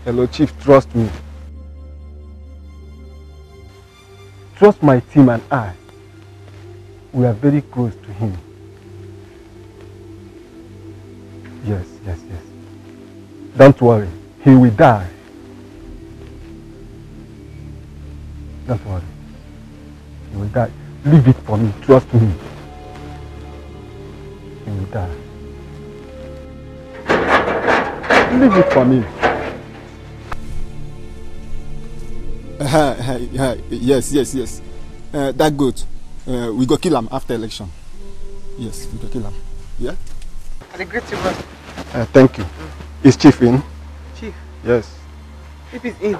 Hello, Chief, trust me. Trust my team and I. We are very close to him. Yes. Don't worry. He will die. Don't worry. He will die. Leave it for me. Trust me. He will die. Leave it for me. Yes. That goat. We go kill him after election. Yes, we go kill him. Yeah? I greet you, boss. Thank you. Is Chief in? Chief? Yes. Chief is in.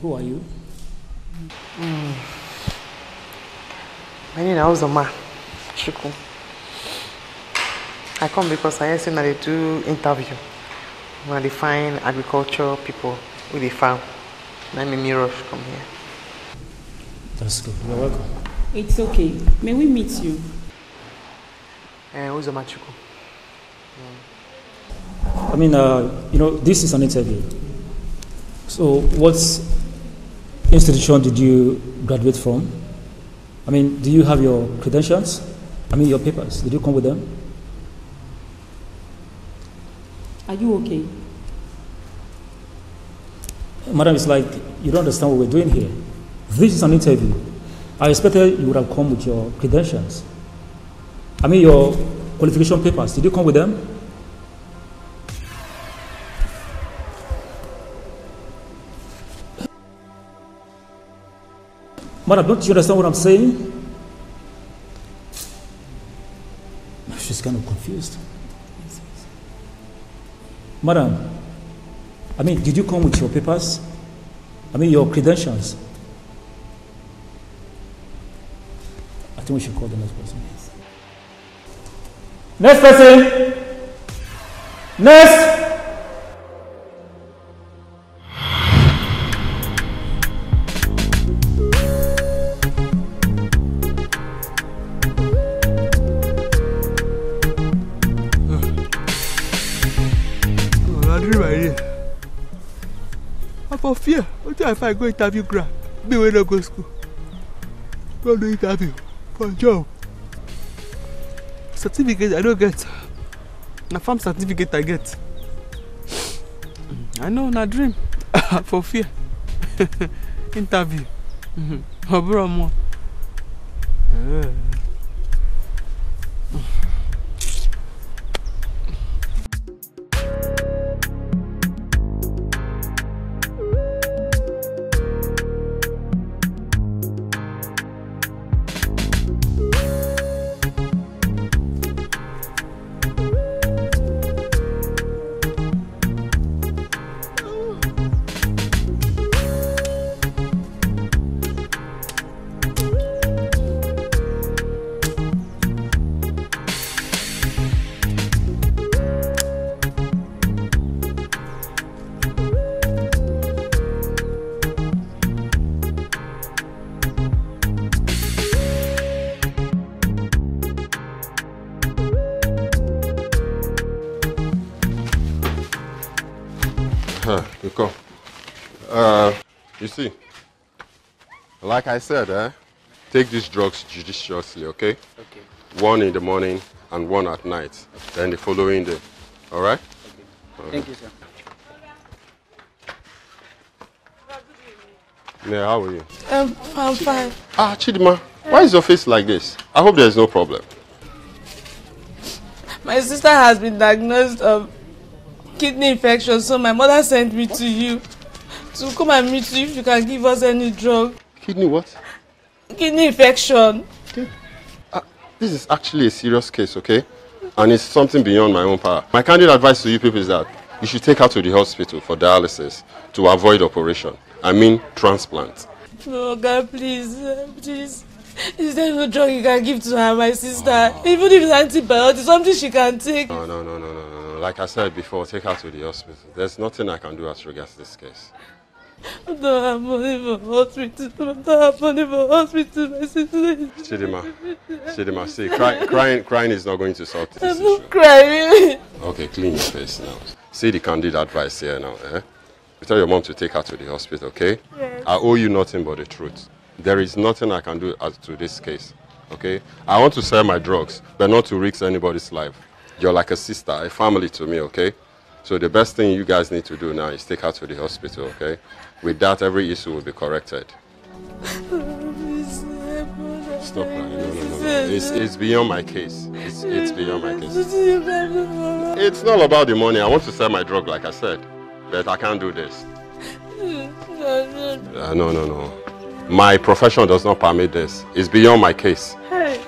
Who are you? My name is Uzoma Chiku. I come because I hear that they do interview when they find agriculture people with the farm. And I'm in rush come here. That's good. You're welcome. It's okay. May we meet you? Uzoma Chiku. I mean, this is an interview. So, what institution did you graduate from? I mean, do you have your credentials? I mean, your papers. Did you come with them? Are you okay? Madam, it's like you don't understand what we're doing here. This is an interview. I expected you would have come with your credentials. I mean, your qualification papers. Did you come with them? Madam, don't you understand what I'm saying? She's kind of confused. Madam, I mean, did you come with your papers? I mean, your credentials? I think we should call the next person. Next person! Next! For fear, until I go interview grant, me when I go school. Go do interview for job. Certificate I don't get. Na farm certificate I get. I know, na dream. For fear. Interview. More. You come. You see, like I said, take these drugs judiciously, okay? Okay. 1 in the morning and 1 at night. Then the following day. All right? Okay. Thank you, sir. Yeah, how are you? I'm fine. Ah, Chidima, why is your face like this? I hope there's no problem. My sister has been diagnosed of kidney infection, so my mother sent me to you to come and meet you if you can give us any drug. Kidney what? Kidney infection. Okay. This is actually a serious case, okay? And it's something beyond my own power. My candid advice to you people is that you should take her to the hospital for dialysis to avoid operation. I mean transplant. No, God, please. Please. Is there no drug you can give to her, my sister? Even if it's antibiotics, something she can take. No. Like I said before, take her to the hospital. There's nothing I can do as regards this case. I don't have money for hospital. I don't have money for hospital, my sister. Chidima, see, crying is not going to solve this issue. I'm not crying. Okay, clean your face now. See the candid advice here now, You tell your mom to take her to the hospital, okay? Yes. I owe you nothing but the truth. There is nothing I can do as to this case, okay? I want to sell my drugs, but not to risk anybody's life. You're like a sister, a family to me, okay? So the best thing you guys need to do now is take her to the hospital, okay? With that, every issue will be corrected. Stop crying. No. It's beyond my case. It's beyond my case. It's not about the money. I want to sell my drug, like I said. But I can't do this. No. My profession does not permit this. It's beyond my case. Hey.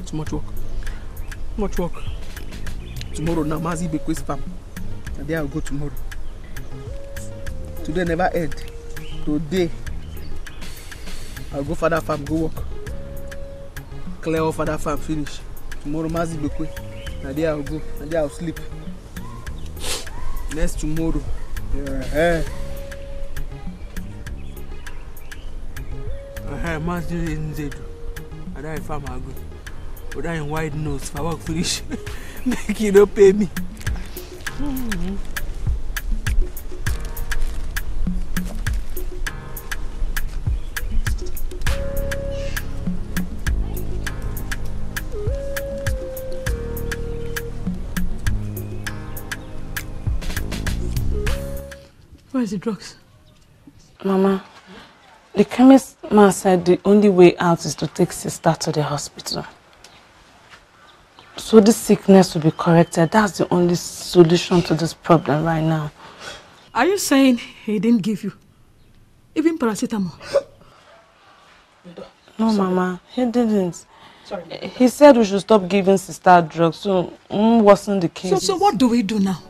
Too much work. Much work. Tomorrow now, Mazi Bekwe's farm. And there I'll go tomorrow. Today never end. Today, I'll go Father farm, go work. Clear off Father farm, finish. Tomorrow, Mazi Bekwe. And there I'll go. And there I'll sleep. Next tomorrow. Yeah. Mazi Bekwe. And there farm I'll go. But I am wide nose for work finish. Make you don't pay me. Where's the drugs? Mama, the chemist man said the only way out is to take sister to the hospital. So this sickness will be corrected. That's the only solution to this problem right now. Are you saying he didn't give you even paracetamol? No, Mama, he didn't. Sorry. He said we should stop giving sister drugs, so wasn't the case. So what do we do now?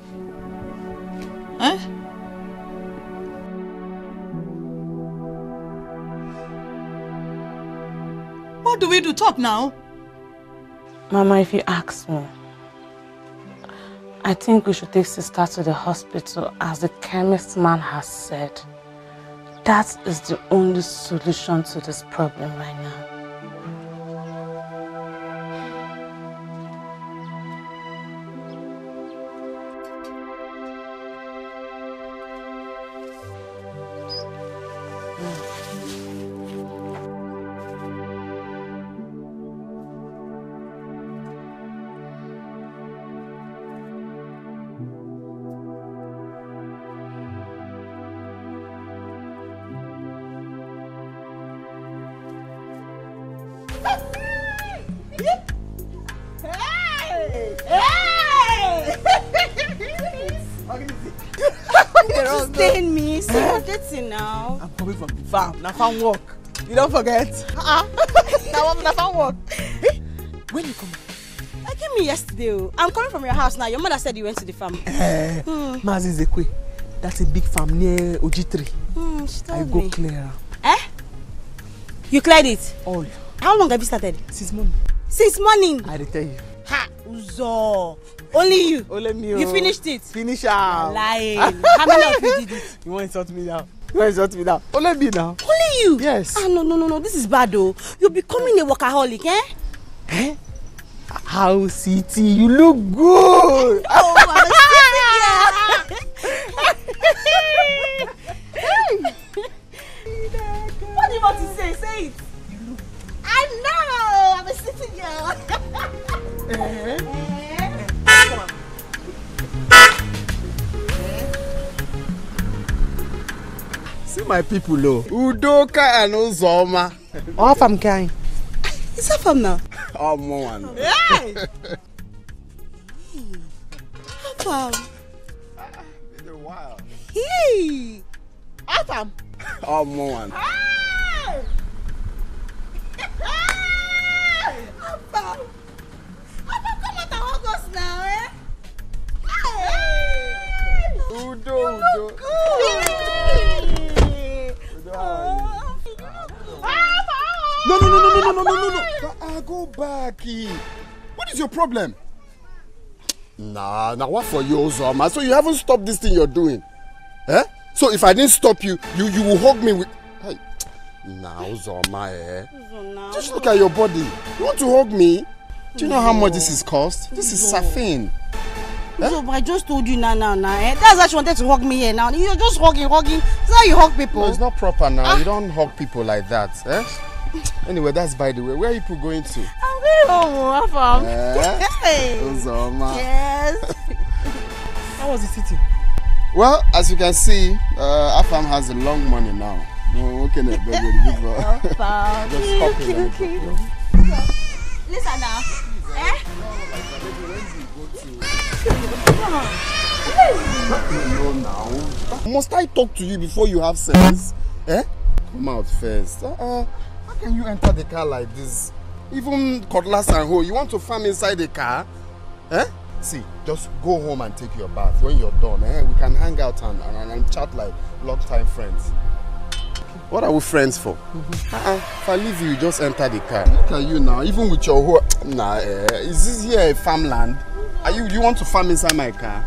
Eh? What do we do? Talk now. Mama, if you ask me, I think we should take sister to the hospital as the chemist man has said. That is the only solution to this problem right now. I'm coming from the farm. Now farm work. You don't forget. Now farm work. When you come? I came here yesterday. I'm coming from your house now. Your mother said you went to the farm. Mazi Zekwe. That's a big farm near OG3. I go clear. You cleared it? All. How long have you started? 6 months. 6 morning. I tell you. Ha! Uzo. Only you. Only me. You finished it. Finish am. Lying. How many of you did it? You want to insult me now? Only me now. Only you? Yes. Ah, no. This is bad though. You're becoming a workaholic, eh? Eh? How city? You look good. Oh, I'm a What do you want to say? Say it. I know. I'm a city girl. See my people, though. Udoka and Uzoma. Orphan guy. Is that from now? Oh, man. Hey! Orphan. Wow. Hey! Orphan. Oh, man. Hey! Orphan. Orphan, come out and hug us now, eh? Hey! Udo. Good. No. Go back. What is your problem? Nah, what for you, Uzoma? So you haven't stopped this thing you're doing? Eh? So if I didn't stop you, you will hug me with... Hey. Nah, Uzoma, eh? Just look at your body. You want to hug me? Do you know how much this is cost? This is saffin. So, I just told you now, eh? That's why she wanted to hug me here now. You're just hugging. It's how you hug people. No, it's not proper now. You don't hug people like that, eh? Anyway, that's by the way. Where are you people going to? I'm going home, Afam. Hey, Uzoma. Yes. How was the city? Well, as you can see, Afam has a long money now. No, okay, just hop in. Listen now. Eh? No, now. Must I talk to you before you have sense? Eh? Come out first. How can you enter the car like this? Even cutlass and hoe, you want to farm inside the car? Eh? See, just go home and take your bath. When you're done, we can hang out and chat like long-time friends. What are we friends for? If I leave you, just enter the car. Look at you now, even with your hoe. Nah, is this here a farmland? You want to farm inside my car?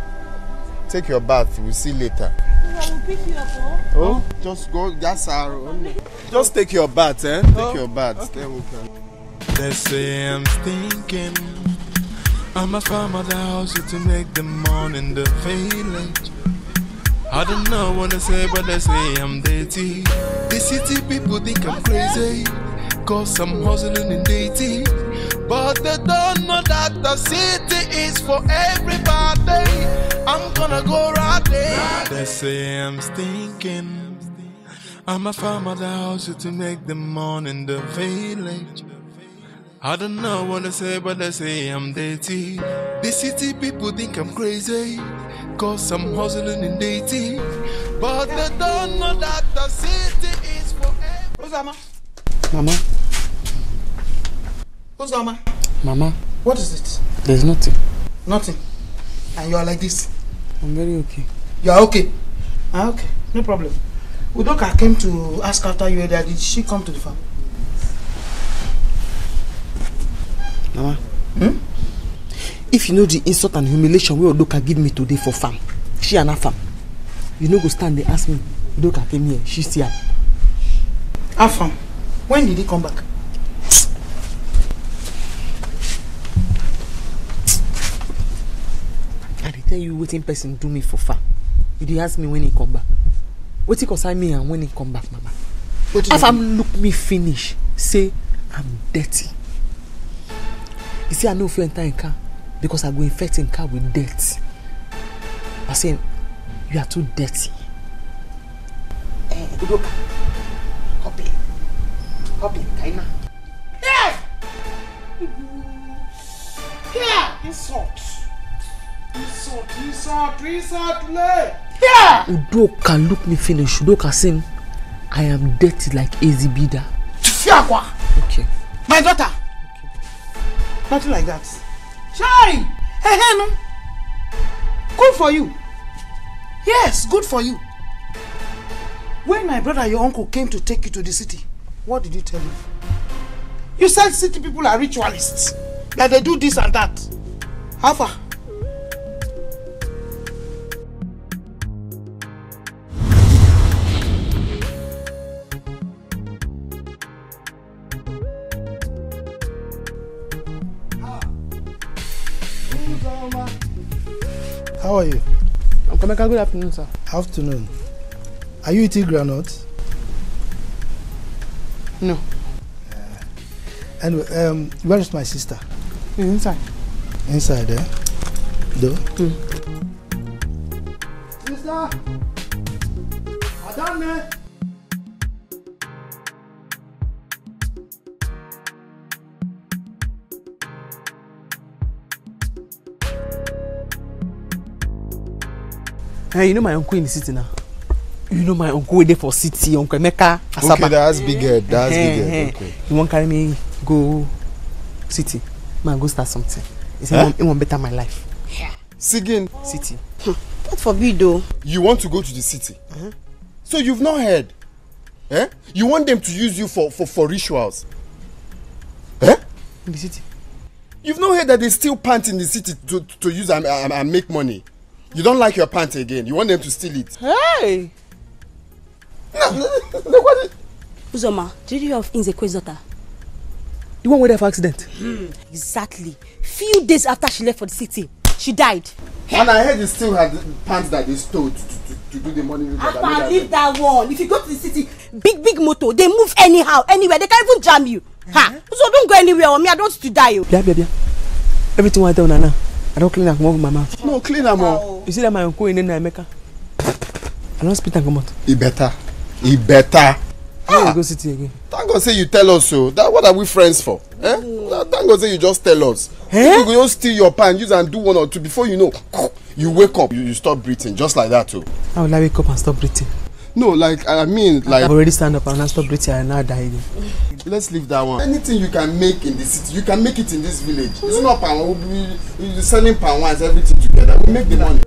Take your bath, we'll see later. I will pick you up, Oh, just go, that's our own. Just take your bath, eh? Take your bath. Okay. Then we can. They say I'm stinking. I'm a farm at the house to make the money in the village. I don't know what they say, but they say I'm dirty. The city people think I'm crazy, cause I'm hustling in dating. But they don't know that the city is for everybody. I'm gonna go right there. They say I'm stinking. I'm a farm at the house to make the money in the village. I don't know what they say, but they say I'm dirty. The city people think I'm crazy, cause I'm hustling in dating. But they don't know that the city is for everybody. Mama. Uzoma. Mama. What is it? There's nothing. Nothing. And you are like this? I'm very okay. You are okay? Okay, no problem. Udoka came to ask after you there. Did she come to the farm? Mama. If you know the insult and humiliation where Udoka give me today for farm, she and her farm, you know go stand there ask me, Udoka came here, she's here. Afam, when did he come back? I did tell you what in person do me for farm. You did ask me when he come back. What he concern me and when he come back, Mama. Afam look me finish, say I'm dirty. You see, I know if you enter in car because I go infect in car with dirt. I say you are too dirty. Udoka, copy, Kaina. Yeah! Yeah! Insult, yeah! Udoka look me finish. Udoka say I am dirty like Ezibida. Okay. My daughter. Okay. Nothing like that. Shine! Hey, no. Good for you. Yes, good for you. When my brother, your uncle, came to take you to the city, what did you tell him? You said city people are ritualists, that they do this and that. How far? How are you? I'm coming. Good afternoon, sir. Afternoon. Are you eating granuts? No. Anyway, where is my sister? Inside. Inside, eh? Do? Sister! Adame! Hey, you know my uncle in the city now? You know my uncle there for city, Uncle Mecca, Asaba. Okay, that's big head. That's big head. Okay. He won't carry me go city. Man, go start something. He said, he won't better my life. Sigin. City. What forbid though? You want to go to the city? So you've not heard? Eh? You want them to use you for rituals? Eh? In the city. You've not heard that they steal pants in the city to use and make money? You don't like your pants again. You want them to steal it. Hey! Uzoma, did you hear of Inzekwe's daughter? The one with the accident? Exactly. Few days after she left for the city, she died. And I heard they still had pants that they stole to do the money. After leave that one. If you go to the city, big motor, they move anyhow, anywhere. They can't even jam you. Ha! So don't go anywhere or me, I don't want to die. Yeah. Everything I tell Nana, I don't clean up my mouth. No, clean them all. You see that my uncle in America? I don't spit and come out. He better. I go city again. Thank God say you tell us so. That what are we friends for? Eh? Thank God say you just tell us. You go just steal your pan, use and do one or two before you know. You wake up, you stop breathing just like that too. How will I wake up and stop breathing? No, like I mean, like I've already stand up and I stop breathing and now die again. Let's leave that one. Anything you can make in the city, you can make it in this village. It's not pan. We'll be selling pan ones, everything together. We make the money.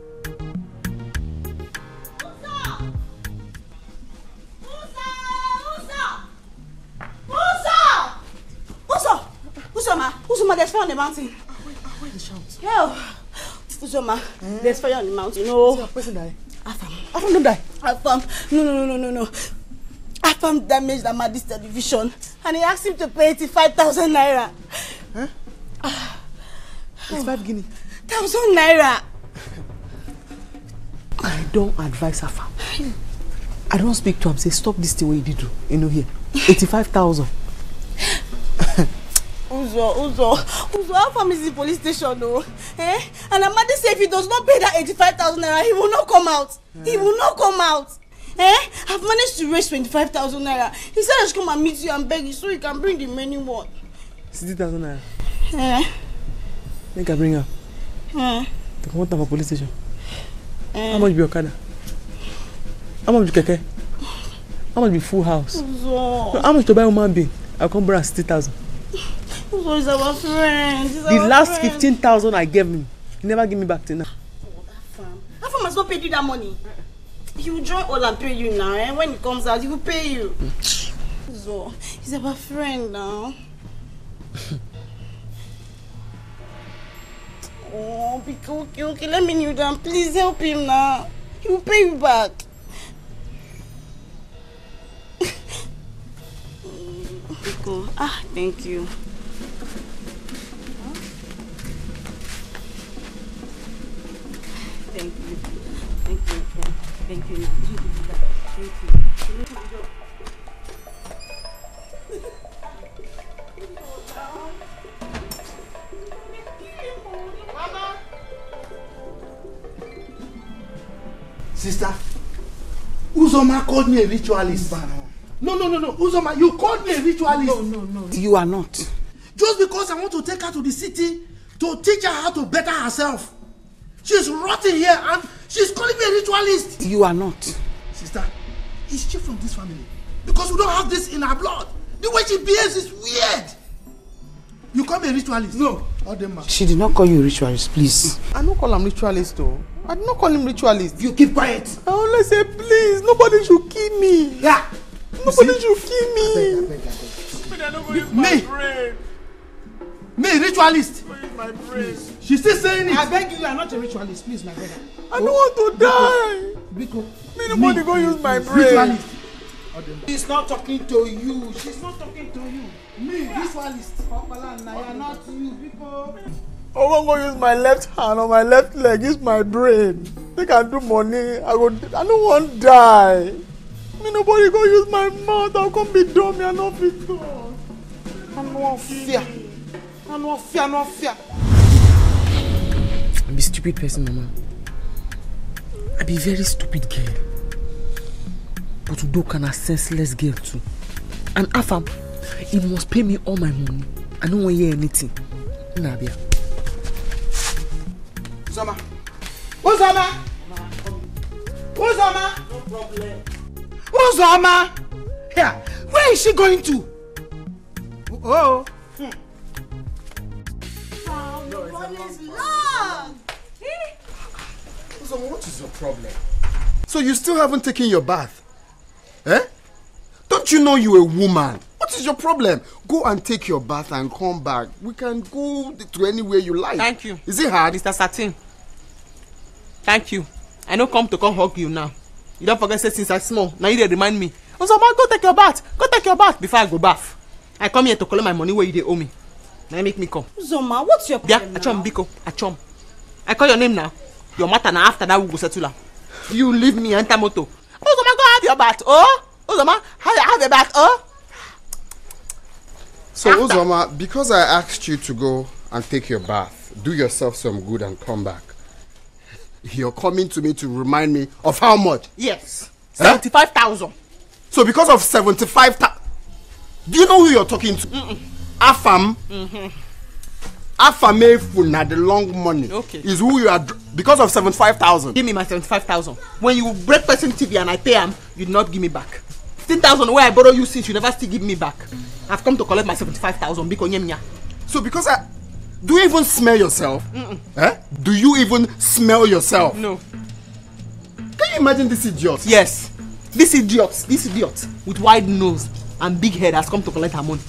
Uzoma, there's fire on the mountain. Where the shout? Yo, Uzoma, there's fire on the mountain. No. So, person die? Afam don't die. Afam, no. Afam damaged Amadi's television, and he asked him to pay 85,000 naira. Huh? It's 5 guinea. 1,000 naira. I don't advise Afam. I don't speak to him. Say stop this thing what you did do. You know here, 85,000. Uzo, Afam is in the police station though. And Amadi said if he does not pay that 85,000 naira, he will not come out. He will not come out. I've managed to raise 25,000 naira. He said I should come and meet you and beg you so he can bring the many one. 60,000 naira. Make I bring her. To come out of a police station. How much be your car? How much be Dikeh? How much be full house? Uzo. How much to buy a human being? I'll come bring 60,000. Uzo is our friend. The last 15,000 I gave him, he never give me back till now. Afam has not paid you that money. He will join all and pay you now. When he comes out, he will pay you. Uzo, he's our friend now. Oh, okay, let me kneel down. Please help him now. He will pay you back. Biko, thank you. Thank you. Sister, Uzoma called me a ritualist. No. Uzoma, you called me a ritualist. No. You are not. Just because I want to take her to the city to teach her how to better herself. She's rotting here and she's calling me a ritualist. You are not. Sister, is she from this family? Because we don't have this in our blood. The way she behaves is weird. You call me a ritualist? No. She did not call you a ritualist, please. I don't call him ritualist though. I did not call him ritualist. You keep quiet. I only say please, nobody should kill me. Yeah. Nobody should kill me. Me? Me, ritualist. My brain. She's still saying it. I beg you are not a ritualist, please, my brother. I don't want to die. Biko. Me nobody go use my brain. Ritualist. She's not talking to you. She's not talking to you. Me, ritualist. Papa, not you, Biko. I won't go use my left hand or my left leg. Use my brain. They can do money. I don't want to die. Me nobody go use my mouth. I'll come be dumb. I not fit go. I no fear. I no fear. I'm a stupid person, Mama. I be very stupid girl. But Udoka can a senseless girl too. And Afam, he must pay me all my money. I don't want to hear anything. Nabia. Uzoma. Uzoma! Uzoma! No problem. Uzoma! Here, where is she going to? Oh. Uzoma, what is your problem? So you still haven't taken your bath? Eh? Don't you know you're a woman? What is your problem? Go and take your bath and come back. We can go to anywhere you like. Thank you. Is it hard? Mr. Satin. Thank you. I know come hug you now. You don't forget since I'm small. Now you remind me. Uzoma, go take your bath. Go take your bath before I go bath. I come here to collect my money where you owe me. Now you make me come. Uzoma, what's your problem? Yeah, Achom, Biko, Achom. I call your name now. Your matter now after that we go settle. You leave me enter moto. Uzoma, go have your bath. Oh, Uzoma, have your bath. Oh. So Uzoma, because I asked you to go and take your bath, do yourself some good and come back, you're coming to me to remind me of how much? Yes, 75,000. So because of 75,000, do you know who you're talking to? Afam. Afame na the long money. Okay. Is who you are because of 75,000. Give me my 75,000. When you break person TV and I pay him, you do not give me back. 15,000 where I borrow you since you never still give me back. I've come to collect my 75,000 because nyemnya. So because do you even smell yourself? Eh? Do you even smell yourself? No. Can you imagine this idiot? Yes. This idiot with wide nose and big head has come to collect her money.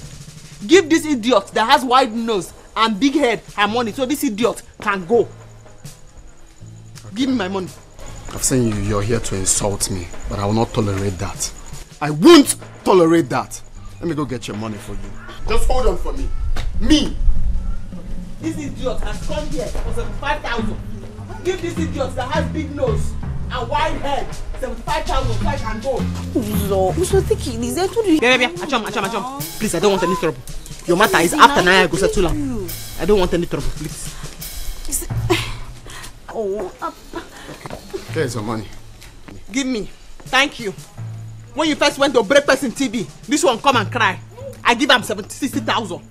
Give this idiot that has wide nose and big head her money so this idiot can go. Okay. Give me my money. I've seen you're here to insult me, but I will not tolerate that. I won't tolerate that. Let me go get your money for you. Just hold on for me. Me. This idiot has come here for 75,000. Give this idiot that has big nose and wide head 75,000 so I can go. Uzo, take it easy. I told you. Baby, Achom. Please, I don't want any trouble. Your matter is after now I go settle. I don't want any trouble, please. Here's your money. Give me. Thank you. When you first went to break person TV, this one come and cry. I give him 60,000.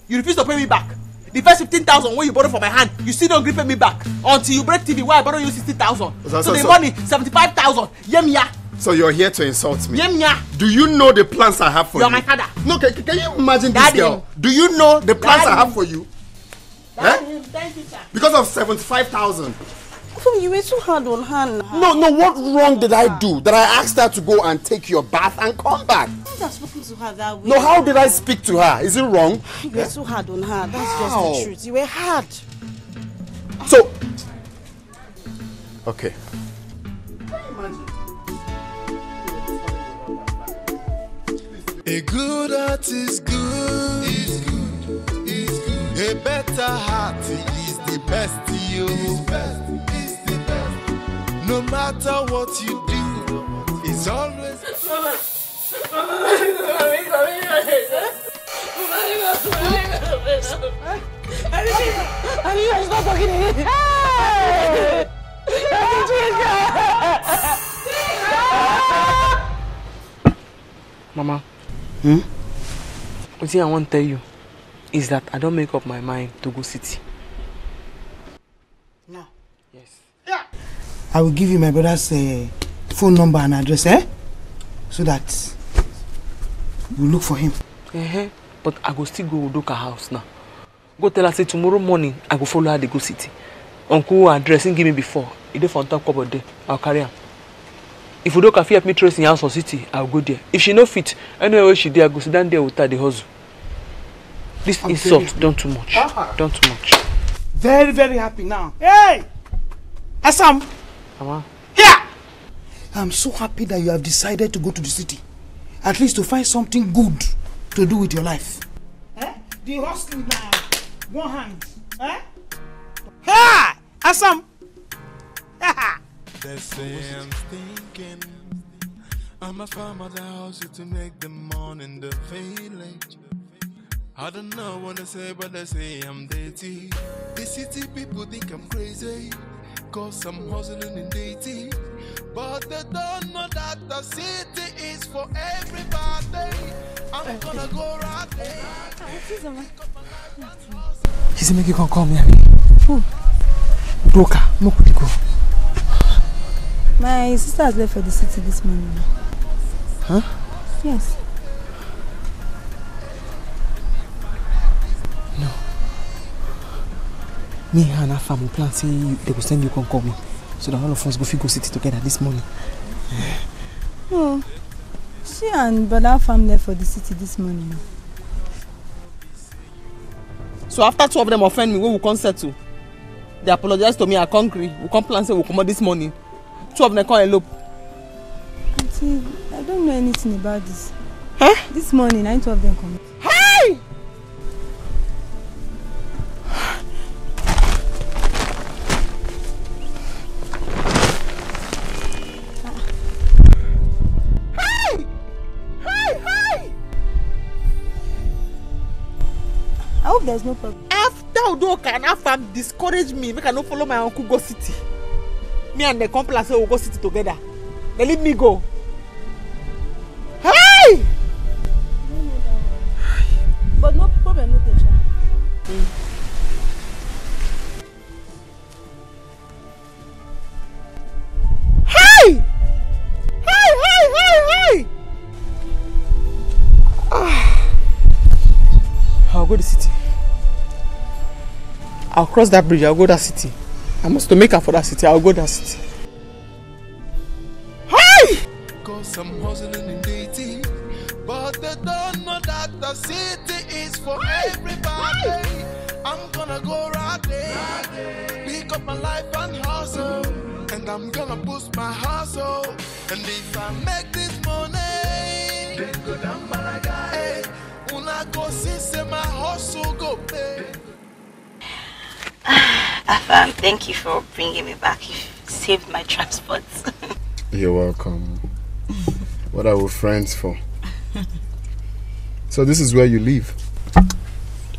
You refuse to pay me back. The first 15,000 when you borrow from my hand, you still don't pay me back until you break TV where I borrow you 60,000. So the money 75,000. Yemya. So you're here to insult me? Yemya. Do you know the plans I have for you? You're my father. No, can you imagine this girl? Do you know the plans I have for you? Thank you, sir. Because of 75,000. You were too hard on her. No, what wrong did I do that I asked her to go and take your bath and come back? I have spoken to her that way. No, how did I speak to her? Is it wrong? You were too hard on her. That's just the truth. You were hard. So, okay. A good heart is good. A better heart is the best. No matter what you do, it's always. Stop talking again. Mama. What I want to tell you is that I don't make up my mind to go city. No. Yes. Yeah. I will give you my brother's phone number and address, so that we'll look for him. But I go still go to her house now. Go tell her say tomorrow morning I go follow her to go city. Uncle address and give me before. If they found top couple day, I'll carry her. If Udoka fit help me trace in house or city, I'll go there. If she no fit, anywhere she there, I go sit down there with her the hustle. This insult, don't too much. Don't too much. Very, very happy now. Hey! Assam! Mama. Here! I'm so happy that you have decided to go to the city. At least to find something good to do with your life. Eh? The hustling now. One hand. Eh? Ha! Assam! They say I'm thinking I'm a farmer that house to make the morning the village. I don't know what they say, but they say I'm dirty. The city people think I'm crazy, cause I'm hustling in dirty. But they don't know that the city is for everybody. I'm gonna go right there. He said make you can call me. Who? Doka, no could go. My sister has left for the city this morning. Huh? Yes. No. Me and our family plan say they will send you can call me. So that all of us go city together this morning. Oh. She and brother Fam left for the city this morning. So after two of them offend me, we will come settle. They apologize to me, I can't agree. We come plan say we'll come out this morning. Two of them come elope. Auntie, I don't know anything about this. Huh? This morning, 9 of them come. Hey! Hey! Hey! Hey! I hope there's no problem. After Udoka and after discourage me, make I not follow my uncle go city. Me and the complaint say we'll go city together. They leave me go. Hey! But no problem, no tension. Hey! Hey! Hey! Hey! Hey! I'll go to the city. I'll cross that bridge. I'll go to that city. I must to make up for that city. I'll go to that city. Hey! Cause I'm hustling in DT, but they don't know that the city is for everybody. I'm gonna go right there, pick up my life and hustle, and I'm gonna boost my hustle. And if I make this money, then go down my guy. When I go see my hustle go pay. Afam, thank you for bringing me back. You saved my transport. You're welcome. What are we friends for? So this is where you live?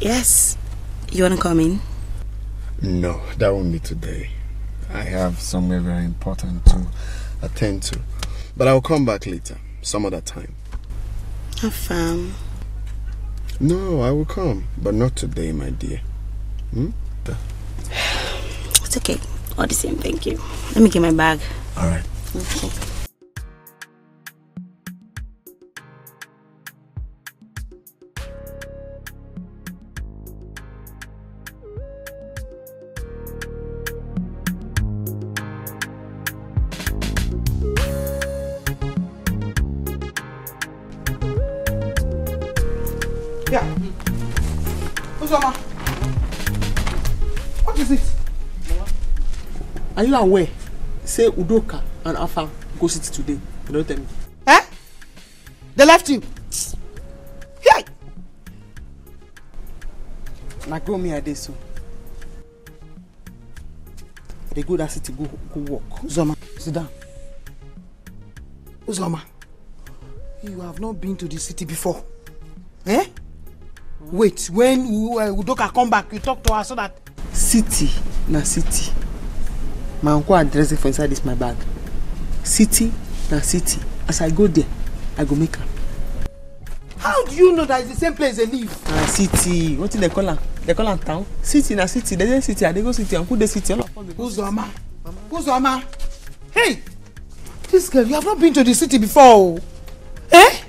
Yes. You want to come in? No, that won't be today. I have somewhere very important to attend to. But I'll come back later, some other time. Afam. No, I will come, but not today, my dear. It's okay. All the same, thank you. Let me get my bag. All right. Okay. Yeah. Uzoma. What is it? Are you aware? Say Udoka and Afam go city today. You don't tell me. Eh? They left you. Hey! Now go me a day so. They go that city, go walk. Uzoma, sit down. Uzoma, you have not been to the city before. Eh? Wait, when Udoka come back, you talk to her so that... City, na city. My uncle address it for inside this my bag. City, na city. As I go there, I go make her. How do you know that it's the same place they live? City. What do they call her? They call her town. City na city. They say city. They go city. Uncle the city. Uzoma. Uzoma. Hey! This girl, you have not been to the city before. Eh?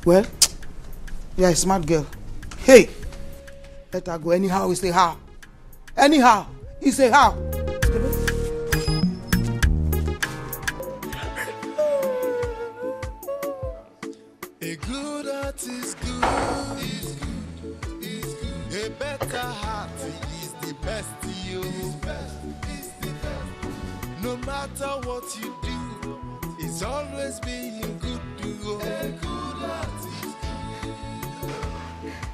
Well, you're a smart girl. Hey! Let her go. Anyhow, you say how. Anyhow, you say how. A good heart is good. matter what you do, it's always being good to go. A good heart is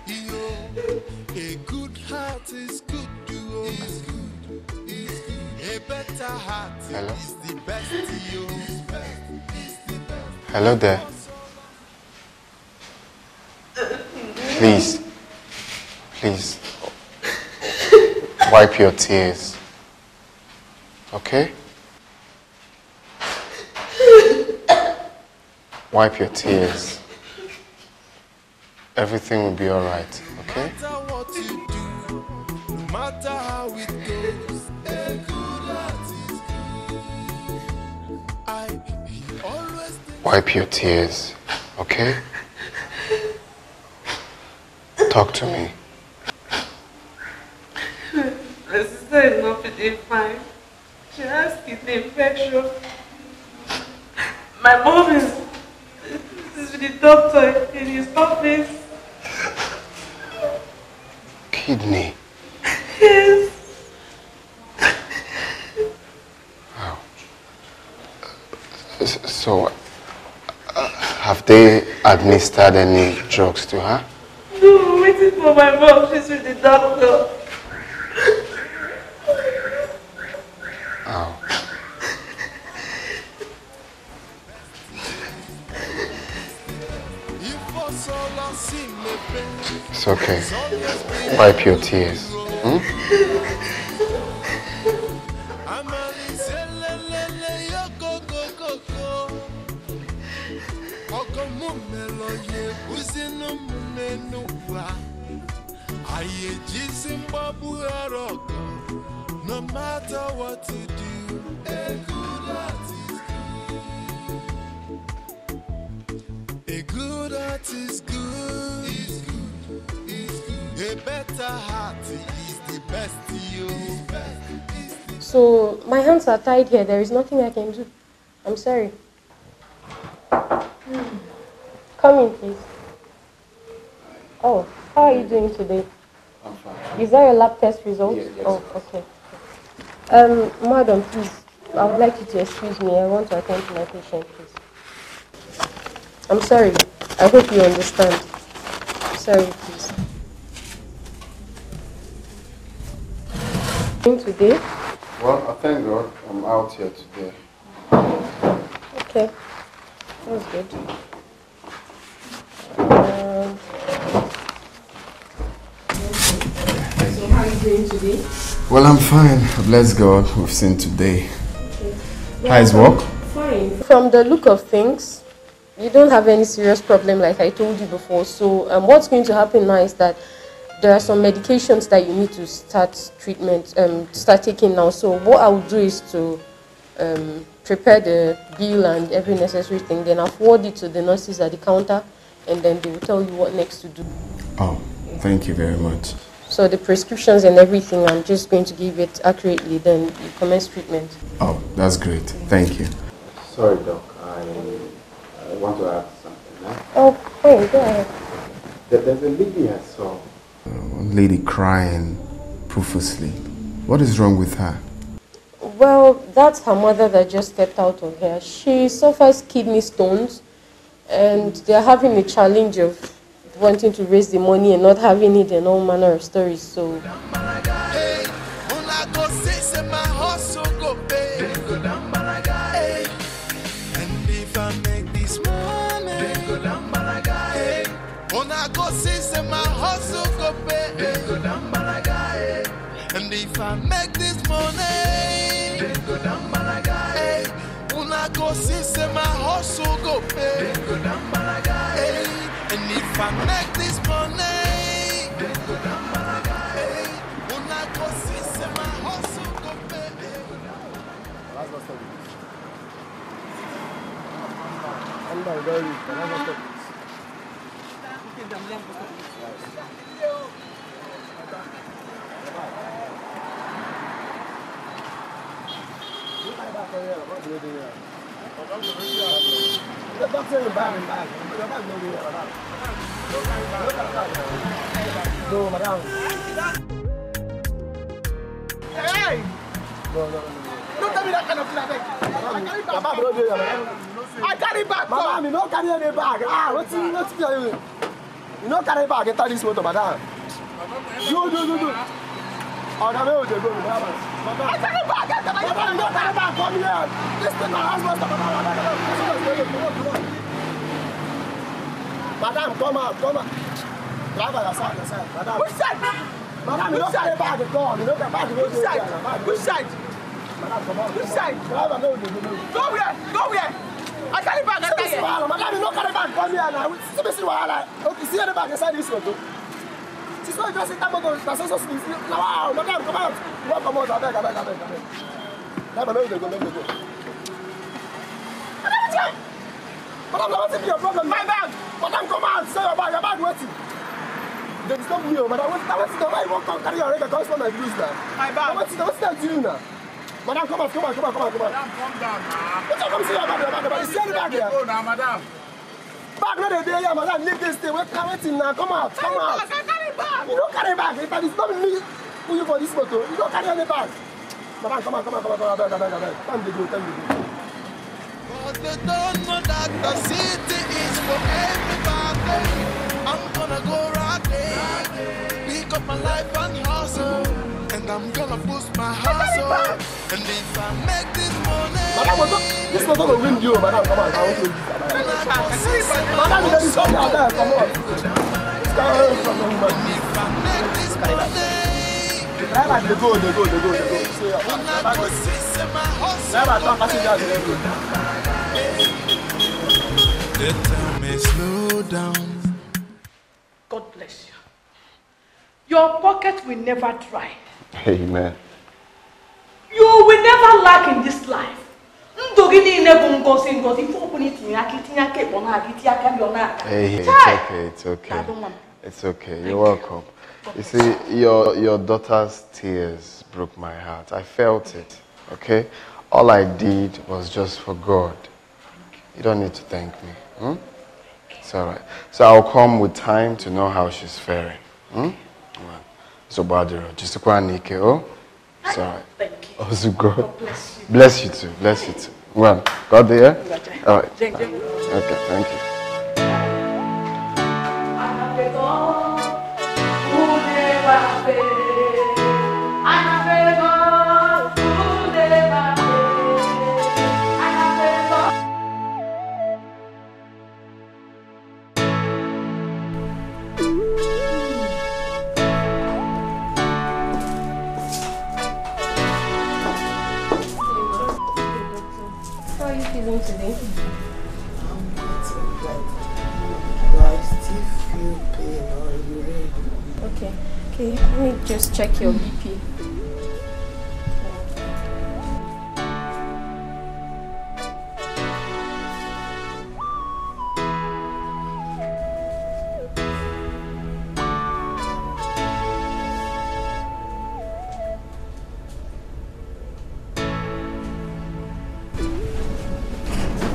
good. A good heart is good to go. It's good. It's good. A better heart is the best to you. Hello there. Please, wipe your tears, okay? Wipe your tears. Everything will be all right, okay? No matter what you do, no matter how it goes, a good heart is good. I always Wipe your tears, okay? Talk to me. My sister is not feeling fine. She has kidney infection. My mom is with the doctor in his office. Kidney. Yes. Wow. So, have they administered any drugs to her? No, I'm waiting for my mom. She's with the doctor. Oh. It's okay. Wipe your tears. Hmm? No matter what you do, a good heart is good. A good heart is good. It's good. It's good. A better heart is the best to you. So my hands are tied here. There is nothing I can do. I'm sorry. Come in, please. Oh, how are you doing today? I'm fine. Is that your lab test result? Yes. Oh, okay. Madam, please, I would like you to excuse me. I want to attend to my patient, please. I'm sorry. I hope you understand. Sorry, please. Today? Well, I thank God I'm out here today. Okay. That's good. So how are you doing today? Well, I'm fine. Bless God, we've seen today. Okay. How is work? Fine. From the look of things, you don't have any serious problem like I told you before. So what's going to happen now is that there are some medications that you need to start treatment, start taking now. So what I will do is to prepare the bill and every necessary thing. Then I'll forward it to the nurses at the counter, and then they will tell you what next to do. Oh, thank you very much. So the prescriptions and everything, I'm just going to give it accurately, then you commence treatment. Oh, that's great. Thank you. Sorry, Doc. I want to add something. Huh? Oh, fine, go ahead. There's a lady I saw. One lady crying profusely. What is wrong with her? Well, that's her mother that just stepped out of here. She suffers kidney stones, and they're having a challenge of wanting to raise the money and not having it and all manner of stories. So and if I make this money, then go down Balaga. When I go see my hustle go pay, then go down Balaga. And if I make this money, then go down Balaga. When I go see my hustle go pay, then go down Hey! No, tell me that kind of thing, I beg. I carry back. Madam, you don't carry any bag. Ah, what's you? You don't carry bag. Enter this motor, madam. Do. Oh, now where would they go? I carry bag. Madam, you don't carry bag. Come here. This thing, my husband. Madam, come out. Driver, your side. Madam. Which side? Madam, you don't carry bag at all. You don't carry bag. Which side? Madam, come on. Which side? Driver, no. Go where? I carry bag. Madam, you don't carry bag. Come here now. Okay, see the bag inside this motor. She's not just in that motor. That's also wow, madam, come out. You won't come out. I beg. Driver, no, they go. Madam, what's your problem? My bag. Madam, come out. Say your bag waiting. There is no me, madam. What's the way you won't come carry your record? Comes from my blues now. My bag. What's that doing now? Madam, come on. Madam, calm down, man. What's up? See your bag. You see the bag here? Go now, madam. Bag not a day here, madam. Leave this thing. We're waiting now. Come out. I carry bag. You don't carry bag. If it's not me who you for this photo, you don't carry any bag. Madam, come on. Time to go. But they don't know that the city is for everybody. I'm gonna go right there, pick up my life and hustle, and I'm gonna boost my hustle. And if I make this money, madam, this photo will win you, madam. Come on, I want to. Madam, you don't stop out there. Come on. If I make this money, they go. They tell me slow down. God bless you. Your pocket will never dry. Amen. You will never lack in this life. Hey, it's okay. It's okay. You're welcome. You see, your daughter's tears broke my heart. I felt it. Okay? All I did was just for God. You don't need to thank me. It's alright. So I'll come with time to know how she's faring. So Badro, just a Dikeh, oh? It's alright. Thank you. Also God. Bless you too. Well, God there? Alright. Okay, thank you. Today? I still feel pain on your head. Okay, let me just check your BP.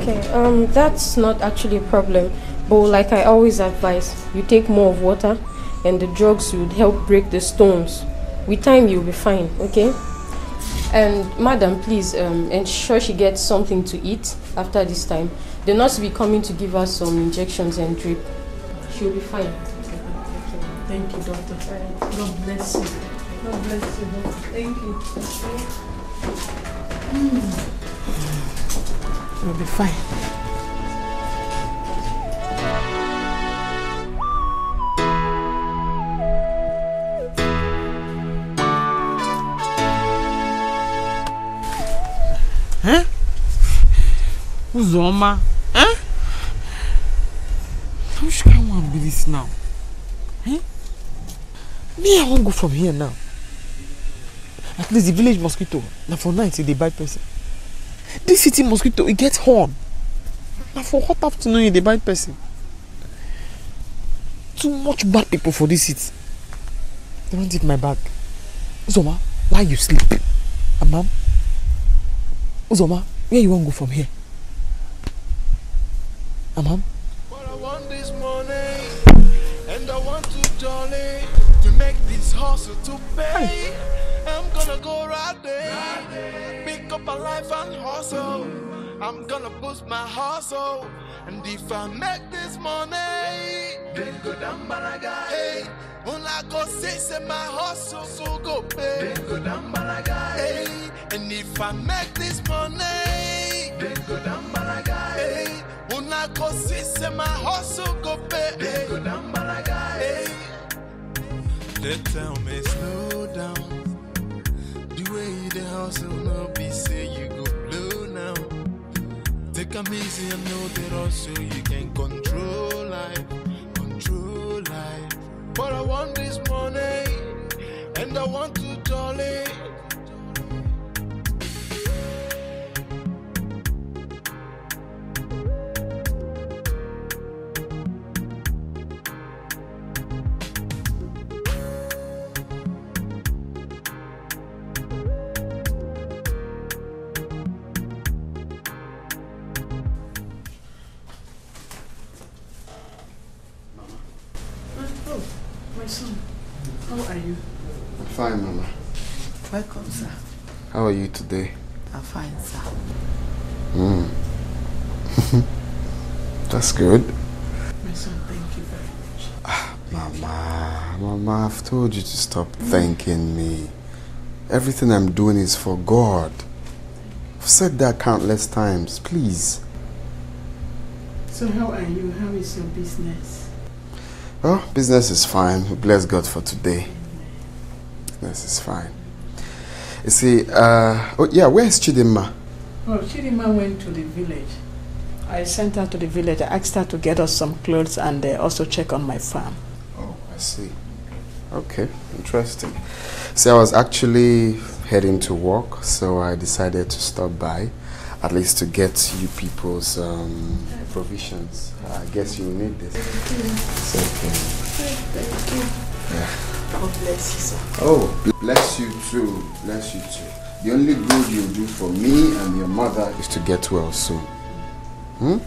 Okay, that's not actually a problem, but like I always advise, you take more of water and the drugs would help break the stones. With time you'll be fine, okay? And madam, please ensure she gets something to eat after this time. The nurse will be coming to give her some injections and drip. She'll be fine. Okay. Thank you, doctor. God bless you. God bless you, doctor. Thank you. You'll be fine. Huh? Uzoma? Huh? How should I want to be this now? Huh? Me, I won't go from here now. At least the village mosquito. Now for night, they bite person. This city mosquito, it gets horn. Now for hot afternoon, they bite person. Too much bad people for this city. They don't take my bag. Uzoma, why you sleep? Mom? Uzoma, where you want to go from here? Mom? But I want this money, and I want to jolly to make this hustle to pay. I'm gonna go right there, pick up my life and hustle. I'm gonna boost my hustle, and if I make this money, then go down balaga. Hey, when I go say my hustle, so go pay. Then go down balaga. Hey, and if I make this money, then go down balaga. Hey, when I go say my hustle, go pay. Then go down balaga. Hey, they tell me slow down. The way the hustle no be say you go blow now. Take 'em easy and know that also you can control life. But I want this money and I want to jolly. My son, how are you? I'm fine, Mama. Welcome, sir. How are you today? I'm fine, sir. That's good. My son, thank you very much. Mama, I've told you to stop thanking me. Everything I'm doing is for God. I've said that countless times, please. So how are you? How is your business? Oh, business is fine. We bless God for today. Business is fine. You see, oh yeah, where's Chidinma? Oh, Chidinma went to the village. I sent her to the village. I asked her to get us some clothes and also check on my farm. Oh, I see. Okay, interesting. See, I was actually heading to work, so I decided to stop by, at least to get you people's provisions. I guess you need this. It's okay. Thank you. Yeah. God bless you, sir. Oh, bless you too. Bless you too. The only good you do for me and your mother is to get well soon. I will.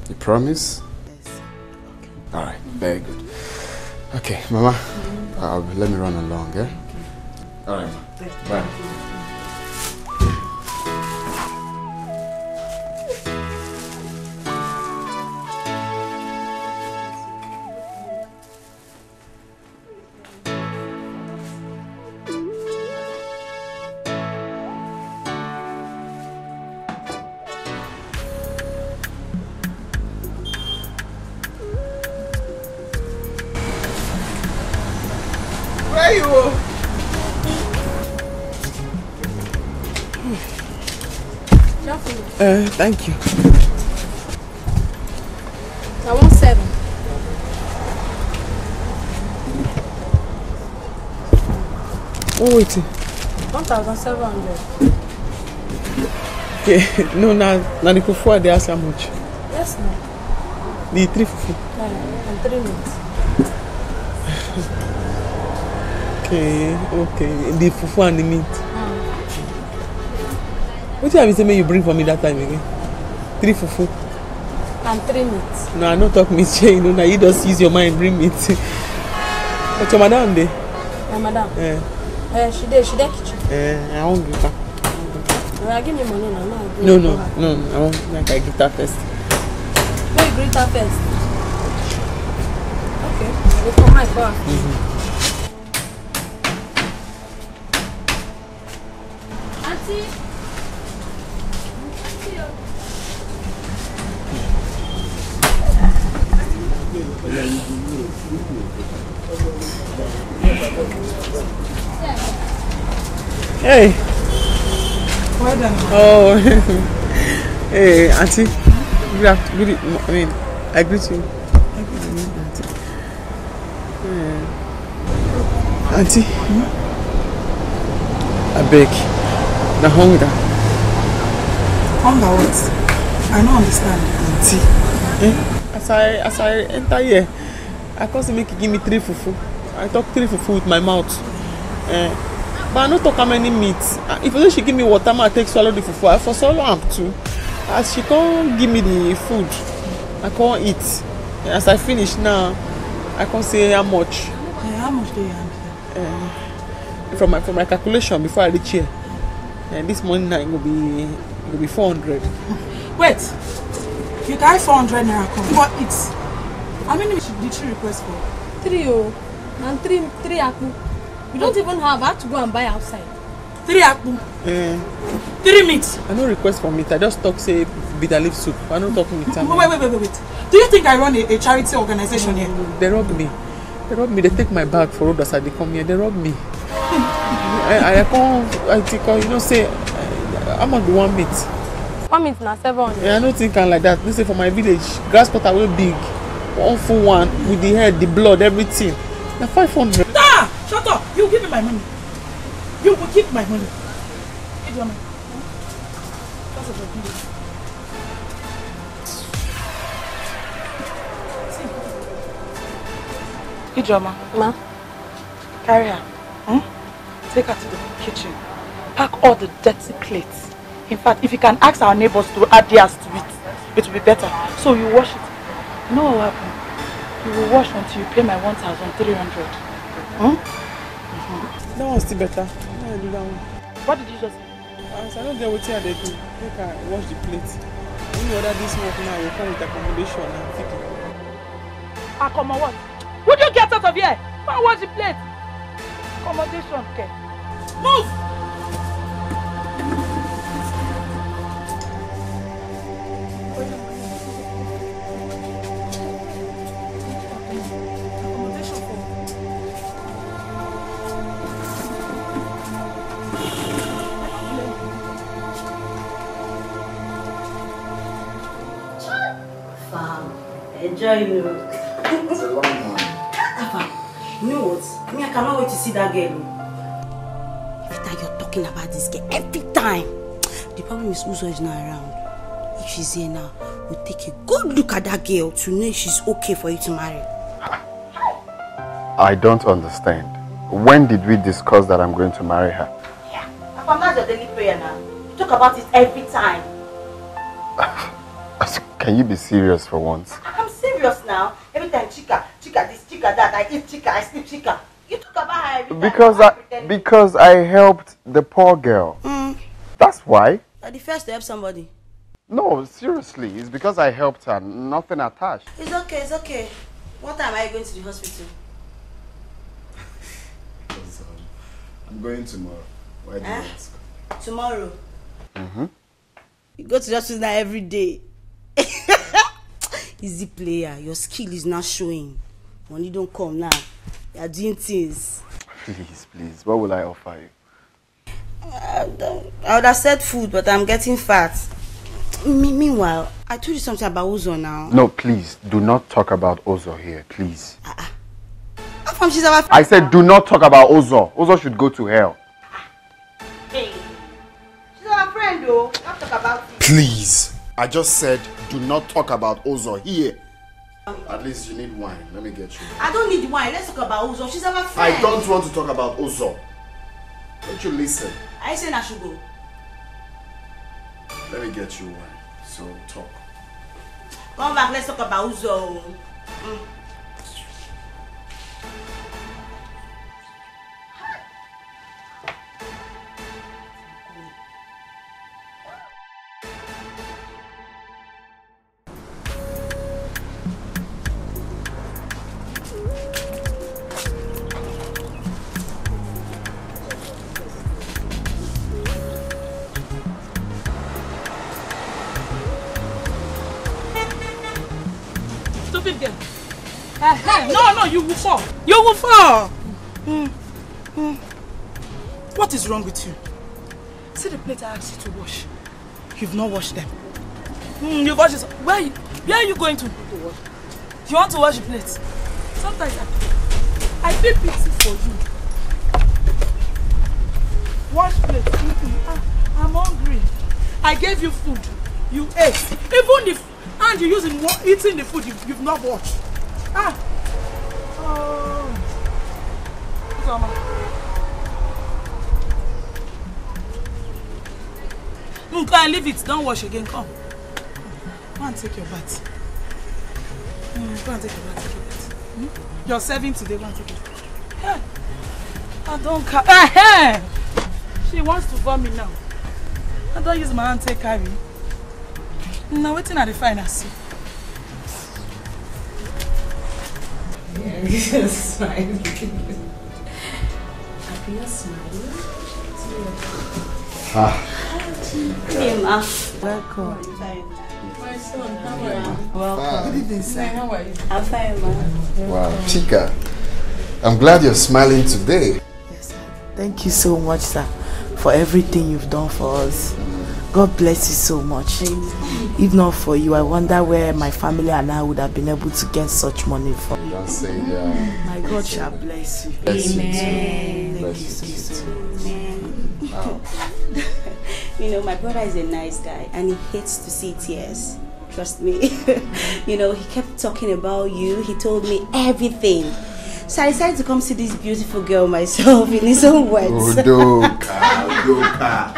You promise? Yes. Okay. All right. Very good. Okay, Mama. Let me run along, eh? All right. Bye. Where you are? Thank you. I want 7. Oh, wait. 1,700. Okay, no, now the fufu they ask how much? Yes, no. The 3 fufu. And 3 minutes. Okay. The fufu and the meat. What time you say you bring for me that time again? 3 fufu. And 3 meats. No, I don't talk meat, you know, now you just use your mind, bring meat. But your madam there? My madam? Yeah. She there kitchen. I won't give her. Give me money now. No, I won't like I give her first. Wait, greet her first. Okay, I will come my car. Auntie? Hey. Well done. Oh. Hey, Auntie. I greet you. Auntie. I beg. Now hunger. Hunger what? I don't understand. Auntie. As I enter here, I can't say make you give me 3 fufu. I talk 3 fufu with my mouth. But I don't talk how many meat. If you she give me water, I take swallow the fufu. I for swallow am too. As she can't give me the food, I can't eat. As I finish now, I can't say how much. How much do you have? from my calculation before I reach here. And this morning night will be 400. Wait, you carry 400 naira come for it. How many did she request for? 3 and 3 akpu. We don't even have. I have to go and buy outside. 3 akpu. 3 meat. I no request for meat. I just talk say bitter leaf soup. I don't talk meat. Wait. Do you think I run a charity organization here? They rob me. They take my bag for road as I come here. They rob me. I think say I'm not the one meat. 1 meat na 700. Yeah, I don't think I'm like that. They say for my village, grass pot are big. 1 full one with the head, the blood, everything. Now 500. Ah! Shut up! You give me my money. You will keep my money. Ijoma. That's a good deal. Ijoma. Ma. Carry her. Take her to the kitchen. Pack all the dirty plates. In fact, if you can ask our neighbors to add theirs to it, it will be better. So you wash it. You know what will happen? You will wash until you pay my 1,300. That one's still better. I do that one. What did you just say? I don't get what they do. Make I wash the plate. When you order this work now, you come with accommodation and feed it. Accommodation what? Would you get out of here? Go and wash the plate. Accommodation, okay. Move! Enjoy you. It's a long one. You know what? I cannot wait to see that girl. Every time you're talking about this girl, every time. The problem is Uzo is not around. If she's here now, we'll take a good look at that girl to know if she's okay for you to marry. I don't understand. When did we discuss that I'm going to marry her? Yeah. Papa, that's your daily prayer now. You talk about it every time. Can you be serious for once? I'm serious now. Every time chica this, chica that, I eat chica, I sleep chica. You talk about her every time. Because I helped the poor girl. That's why. You're the first to help somebody. No, seriously. It's because I helped her. Nothing attached. It's okay. What time are you going to the hospital? I'm going tomorrow. Why do you ask? Tomorrow? You go to the hospital now every day. Easy player. Your skill is not showing. When you don't come now, you are doing things. Please. What will I offer you? I would have said food, but I'm getting fat. Meanwhile, I told you something about Ozo now. No, please. Do not talk about Ozo here, please. How come she's our friend? I said do not talk about Ozo. Ozo should go to hell. Hey. She's our friend though. Don't talk about it. Please. I just said do not talk about Ozo here. At least you need wine. Let me get you. I don't need wine. Let's talk about Ozo. She's our friend. I don't want to talk about Ozo. Don't you listen? I said I should go. Let me get you wine. So talk. Come back. Let's talk about Ozo. No, you will fall. You will fall. What is wrong with you? See the plate I asked you to wash. You've not washed them. You've washed this. Where are you going to? You want to wash the plates? Sometimes I feel pity for you. Wash plates. I'm hungry. I gave you food. You ate. Even the hand you use in eating the food, you've not washed. Go and leave it. Don't wash again. Come. Go and take your bath. Go and take your bath. You're serving today. Go and take it. I don't carry. She wants to vomit now. I don't use my hand to carry. Now waiting at the final see. Yeah, you're smiling. You're smiling. Hey, Ma. Welcome. My son, how are you? Welcome. Good evening, sir. How are you? I'm fine, Ma. Wow, Chica, I'm glad you're smiling today. Yes, sir. Thank you so much, sir, for everything you've done for us. God bless you so much. If not for you, I wonder where my family and I would have been able to get such money from. Don't say that. My God shall bless you. Bless you Amen. too. Thank you so much. Wow. You know, my brother is a nice guy and he hates to see tears. Trust me. You know, he kept talking about you. He told me everything. So I decided to come see this beautiful girl myself in his own words. Udoka.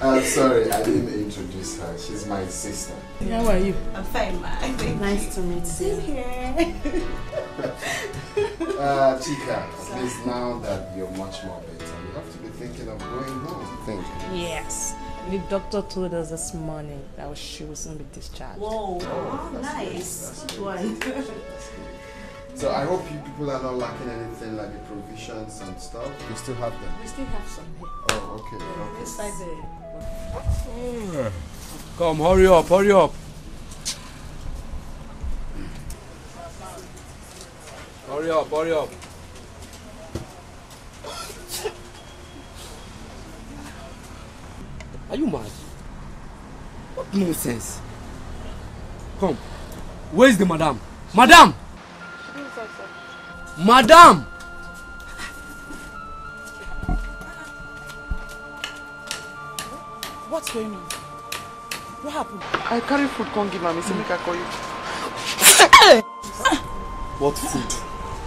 I'm sorry, I didn't introduce her. She's my sister. How are you? I'm fine, ma. Nice to meet you. Same here. Chica, at least now that you're much more better, you have to be thinking of going home. Yes. The doctor told us this morning that she will soon be discharged. Whoa, nice. Good one. So I hope you people are not lacking anything like the provisions and stuff. You still have them? We still have some here. Oh, okay. Inside Come, hurry up, hurry up. Hurry up, hurry up. Are you mad? What nonsense? Come. Where is the madam? Madam! Madam! What's going on? What happened? I carry food, can't give me, so make I call you. What food?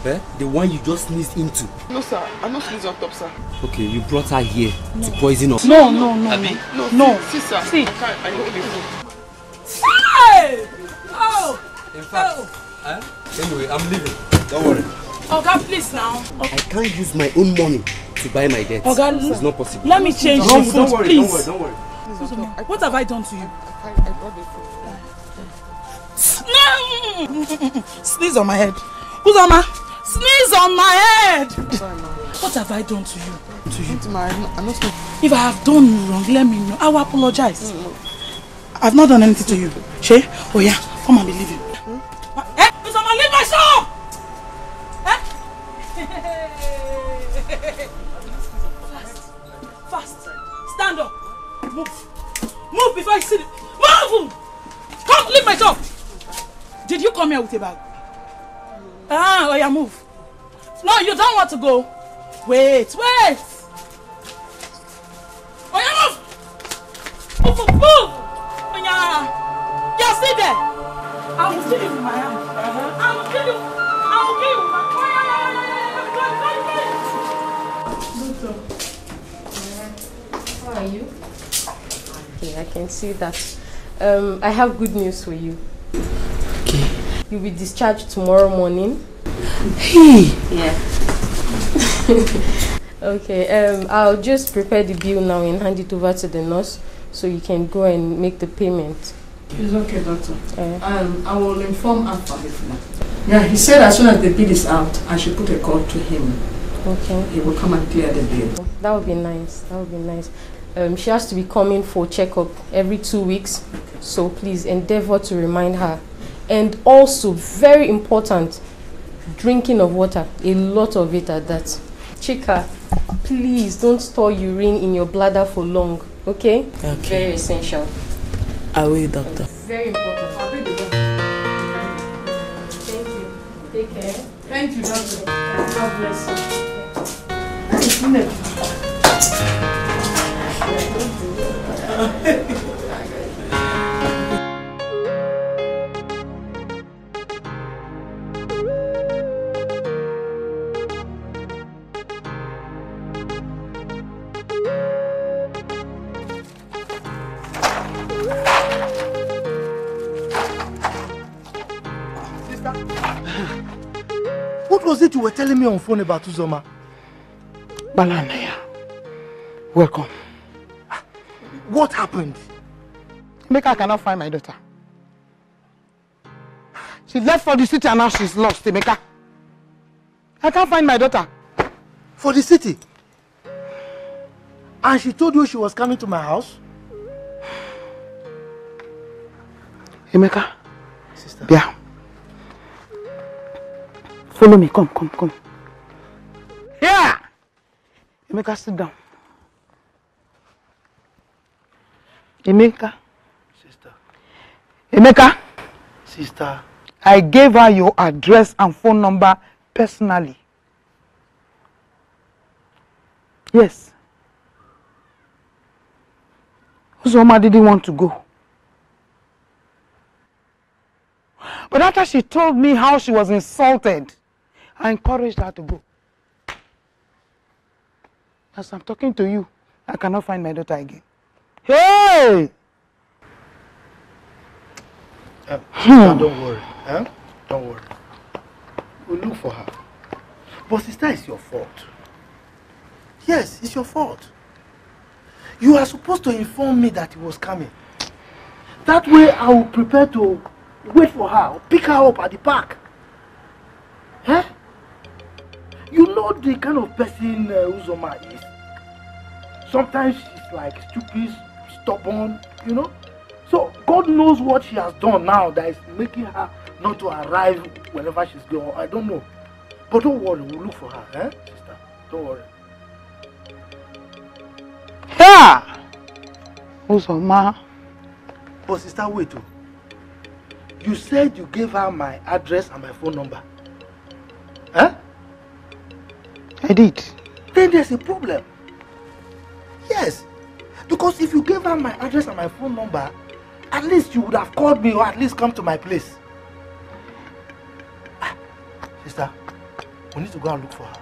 Eh? The one you just sneezed into. No, sir. I'm not sneezing on top, sir. Okay, you brought her here to poison us. No. No. See, sir. See. I need the food. Hey! Oh! In fact, anyway, I'm leaving. Don't worry. Oga, please now. I can't use my own money to buy my debts. Oga, it's not possible. Let me change No, the food, don't worry, please. Don't worry. What have I done to you? I brought the food. No! Sneeze on my head. Uzoma, sneeze on my head. Sorry, ma'am. What have I done to you? I'm not sneezing. If I have done you wrong, let me know. I will apologize. I've not done anything to you. She? Oh yeah, come and be leaving. Eh? Uzoma, leave my shop! Fast. Stand up. Move before I see it. Move! Come, leave my shop. Did you come here with a bag? Oh yeah, move. No, you don't want to go. Wait. Oh yeah, move. Move. Oh yeah. You're still there. I will kill you with my hand. I will kill you. With my How are you? Okay, I can see that. I have good news for you. Okay. You'll be discharged tomorrow morning. Hey! Yeah. Okay, I'll just prepare the bill now and hand it over to the nurse so you can go and make the payment. It's okay, doctor. I will inform Alpha. Yeah, he said as soon as the bill is out, I should put a call to him. Okay. He will come and clear the bill. That would be nice. She has to be coming for checkup every 2 weeks, so please endeavor to remind her. And also, very important, drinking of water, a lot of it at that. Chika, please don't store urine in your bladder for long, okay? Okay. Very essential. I will, doctor. Very important. Thank you. Take care. Thank you, doctor. God bless you. What was it you were telling me on phone about Uzoma? Balanaya, welcome. What happened? Emeka cannot find my daughter. She left for the city and now she's lost, Emeka. I can't find my daughter. For the city? And she told you she was coming to my house? Emeka. Sister. Yeah. Follow me. Come. Yeah. Emeka, sit down. Emeka. Sister. Emeka. Sister. I gave her your address and phone number personally. Yes. Uzoma didn't want to go. But after she told me how she was insulted, I encouraged her to go. As I'm talking to you, I cannot find my daughter again. Hey! Sister, don't worry. Don't worry. We'll look for her. But sister, it's your fault. Yes, it's your fault. You are supposed to inform me that he was coming. That way I will prepare to wait for her, pick her up at the park. Huh? You know the kind of person Uzoma is. Sometimes she's like stupid, stubborn, you know. So God knows what she has done now that is making her not to arrive whenever she's going. I don't know. But don't worry, we'll look for her, sister? Don't worry. Yeah! Uzoma. But sister, wait. You said you gave her my address and my phone number. Huh? I did. Then there's a problem. Yes. Because if you gave her my address and my phone number, at least you would have called me or at least come to my place. Sister, we need to go and look for her.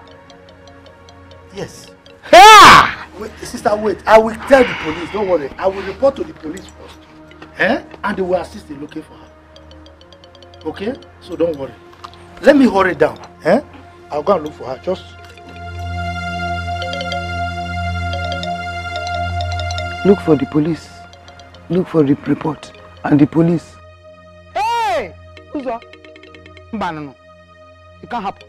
Yes. Yeah! Wait, sister, wait. I will tell the police. Don't worry. I will report to the police first. And they will assist in looking for her. Okay? So don't worry. Let me hurry down. I'll go and look for her. Just look for the police. Look for the report and the police. Hey! Uzo. Banano. It can't happen.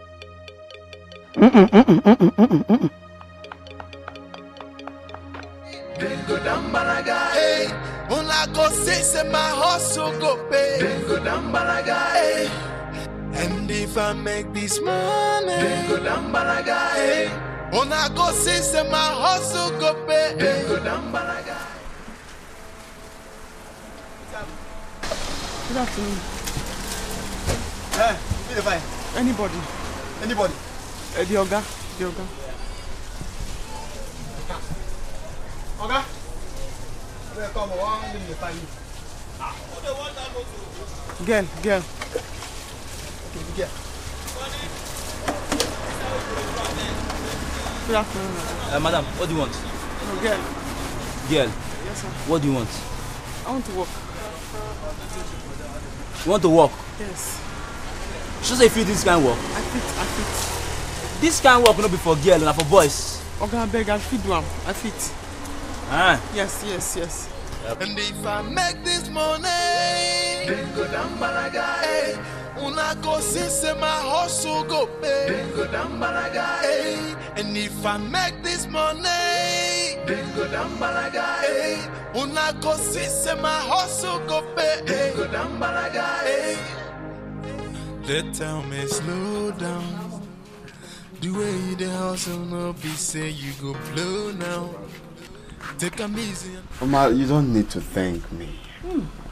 Then go down balaga, hey. When I go say my hustle go pay. Then go down balaga, hey. And if I make this money, then go down balaga, hey. When I go say my hustle go pay. Then go down balaga. Good afternoon. Anybody? The Oga. Oga? Come on, let me find you. Girl. Okay, girl. Good afternoon. Madam, what do you want? No, girl. Girl? Yes, sir. What do you want? I want to work. You want to work? Yes. Should say if you this kind of work? I fit. This kind of work will not be for girl and for boys. Okay, I beg, I fit do am. I fit. Yes. And if I make this money, then go down balaga, hey. When I go see my hustle go pay, then go down balaga, hey. And if I make this money, then go down balaga, hey. When I go see my hustle go pay, then go down balaga, hey. They tell me slow down. The way you the hustle no be say you go blow now. Take a easy. Oma, you don't need to thank me.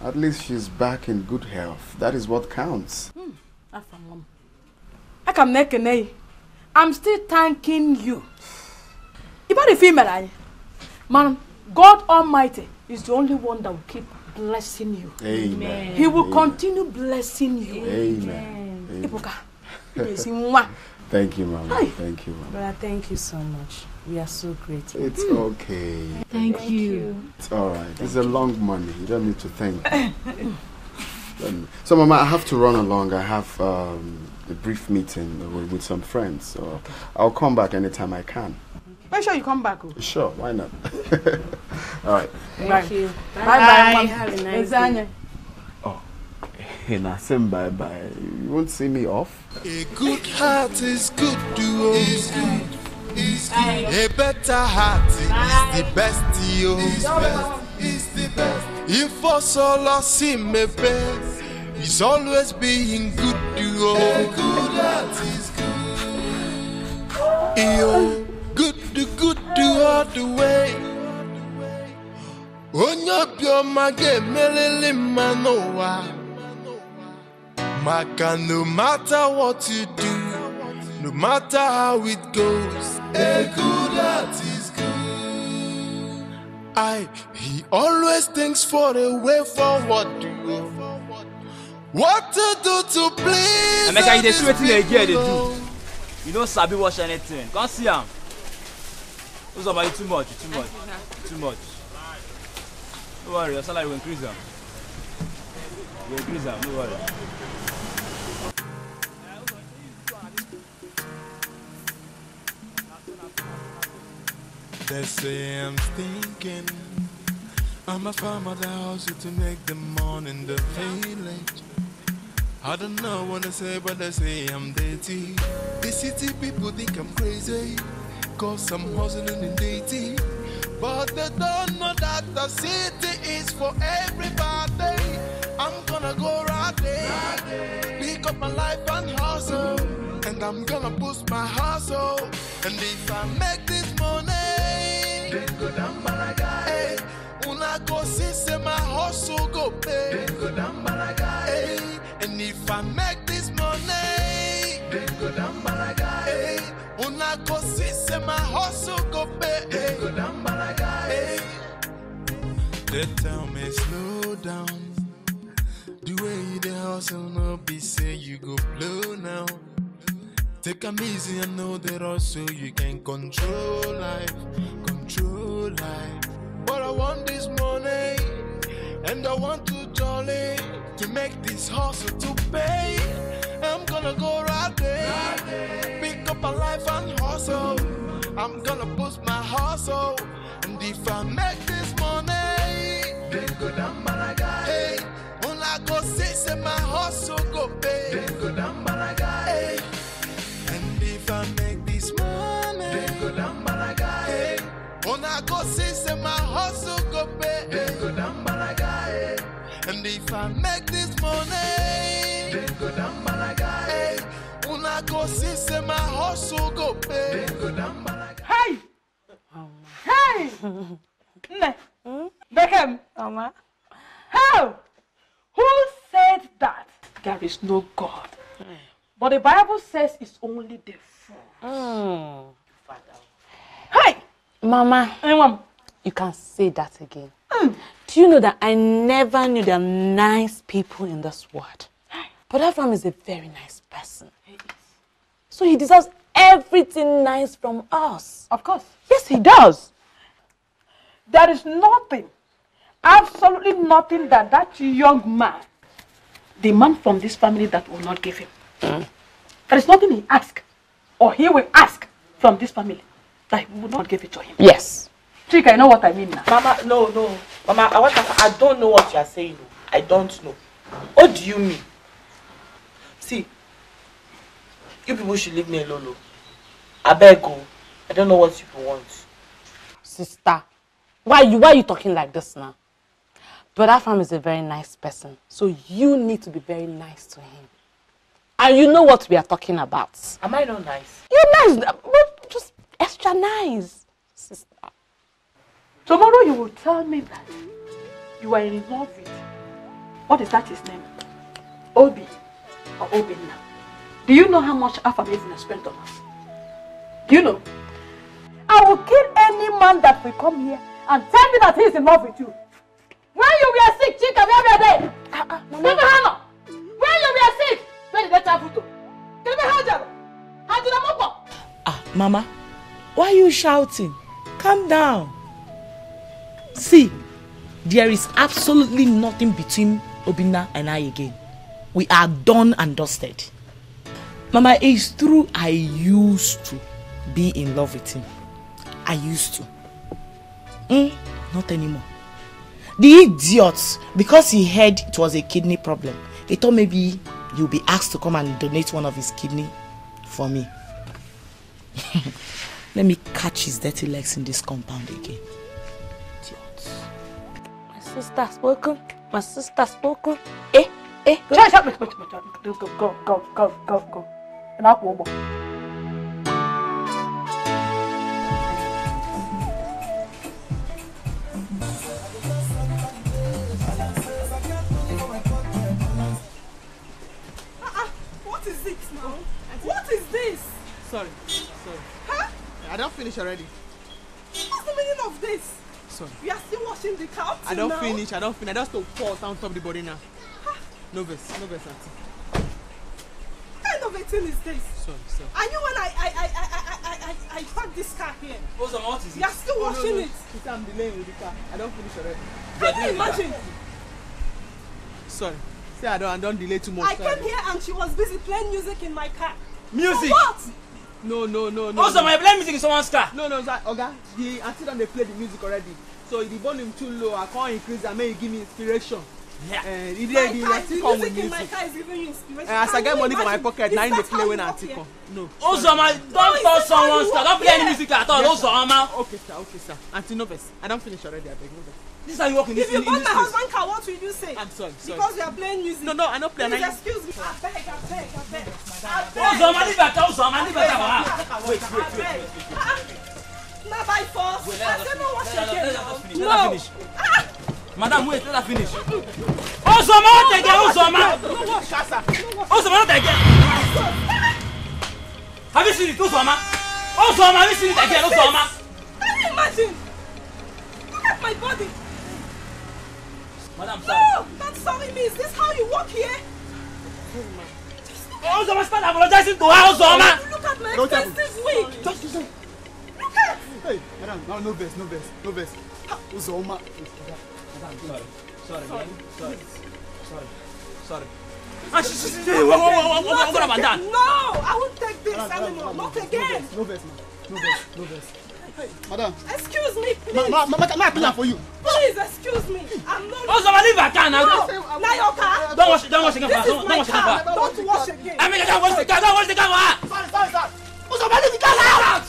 At least she's back in good health. That is what counts. I can make a name. I'm still thanking you. About the female, man, God Almighty is the only one that will keep blessing you. Amen. He will continue blessing you. Amen. Amen. Thank you, Mama. Hi. Thank you, Mama. Brother, thank you so much. We are so grateful. It's okay. Thank you. It's all right. It's a long money. You don't need to thank me. So, Mama, I have to run along. I have a brief meeting with some friends. So okay. I'll come back anytime I can. Make sure you come back. Oh. Sure, why not? All right. Thank you. Bye. Have a nice day. Oh, hey, now say bye. You won't see me off. A good heart is good to is good. A better heart is the best. Is the best. If us all see me best, it's always being good to a good heart is good. Good all the way. Onyapyo mage melele manowa. Maka, no matter what you do, no matter how it goes, a good heart is good. He always thinks for a way forward to go. What to do to please? Emeka, you dey see wetin they get they do. You don't sabi watch anything. Come see him. Who's about you too much? Too much. Don't worry, your salary will increase them. You increase them, don't worry. They say I'm thinking I'm a farmer that hustle to make the morning the village. I don't know what to say, but they say I'm dirty. The city people think I'm crazy, cause I'm hustling in dirty. But they don't know that the city is for everybody. I'm gonna go right there, pick up my life and hustle, and I'm gonna boost my hustle. And if I make this money, then go down Malaga. Hey, when I go see, say my hustle go pay. Then go down Malaga. Hey, and if I make this money, then go down Malaga. Hey, when I go see, say my hustle go pay. Then go down Malaga. Hey, they tell me slow down. The way you the hustle no be say you go blow now. Take 'em easy and know that also you can control life. But I want this money and I want to jolly to make this hustle to pay. I'm gonna go right there, pick up my life and hustle. I'm gonna boost my hustle, and if I make this money, then go down Malaga. Hey, when I go say my hustle go pay, then go down Malaga. Hey, and if I make this money, then go down Malaga. Hey, when I go say my hustle go pay, then go down Malaga. Hey, and if I make this money, then go down Malaga. Hey, when I go say my hustle go pay, then go down Malaga. Hey! Hey! Beckham! Mama. How? Who said that there is no God? But the Bible says it's only the fool. Hey! Mama, you can say that again. Do you know that I never knew there are nice people in this world? But Abraham is a very nice person. So he deserves everything nice from us. Of course. Yes, he does. There is nothing, absolutely nothing that young man, the man from this family, that will not give him. There is nothing he asks or he will ask from this family that he will not give it to him. Yes. Chika, you know what I mean now? Mama, no. Mama, I don't know what you are saying. I don't know. What do you mean? See, you people should leave me alone. I beg you. I don't know what you want. Sister, why are you talking like this now? But Afam is a very nice person, so you need to be very nice to him. And you know what we are talking about. Am I not nice? You're nice, but just extra nice, sister. Tomorrow you will tell me that you are in love with, what is that his name? Obi or Obinna. Do you know how much Afam is spent on us? Do you know? I will kill any man that will come here and tell me that he is in love with you. When you were sick, Chika, where were they? Mama. When you were sick, where did they travel to? Mama, why are you shouting? Calm down. See, there is absolutely nothing between Obinna and I again. We are done and dusted. Mama, it's true I used to be in love with him. I used to. Not anymore. The idiot, because he heard it was a kidney problem, he thought maybe you'll be asked to come and donate one of his kidney for me. Let me catch his dirty legs in this compound again. Idiot. My sister spoken. My sister spoken. Shut up. Go. And I'll go. What is it now? What is this? Sorry. Huh? I don't finish already. What's the meaning of this? Sorry. You are still washing the car I don't now? finish. I just to pour on top of the body now. No verse, auntie. What kind of a thing is this? Sorry. I knew when I parked this car here. What is it? You are still washing it. Sister, I'm delaying with the car. I don't finish already. Can you imagine? Sorry. See, I don't delay too much. I came here and she was busy playing music in my car. Music? For what? No. Also, my playing music in someone's car. No, sir. Oga, the auntie don't play the music already. So the volume too low. I can't increase and make it give me inspiration. Yeah. The music in my car is giving you inspiration. As I get money from my pocket, now they play when auntie come. No. Also, don't touch someone's car. Don't play any music at all. Also, Okay, sir. Auntie, no verse. I don't finish already. I beg no verse. This is how you walk in this If you bought my place. husband's car, what will you say? I'm sorry. Because we are playing music. No, I don't play. Please excuse me. I beg. Also, man, leave that. Wait. Not by force. I said no wash again. Let her finish. Madam, wait, let her finish. Also, man, take it. Also, man. Not again. Have you seen it? Also, man. Have you seen it again? Also, man. Can you imagine? Look at my body. Madam, sorry. No, not sorry me. Is this how you walk here? Also, man, start apologizing to her. Also, man. Look at my expensive wig. Just listen. Look at. Hey, madam, no verse. Uzoma. Sorry. What about that? No, I won't take this anymore. Not again. No verse. Hey, madam. Excuse me, please. Ma, I for you. Please excuse me. I'm not. Also, man, leave her car now. No, now your car. Don't wash again. This is my car. Don't wash again. I mean, don't wash the car. Don't wash the car. Sorry. Also, man, leave the car out.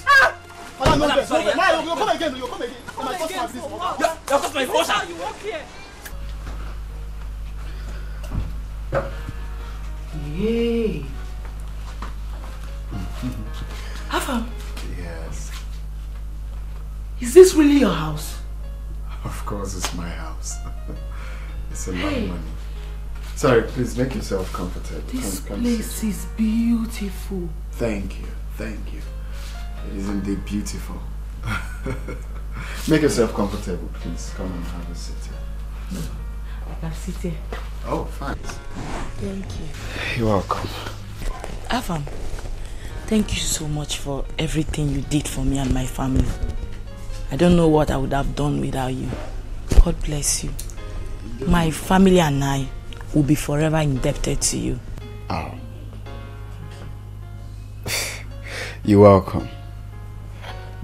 Madam, no verse. Sorry. You come again. My customer, please. Your customer is How you walk here? Yay. Afam, Yes. is this really your house? Of course it's my house. It's a lot of money. Sorry, please make yourself comfortable. This Come place is beautiful. Thank you. It is indeed beautiful. Make yourself comfortable, please. Come and have a seat here. I can sit here. Oh, fine. Thank you. You're welcome. Afam, thank you so much for everything you did for me and my family. I don't know what I would have done without you. God bless you. My family and I will be forever indebted to you. Oh. You're welcome.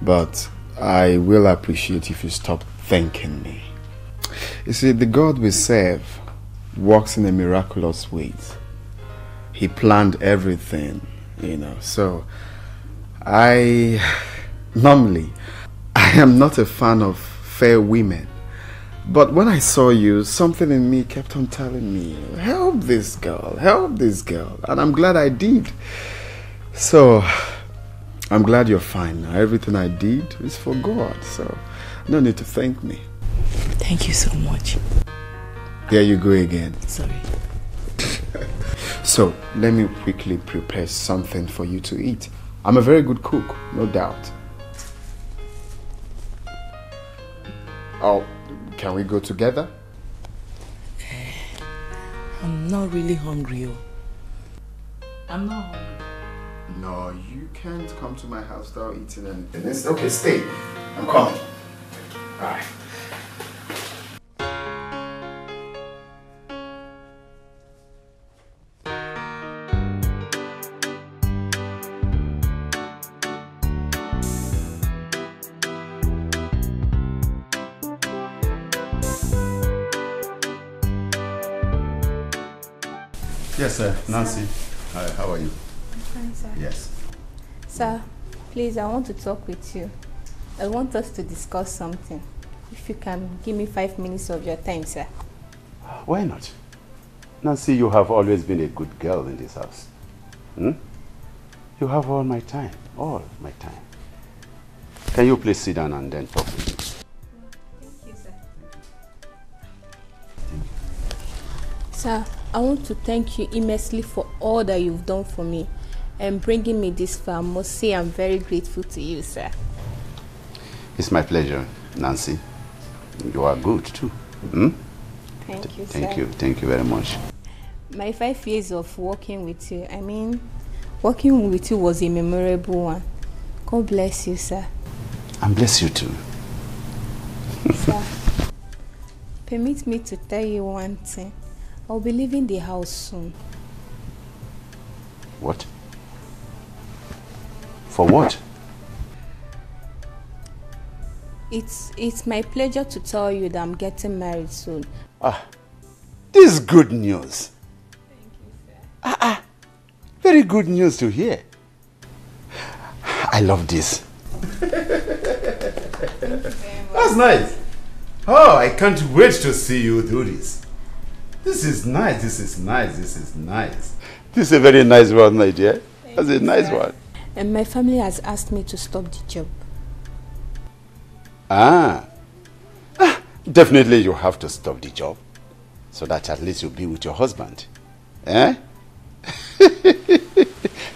But I will appreciate if you stop thanking me. You see, the God we serve works in a miraculous ways. He planned everything, So, normally, I am not a fan of fair women. But when I saw you, something in me kept on telling me, help this girl. And I'm glad I did. So, I'm glad you're fine now. Everything I did is for God. So, no need to thank me. Thank you so much. There you go again. Sorry. So, let me quickly prepare something for you to eat. I'm a very good cook, no doubt. Oh, can we go together? I'm not really hungry. I'm not hungry. No, you can't come to my house without eating anything. It's okay, stay. I'm coming. Bye. Yes, sir. Nancy. Hi, how are you? I'm fine, sir. Yes. Sir, please, I want to talk with you. I want us to discuss something. If you can give me 5 minutes of your time, sir. Why not? Nancy, you have always been a good girl in this house. Hmm? You have all my time. All my time. Can you please sit down and then talk with me? Thank you, sir. Sir, I want to thank you immensely for all that you've done for me and bringing me this far. I must say I'm very grateful to you, sir. It's my pleasure, Nancy. You are good too. Hmm? Thank you, sir. Thank you. Thank you very much. My 5 years of working with you, working with you was a memorable one. God bless you, sir. And bless you too. Sir, permit me to tell you one thing. I'll be leaving the house soon. What? For what? It's my pleasure to tell you that I'm getting married soon. This is good news. Thank you, sir. Very good news to hear. I love this. That's nice. Oh, I can't wait to see you do this. This is nice, this is nice, this is nice. This is a very nice one, my dear. That's a nice one. And my family has asked me to stop the job. Definitely you have to stop the job so that at least you'll be with your husband. Eh?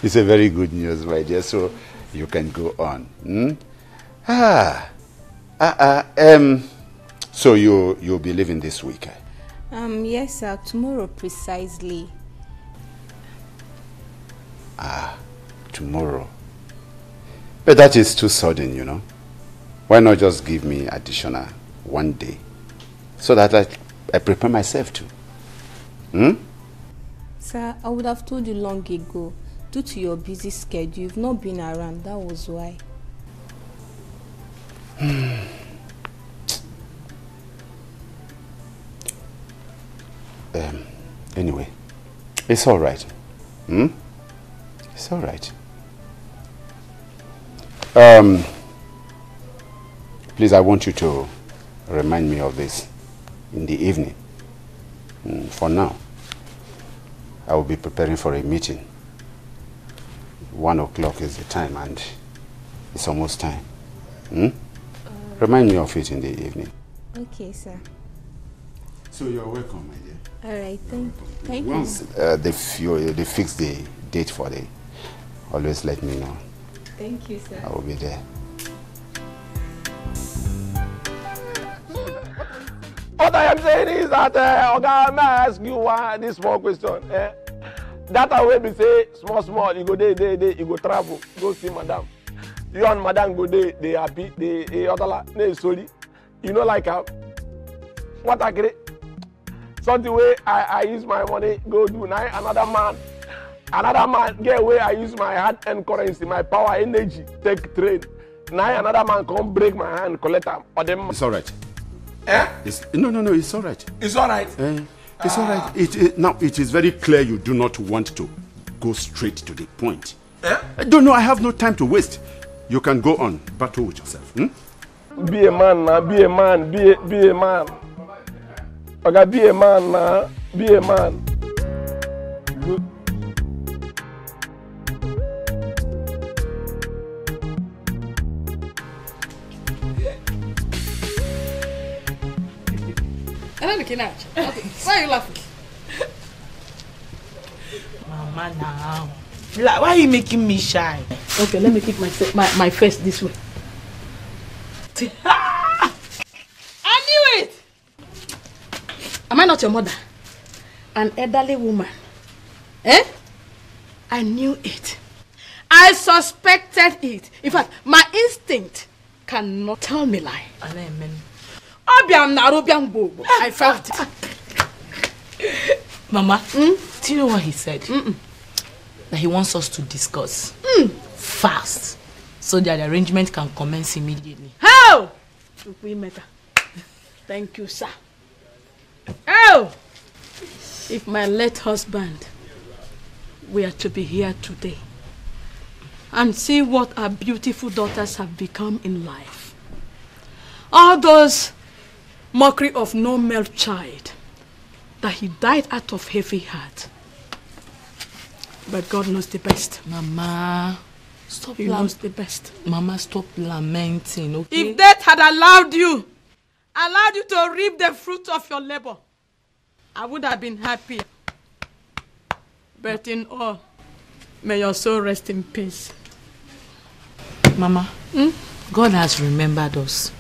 It's a very good news, my dear, so you can go on. Hmm? So you'll be leaving this week? Yes, sir. Tomorrow precisely. Tomorrow. But that is too sudden, you know. Why not just give me additional 1 day so that I prepare myself too? Hmm? Sir, I would have told you long ago. Due to your busy schedule, you've not been around. That was why. Anyway, it's all right. Hmm? It's all right. Please, I want you to remind me of this in the evening. For now, I will be preparing for a meeting. 1 o'clock is the time and it's almost time. Remind me of it in the evening. Okay, sir. So you're welcome, my dear. All right, thank you. Once they fix the date for the, always let me know. Thank you, sir. I will be there. What I am saying is that, Oga, may I ask you this small question? That way we say small, you go there, you go travel, go see madam. You and madam go there, they happy, they other sorry. You know, like what I agree. Something way I use my money, go do now another man get where I use my hard earned currency, my power, energy, take trade. Now another man come break my hand, collect them. It's all right. Eh? No, it's all right. It's all right. It's all right. Now, it is very clear you do not want to go straight to the point. No, I have no time to waste. You can go on, battle with yourself. Be a man now, be a man, be a man. Okay, be a man now, be a man. Good. I'm not looking at you. Okay. Why are you laughing? Mama, now. Like, why are you making me shy? Okay, let me keep my face this way. I knew it! Am I not your mother? An elderly woman. Eh? I knew it. I suspected it. In fact, my instinct cannot tell me lie. I felt it. Mama, do you know what he said? That he wants us to discuss fast so that the arrangement can commence immediately. How? Thank you, sir. Oh! If my late husband were to be here today and see what our beautiful daughters have become in life. All those mockery of no male child, that he died out of heavy heart. But God knows the best. Mama, stop. He knows the best. Mama, stop lamenting, okay? If death had allowed you to reap the fruit of your labor, I would have been happy. But in all, may your soul rest in peace. Mama, God has remembered us.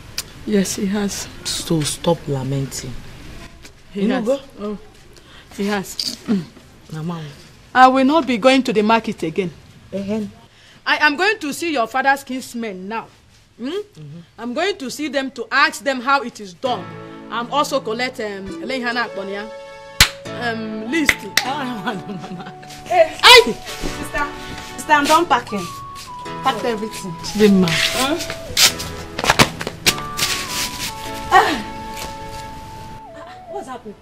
Yes, he has. So stop lamenting. He has. Oh, he has. Mama, I will not be going to the market again. I am going to see your father's kinsmen now. I'm going to see them to ask them how it is done. I'm also collect list. Hey, sister, I'm done packing. Packed everything. Slim man. What's happening?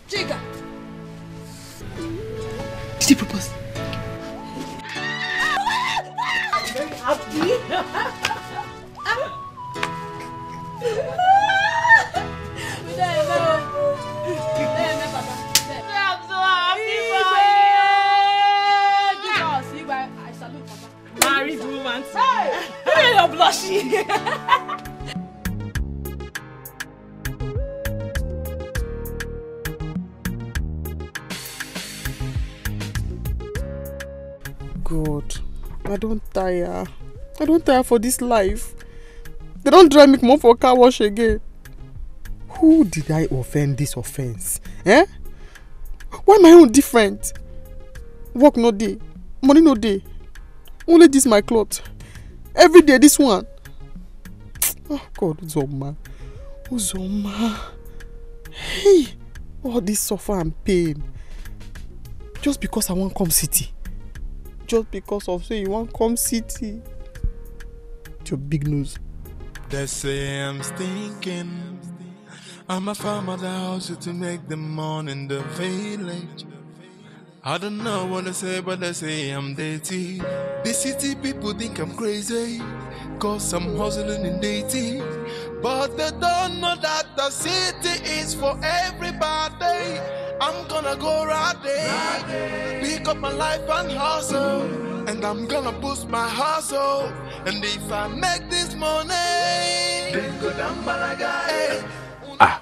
Chica. Did he propose? I'm very happy. I'm so happy for you. I salute Papa. Married woman. Hey, you're blushing. God, I don't tire. I don't tire for this life. They don't drive me come for car wash again. Who did I offend this offense? Eh? Why my own different? Work no day, money no day. Only this my cloth. Every day this one. Oh God, Uzoma. Uzoma. Hey, all this suffer and pain. Just because I want come city. Just because of say you want come city. It's your big news. They say I'm stinking. I'm a farmer that house to make the money in the village. I don't know what they say, but they say I'm dirty. The city people think I'm crazy, cause I'm hustling in dating. But they don't know that the city is for everybody. I'm gonna go right there, pick up my life and hustle. And I'm gonna boost my hustle. And if I make this money, then go down balaga.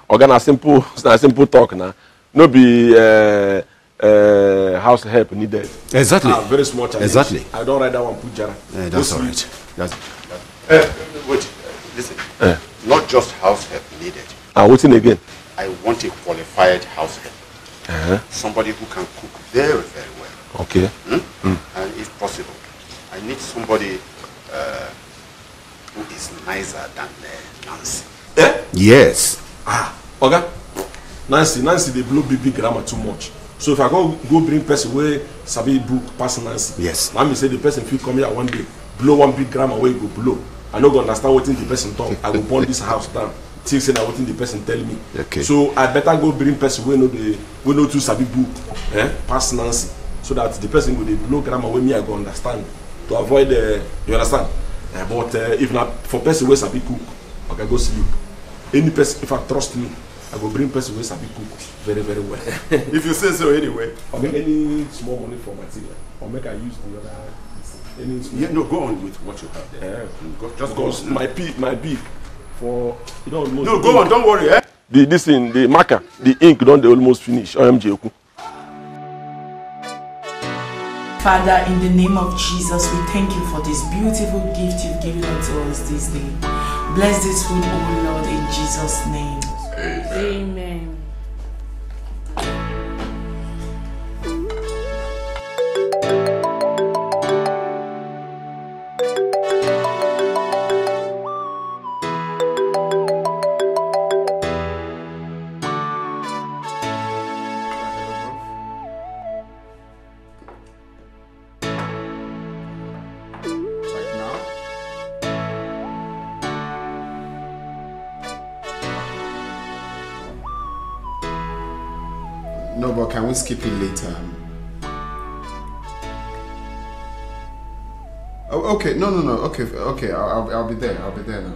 Organ simple talk now. No be house help needed. Exactly. Very small challenge. Exactly. I don't write that one, put Jara. That's all right. Wait, listen. Not just house help needed. What's in again? I want a qualified house help. Somebody who can cook very, very well. Okay. And if possible, I need somebody who is nicer than Nancy. Yes. Okay. Nancy, they blow big grammar too much. So if I go bring person where sabi book pass Nancy. Yes. Let me say the person feel come here one day, blow one big grammar where you go blow. I no go understand what the person talk. I will burn this house down. Think say that what the person tell me. Okay. So I better go bring person where no too sabi book, pass Nancy, so that the person go dey blow grammar where me I go understand to avoid you understand. But if not for person where sabi cook, I can go see you. Any person, if I trust me, I go bring person where sabi cook very, very well. If you say so anyway. Or make any small money for material, or make I use the other. No, go on with what you have there. Just go on. My beef for you know almost. No, go on. Don't worry. The marker, the ink don't almost finish. OMG. Father, in the name of Jesus, we thank you for this beautiful gift you've given unto us this day. Bless this food, O Lord, in Jesus' name. Amen. No, but can we skip it later? Oh, okay, no. Okay, I'll be there. I'll be there now.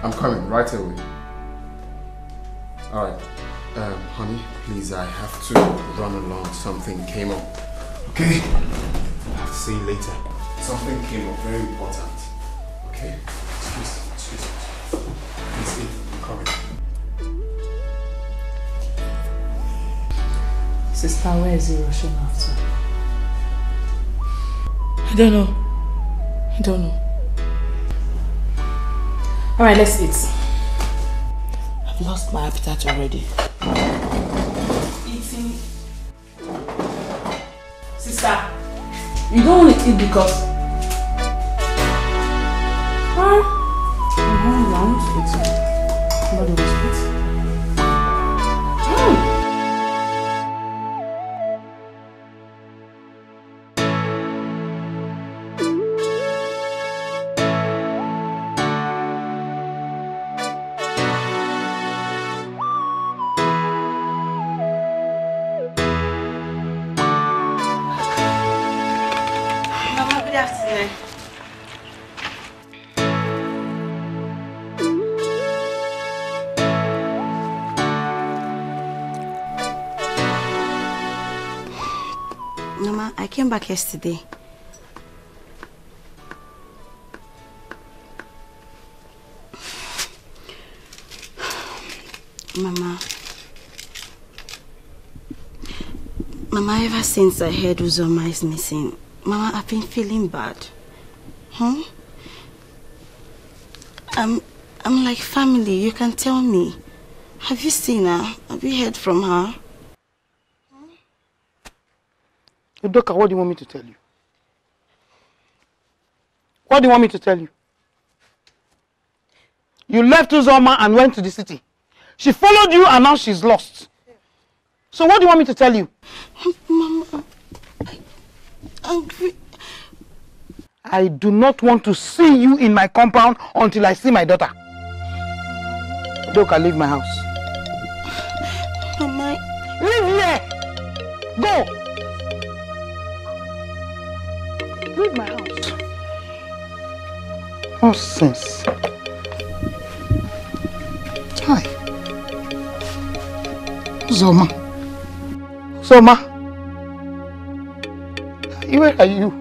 I'm coming right away. Alright. Honey, please, I have to run along. Something came up. Okay? I'll see you later. Something came up, very important. Okay? Excuse me. Please, I'm coming. Sister, where is he rushing after? I don't know. Alright, let's eat. I've lost my appetite already. Eating. Sister, you don't want to eat because... I want to eat. Nobody wants to eat. Mama, I came back yesterday. Mama, ever since I heard Uzoma is missing, Mama, I've been feeling bad. I'm like family, you can tell me. Have you seen her? Have you heard from her? Udoka, what do you want me to tell you? What do you want me to tell you? You left Uzoma and went to the city. She followed you and now she's lost. So what do you want me to tell you? Mama, I do not want to see you in my compound until I see my daughter. Udoka, leave my house. Mama, leave here! Go! Leave my house. Nonsense. Hi. Zoma. Where are you?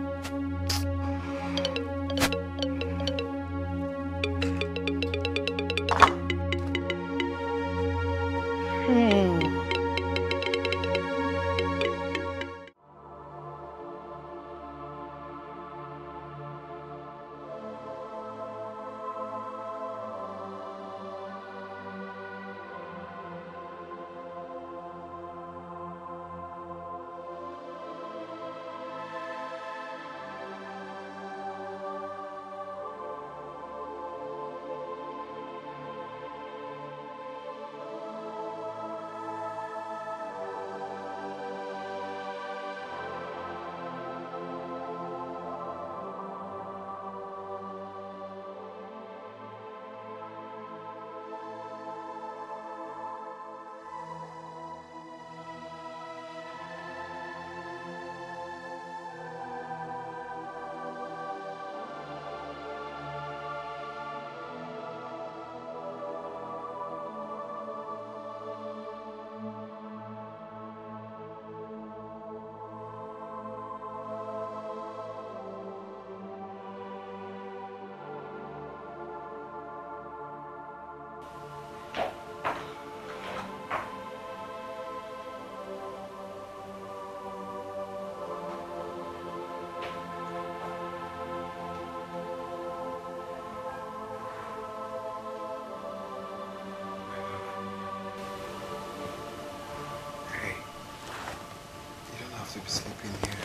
To be sleeping here.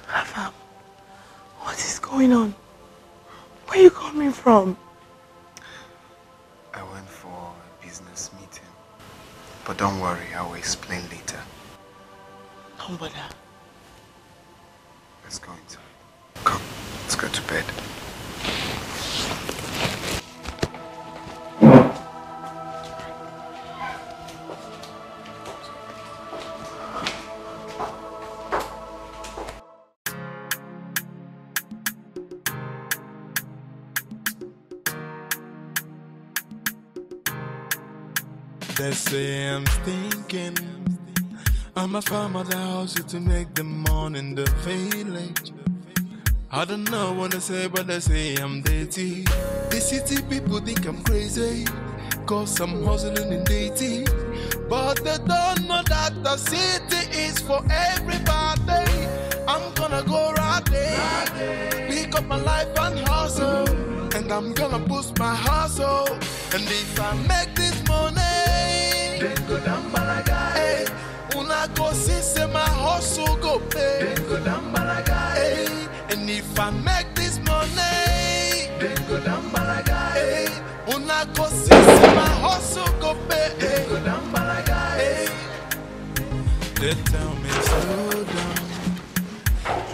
Rafa, what is going on? Where are you coming from? I went for a business meeting. But don't worry, I will explain later. Don't bother. Let's go inside. Come, let's go to bed. they say I'm stinking. I'm a farmer that hustle to make the morning the village. I don't know what they say, but they say I'm dirty. The city people think I'm crazy, cause I'm hustling in dating. But they don't know that the city is for everybody. I'm gonna go right there, pick up my life and hustle. And I'm gonna boost my hustle. And if I make this money, then go down Balaga. Hey, una go see say my hustle go pay. Then go down Balaga. Hey, and if I make this money, then go down Balaga. Hey, una go see say my hustle go pay. Then go down Balaga. Hey, they tell me slow down.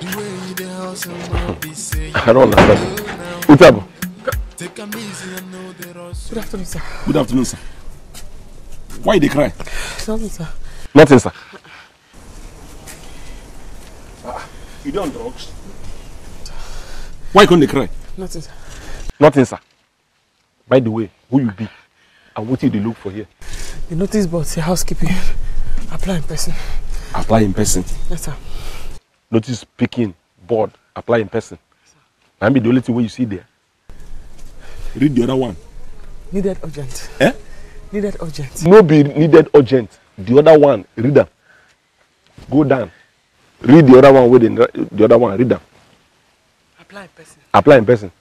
The way they hustle will be saying. I don't understand. What's up? Good afternoon, sir. Good afternoon, sir. Why they cry? Nothing, sir. Nothing, sir. You don't drugs? Why can't they cry? Nothing, sir. Nothing, sir. By the way, who you be? And what did they look for here? The notice board say housekeeping. Apply in person. Apply in person? Yes, sir. Notice picking, board, apply in person. I mean the only thing where you see there. Read the other one. Needed urgent. Eh? Needed urgent. No be needed urgent. The other one, read them. Go down. Read the other one with the other one, read them. Apply in person. Apply in person.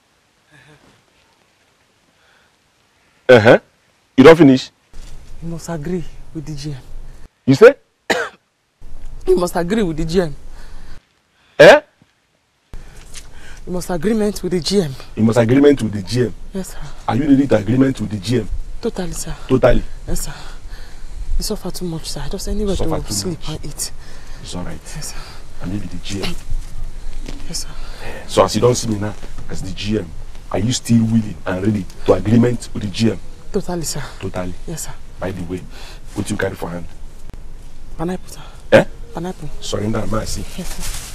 You don't finish? You must agree with the GM. You say? You must agree with the GM. Eh? You must agreement with the GM. You must agreement with the GM. Yes, sir. Are you ready to agreement with the GM? Totally, sir. Totally. Yes, sir. You suffer too much, sir. Just anywhere to sleep and eat. It's alright. Yes, sir. And maybe the GM. Yes, sir. So as you don't see me now as the GM, are you still willing and ready to agreement with the GM? Totally, sir. Totally. Yes, sir. By the way, what you carry for hand? Pineapple, sir. Eh? Pineapple. Surrender and mercy. Yes, sir.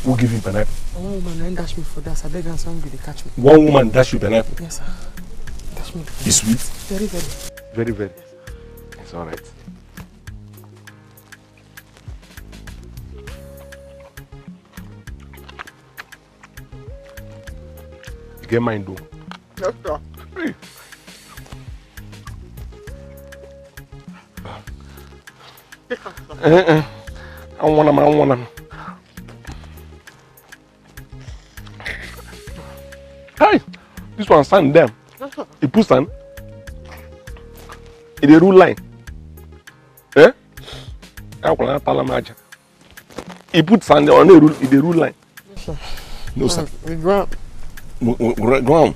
Who give you pineapple? One woman then dash me for that. I beg and somebody catch me. One woman dash you pineapple? Yes, sir. Dash me. It's sweet? Very, very. Very, very. Yes, sir. It's alright. You get mine though? Yes, sir. Hey. I want them. Hey, this one sand them. He put sand in the rule line. Eh? He put sand on the rule line. No, sir. Ground. Ground.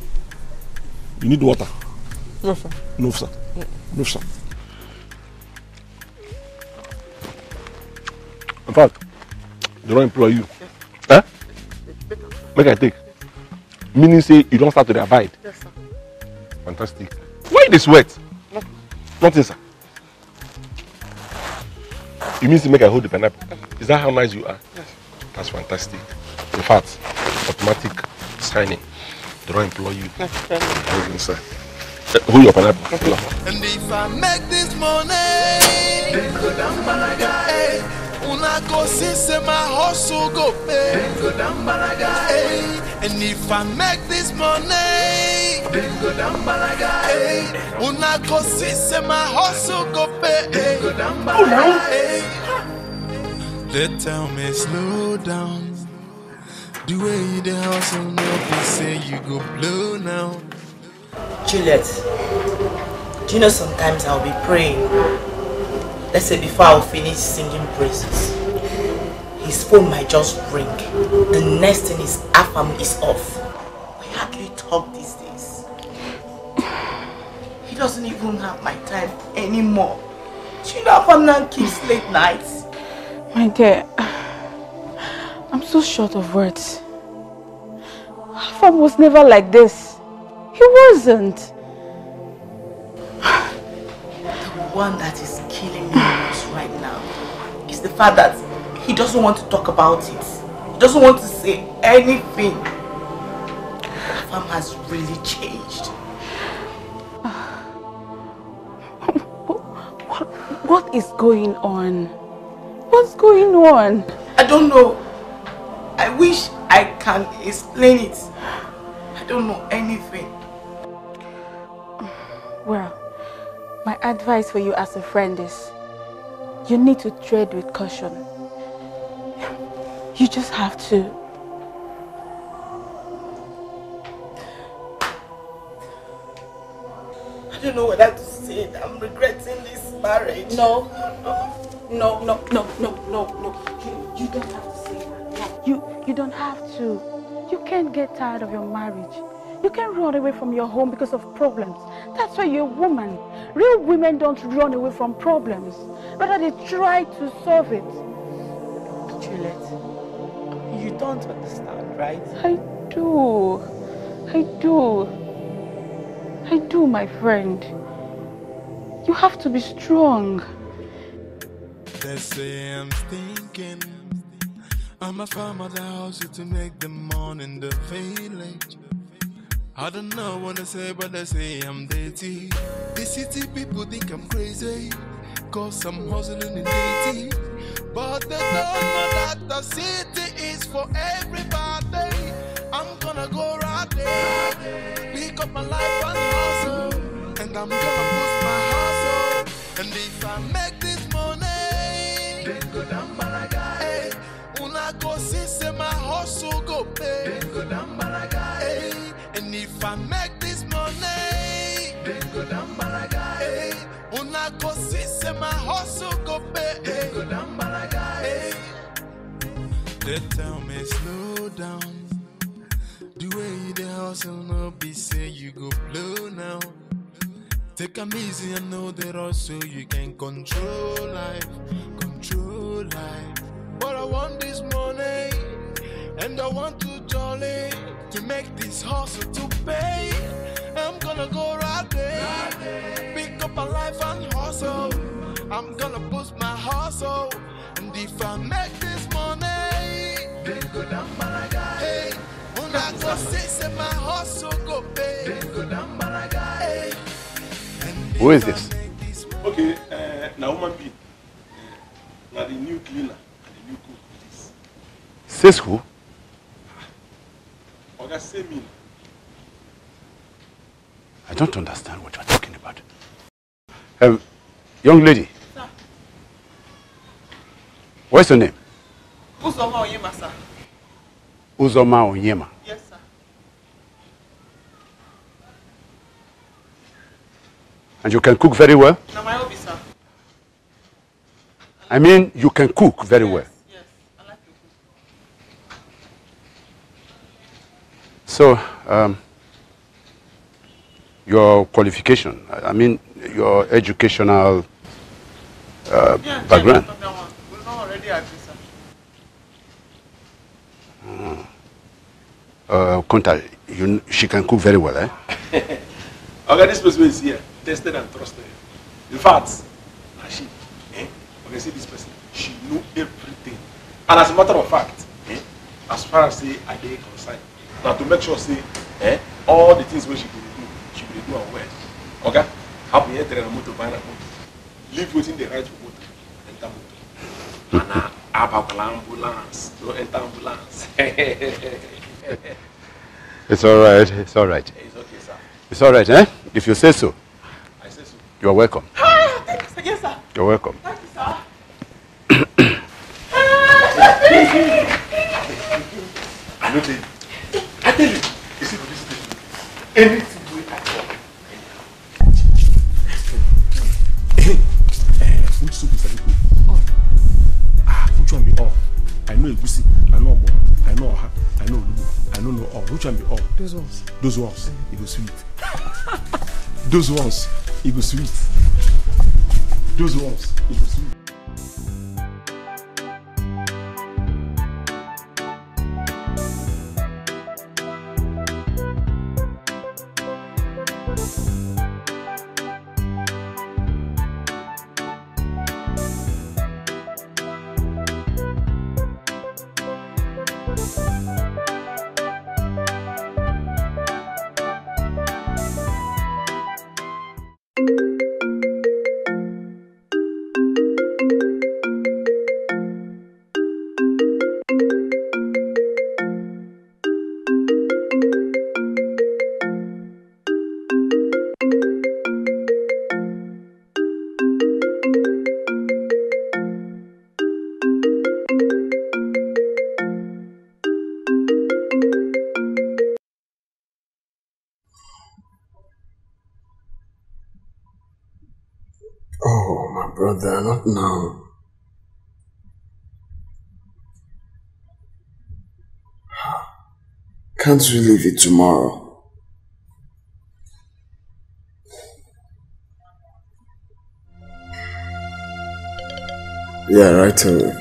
You need water. No, sir. No, sir. No, sir. In fact, they don't employ you. Eh? Make I take. Meaning say you don't start to abide. Yes, sir. Fantastic. Why this sweat? No. Nothing, sir. You mean to make I hold the pineapple? Is that how nice you are? Yes. That's fantastic. In fact, automatic signing. They don't employ you. Hold inside. Hold your pineapple. And if I make this money, then go down Balaga. Hey, una go see say my hustle go pay. Then go down Balaga. Hey, and if I make this money, then go down Balaga. Hey, una go see say my hustle go pay. Then go down Balaga. Hey, they tell me slow down. The way you the hustle, no be say you go blow now. Juliet, do you know sometimes I'll be praying, let's say before I'll finish singing praises, his phone might just ring. The next thing is Afam is off. We hardly talk these days. He doesn't even have my time anymore. Do you know Afam now keeps late nights? My dear, I'm so short of words. Afam was never like this. He wasn't. The one that is killing me right now is the fact that he doesn't want to talk about it. He doesn't want to say anything. Afam has really changed. What is going on? What's going on? I don't know. I wish I can explain it. I don't know anything. Well, my advice for you as a friend is you need to tread with caution. You just have to. I don't know whether to say it. I'm regretting this marriage. No. No. You don't have to say that. No. You don't have to. You can't get tired of your marriage. You can't run away from your home because of problems. That's why you're a woman. Real women don't run away from problems. Rather, they try to solve it. Juliet, you don't understand, right? I do. I do, my friend. You have to be strong. They say I'm thinking I'm a farmer that house to make the morning the village. I don't know what they say, but they say I'm dirty. The city people think I'm crazy, cause I'm hustling in dirty. But they don't know that the city is for everybody. I'm gonna go right there, pick up my life and hustle, and I'm gonna push my hustle. And if I make this money, then go down Malaga. Hey, una go see say my hustle go pay. Then go down Malaga. Hey, and if I make this money, then go down Malaga. Hey, una go see say my hustle go pay. Then go down Malaga. Hey, they tell me slow down. The way you the hustle no be say you go blow now. Take them easy and know that also you can control life. But I want this money and I want to jolly to make this hustle to pay. I'm gonna go right there, pick up a life and hustle. I'm gonna push my hustle, and if I make this money, then go down Malaga. Hey, when I go say my hustle go pay, then go down Malaga. Hey. Who is this? Okay, now woman being now the new cleaner and the new cook. Says who? Oga say me. I don't understand what you're talking about. Young lady. Sir. What's your name? Uzoma Onyema, sir. Uzoma Onyema. Yes, sir. And you can cook very well? Now my hobby, sir. I mean, you can cook very well. Yes, I like to cook. So, your qualification, I mean, your educational background. We've not already agreed, sir. Kunta, she can cook very well, eh? Okay, this person is here, tested and trusted. In fact, she, okay, see this person, she knew everything. And as a matter of fact, as far as say I dey concerned, now to make sure say, all the things where she will do and well. Okay, happy here train a motor by na leave within the right for motor, enter motor. And about ambulance, to enter ambulance. It's all right. It's all right. It's okay, sir. It's all right, eh? If you say so. I say so. You're welcome. Thank you, sir. Yes, sir. You're welcome. Thank you, sir. I know tell you. I tell you. You see for this thing, anything we I talk. Which soup is that? Which one be all? I know egusi, I know obo, I know oha, I know olubu, I know no all. Which one be all? Those ones. Those ones, it go sweet. Those ones, it go sweet. Those ones, it go sweet. there, not now. Can't we leave it tomorrow? Yeah, right away.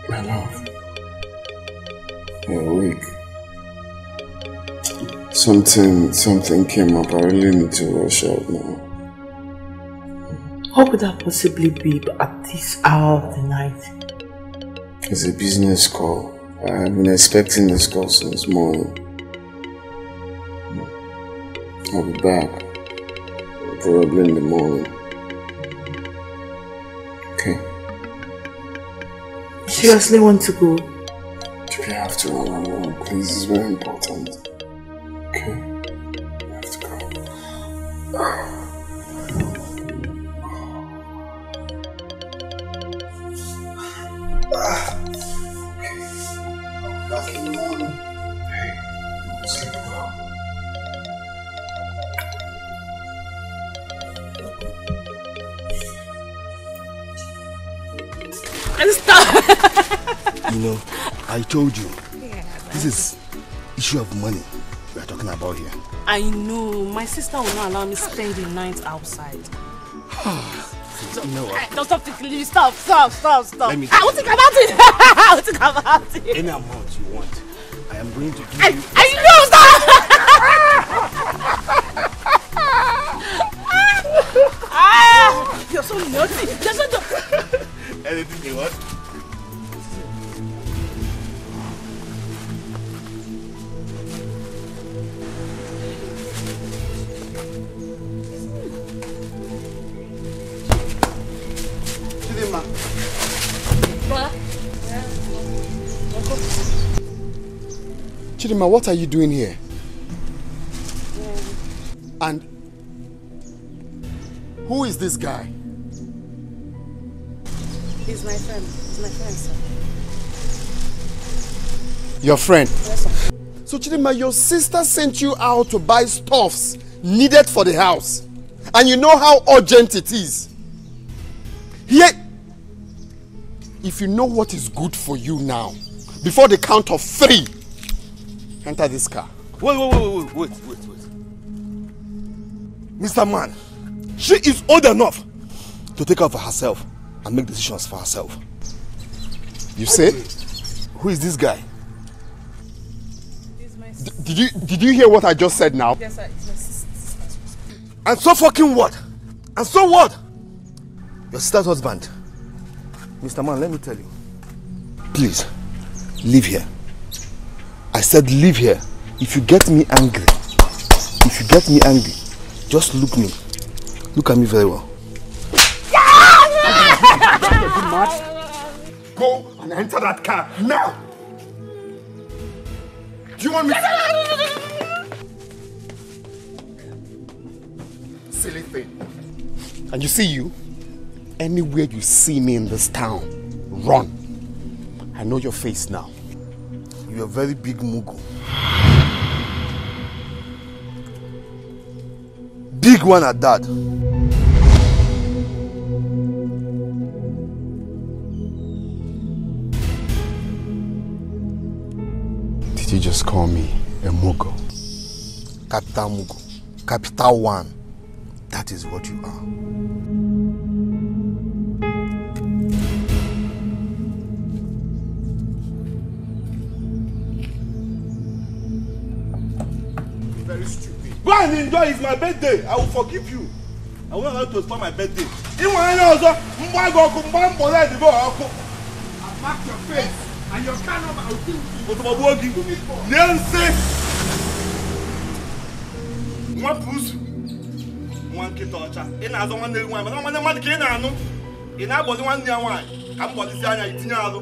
My love, you're weak. Something came up. I really need to rush out now. What could that possibly be at this hour of the night? It's a business call. I've been expecting this call since morning. I'll be back. Probably in the morning. Okay? You seriously want to go? If you have to run along, please, it's very important. Okay? You have to go. Back in the morning. Hey, sleep well. Stop! You know, I told you. This is issue of money we are talking about here. I know. My sister will not allow me to spend the night outside. You know what? No, stop thinking. Stop. Let me I will think about it. I will think about it. Any amount you want, I am going to give you. I know, stop! You're so naughty. You're so naughty. Anything you want? Chidima, what are you doing here? And who is this guy? He's my friend. He's my friend, sir. Your friend? Yes, sir. So Chidima, your sister sent you out to buy stuffs needed for the house. And you know how urgent it is. Here, if you know what is good for you now, before the count of 3, enter this car. Wait. Mr. Man, she is old enough to take care of herself and make decisions for herself. You say? Who is this guy? Did you hear what I just said now? Yes, sir. It's my sister. And so fucking what? And so what? Your sister's husband. Mr. Man, let me tell you. Please, leave here. I said leave here. If you get me angry, just look at me very well. Go and enter that car now. Do you want me to? Silly thing. And you see you? Anywhere you see me in this town, run. I know your face now. You're a very big mugu. Big one at that. Did you just call me a mugu? Capital mugu. Capital one. That is what you are. Very stupid. Go and enjoy. It's my birthday. I will forgive you. I will not allow you to spoil my birthday. I'll mark your face and your car number. I'll give you. One push, one kid torture. In as one day, one, but I'm one kid. In our body, one year, one. I'm what is Yana Itinado.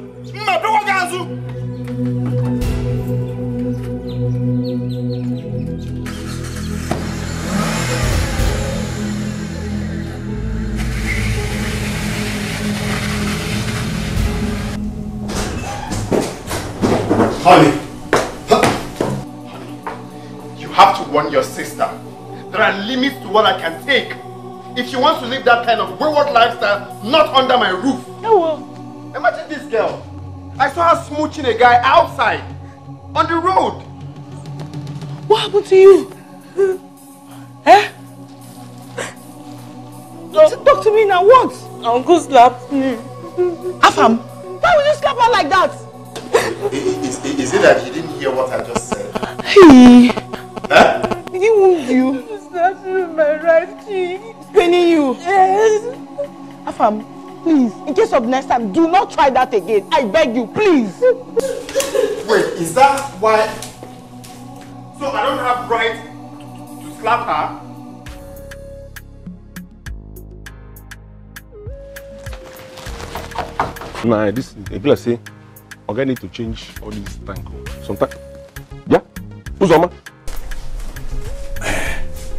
Honey. have to warn your sister. There are limits to what I can take. If she wants to live that kind of wayward lifestyle, not under my roof. Oh. Imagine this girl. I saw her smooching a guy outside, on the road. What happened to you? Eh? Talk to me now, what? Uncle slapped me. Afam, why would you slap her like that? Is it that you didn't hear what I just said? Hey. Huh? Did he wound you? He slapped me on my right cheek. Paining you? Yes. Afam, please, in case of next time, do not try that again. I beg you, please. Wait, is that why? So I don't have right to slap her? Nah, this let's say I'm gonna need to change all these tank. Sometimes, yeah. Who's Oma?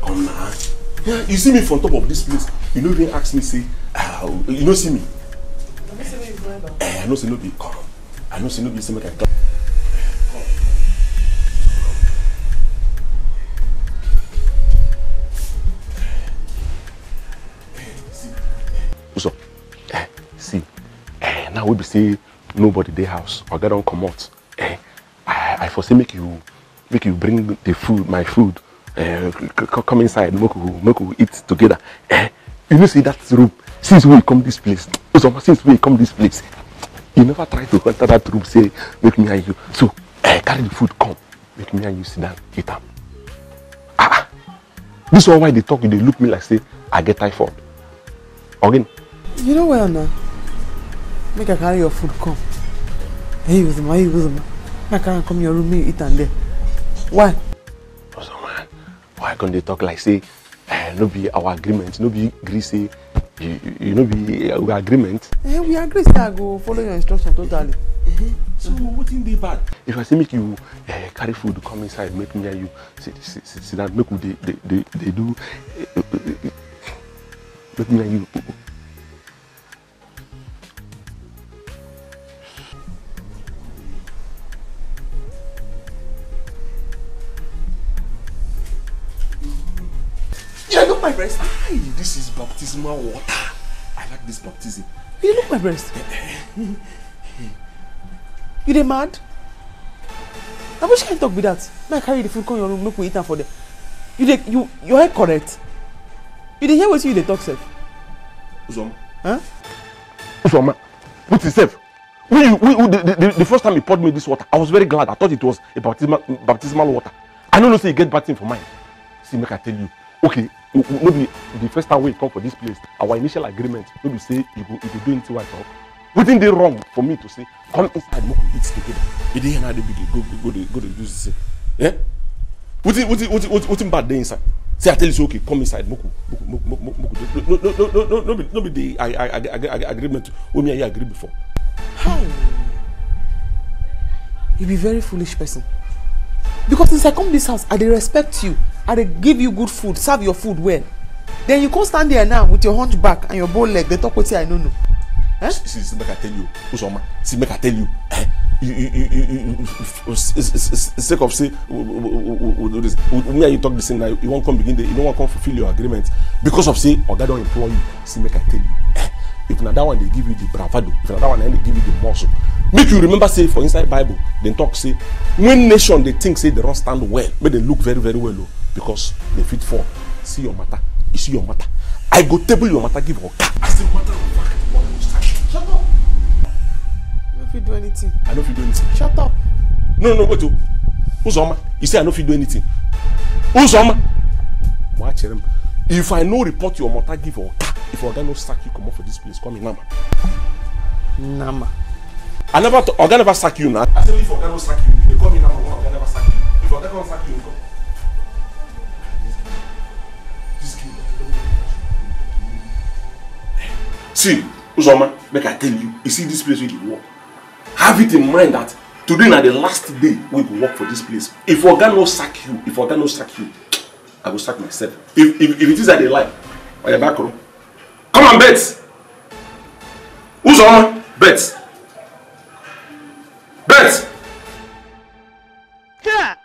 Come now. Yeah, you see me from top of this place. You know, they ask me say, you know, see me. I know see no be come. I know see no be say make I come. So, see. Now we be say nobody dey house or get on come out. I foresee make you bring the food, my food, come inside, make we eat together. You know see that room since we come this place. Since we come this place, you never try to enter that room say make me and you. So carry the food come, make me and you sit down eat them. This one why they talk, they look me like say I get typhoid. Again. You know where now? Make I carry your food come. Hey, Uzuma. I can't come your room, me eat and there. Why? Man, why can't they talk like say, no be our agreement, no be agree say, you know be our agreement? We agree say I go follow your instruction totally. So what thing be bad? If I say make you carry food come inside, make me and you sit down, make they do, make me and you. You look my breast. Hey, this is baptismal water. I like this baptism. You look my breast. You dey mad? Now which kind talk be that? May I carry the food come your room, make we eat am for them. Your head correct. You dey hear what you dey talk sef? Uzoma. Huh? Uzoma. Put yourself. The first time you poured me this water, I was very glad. I thought it was a baptismal water. I don't know say you get bad thing for mine. See, make I tell you. Okay, maybe the first time we come for this place, our initial agreement, maybe say you go do anything right talk. Wouldn't they wrong for me to say, come inside, make we eat together. You didn't have to go to do this. Yeah? What's bad there inside? Say I tell you, say, okay, come inside, no be the agreement with me I agree before. How? You be very foolish person. Because since I come this house, I dey respect you. I dey give you good food, serve your food well. Then you come stand there now with your hunchback and your bow leg. They talk with you, I don't know. Eh? See, make I tell you, Uzoma. See, make I tell you. Sake of say, me and you talk this thing now. You won't come begin. You don't want to come fulfill your agreement because of say, Oga don't employ you. See, make I tell you. If na that one they give you the bravado, if na that one they give you the muscle. Make you remember say for inside Bible, they talk say when nation they think say they don't stand well, but they look very very well because they fit for. See your matter, you see your matter. I go table your matter, give her. I still matter. Shut up. You don't fit do anything. I don't fit do anything. Shut up. No, wait to. Who's Oma? You say I don't fit do anything. Who's Oma? Watch him. If I no report your matter, give her. If I no sack you, come up for this place. Call me Nama. Nama. I never sack you now. I say if I no sack you, they call me Nama. I never sack you. If I don't sack you, you come. See, Uzoma, make I tell you, you see this place where you work. Have it in mind that today is the last day we go work for this place. If Oga no sack you, I will sack myself. If it is that they lie, on your back row. Come on, bet. Uzoma, bet. Bet. Yeah.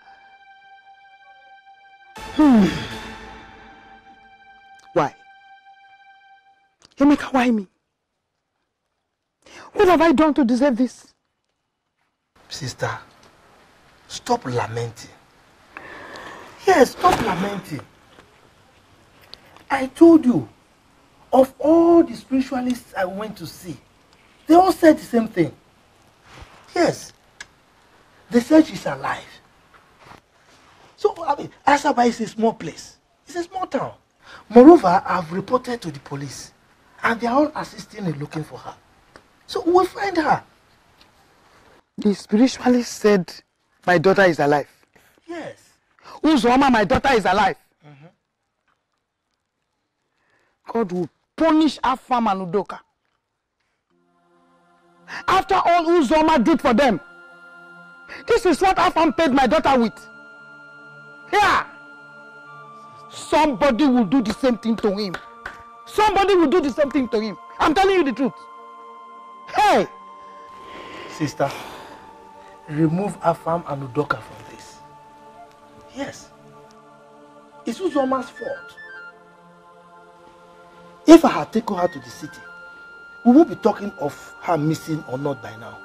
Why? Emeka, why me? What have I done to deserve this? Sister, stop lamenting. Yes, stop lamenting. I told you, of all the spiritualists I went to see, they all said the same thing. Yes, they said she's alive. So, I mean, Asaba is a small place. It's a small town. Moreover, I've reported to the police, and they are all assisting in looking for her. So we'll find her. The spiritualist said my daughter is alive. Yes. Uzoma, my daughter is alive. God will punish Afam and Udoka. After all Uzoma did for them, this is what Afam paid my daughter with. Here, somebody will do the same thing to him. Somebody will do the same thing to him. I'm telling you the truth. Hey! Sister, remove Afam and Udoka from this. Yes. It's Uzoma's fault. If I had taken her to the city, we won't be talking of her missing or not by now.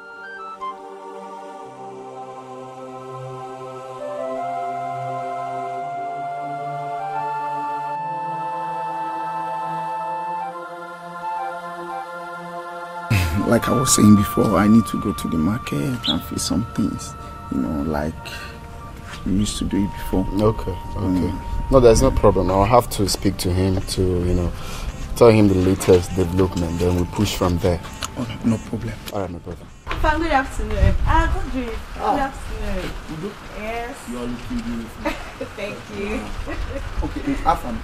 Like I was saying before, I need to go to the market and fix some things, you know, like we used to do it before. Okay. No, there's no problem. I'll have to speak to him to, you know, tell him the latest development, then we'll push from there. Okay, no problem. Alright, no problem. Fine, good afternoon. Good dream. Good afternoon. Yes. You are looking beautiful. Thank you. Okay, Afam,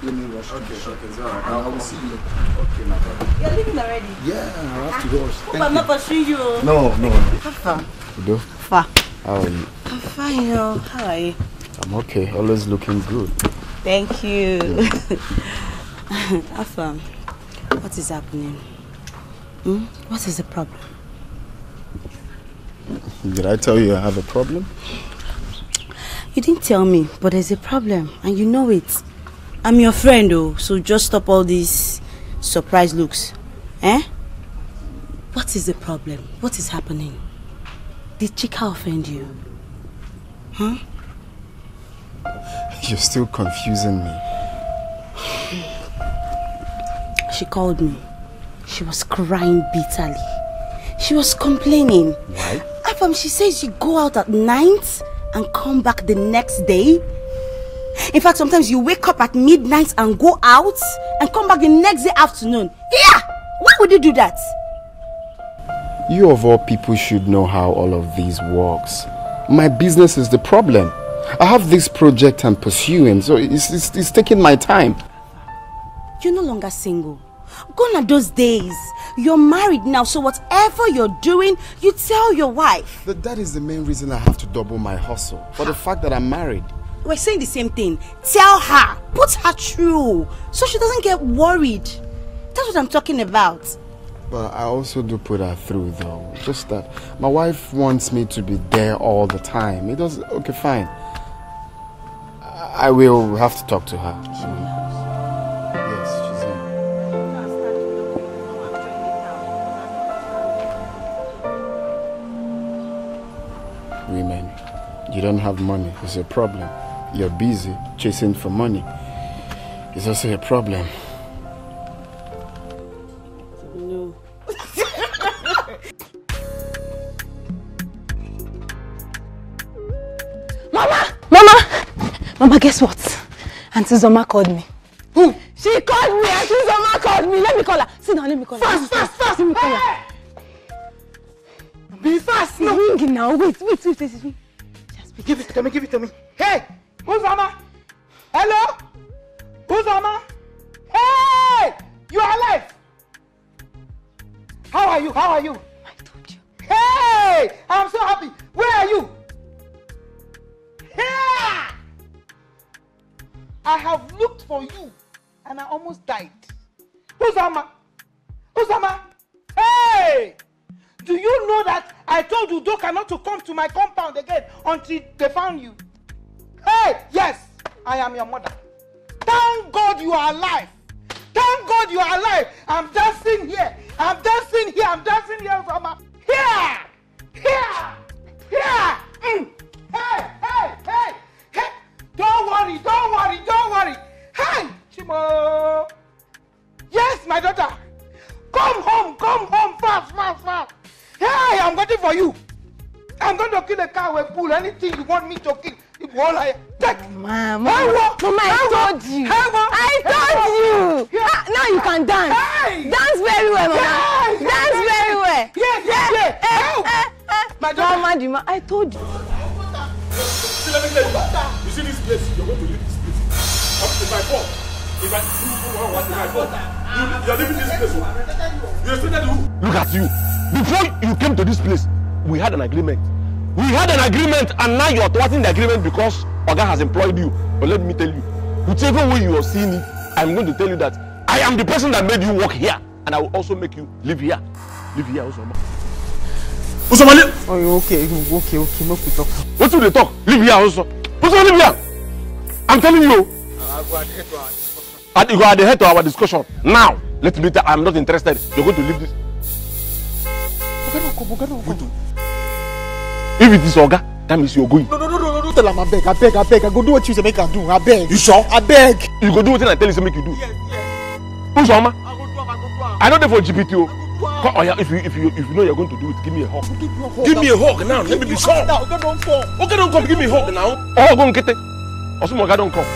let me rush. Okay, it's alright. I will see you. Okay, no problem. You're leaving already? Yeah, I have to go. Hope I'm not pursuing you. No. Far. Udo? Far. How are you? I'm fine, How are you? I'm okay. Always looking good. Thank you. Afam, what is happening? What is the problem? Did I tell you I have a problem? You didn't tell me, but there's a problem, and you know it. I'm your friend, so just stop all these surprise looks. What is the problem? What is happening? Did Chika offend you? You're still confusing me. She called me. She was crying bitterly. She was complaining. Why? Afam, she says she go out at night and come back the next day. In fact, sometimes you wake up at midnight and go out and come back the next day afternoon. Yeah! Why would you do that? You of all people should know how all of this works. My business is the problem. I have this project I'm pursuing, so it's taking my time. You're no longer single. Gone are those days. You're married now, so whatever you're doing, you tell your wife. But that is the main reason I have to double my hustle. For the fact that I'm married. We're saying the same thing. Tell her. Put her through. So she doesn't get worried. That's what I'm talking about. But I also do put her through though. Just that my wife wants me to be there all the time. It does. Okay, fine. I will have to talk to her. Yes, she's in. Women, you don't have money. It's a problem. You're busy chasing for money. It's also a problem. No. Mama, guess what? Auntie Zoma called me. Who? She called me. Auntie Zoma called me. Let me call her. Sit down, let me call her. Fast. Let me call her. Be fast. No. Ringing now. Wait. Give it to me. Hey, Uzoma. Hello? Uzoma. Hey, you are alive. How are you? I told you. Hey, I'm so happy. Where are you? Here. I have looked for you and I almost died. Uzoma. Hey, do you know that I told Udoka not to come to my compound again until they found you? Hey, yes, I am your mother. Thank God you are alive. Thank God you are alive. I'm dancing here. I'm dancing here. I'm dancing here, Mama. Here! Here! Here! Hey, hey, hey, hey! Don't worry, don't worry, don't worry. Hey, Chimo! Yes, my daughter. Come home, fast, fast, fast. Hey, I'm waiting for you. I'm going to kill a cow with bull. Anything you want me to kill. If all I take. Mama, I told you. I told you. Now you can dance. Hey. Dance very well, Mama. Dance very well. Yes. Mama, I told you. See, let me tell you. You see this place? You're going to leave this place. If I fall, if I fall, you're leaving this place. You expected who? Look at you. Before you came to this place, we had an agreement. We had an agreement, and now you're thwarting the agreement because Oga has employed you. But let me tell you, whichever way you are seeing it, I'm going to tell you that I am the person that made you work here, and I will also make you live here. Live here, Osama. Osama, oh, okay, make we talk. What do they talk? Live here also. Osama, live here. I'm telling you. You go ahead to our discussion. Now, let me tell you, I'm not interested. You're going to leave this. If it is Oga, that means you're going. No, tell him I beg. I go do what you say make I do. I beg. You sure? I beg. You go do what I tell you to make you do. Yes. Who's Oma? I know they for GPT. Oh yeah, if you know you're going to do it, give me a hug. Give me a hug now. Let me be sure. Okay, don't fall. Okay, don't come. Give me a hug now. Oh, go and get it. Also, Oga don't come.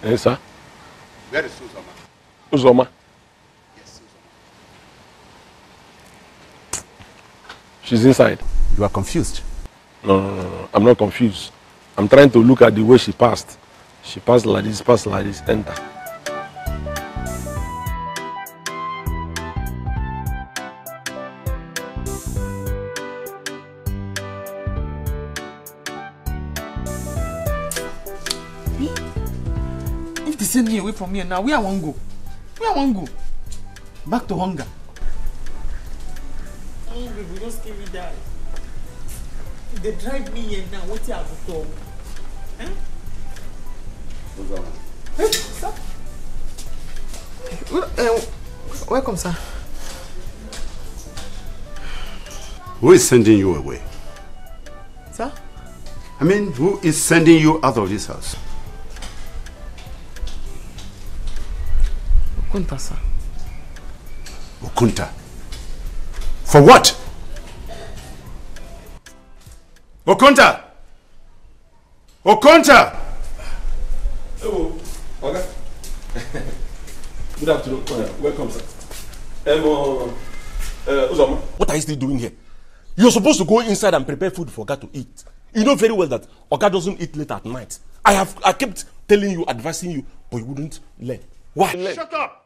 Yes, sir. Where is Uzoma? Uzoma? Yes, Uzoma. She's inside. You are confused. No. I'm not confused. I'm trying to look at the way she passed. She passed like this, enter. Send me away from here now. Where I want go? Back to hunger. Oh, baby, just give me that. They drive me here now. What you have to do? Hey, sir. Welcome, sir. Who is sending you away? Sir? I mean, who is sending you out of this house? Okunta, sir. Okunta? For what? Okunta! Okunta! Hello, Oga. Good afternoon. Welcome, sir. Uzoma, what are you still doing here? You're supposed to go inside and prepare food for Oga to eat. You know very well that Oga doesn't eat late at night. I kept telling you, advising you, but you wouldn't learn. Why? Shut up!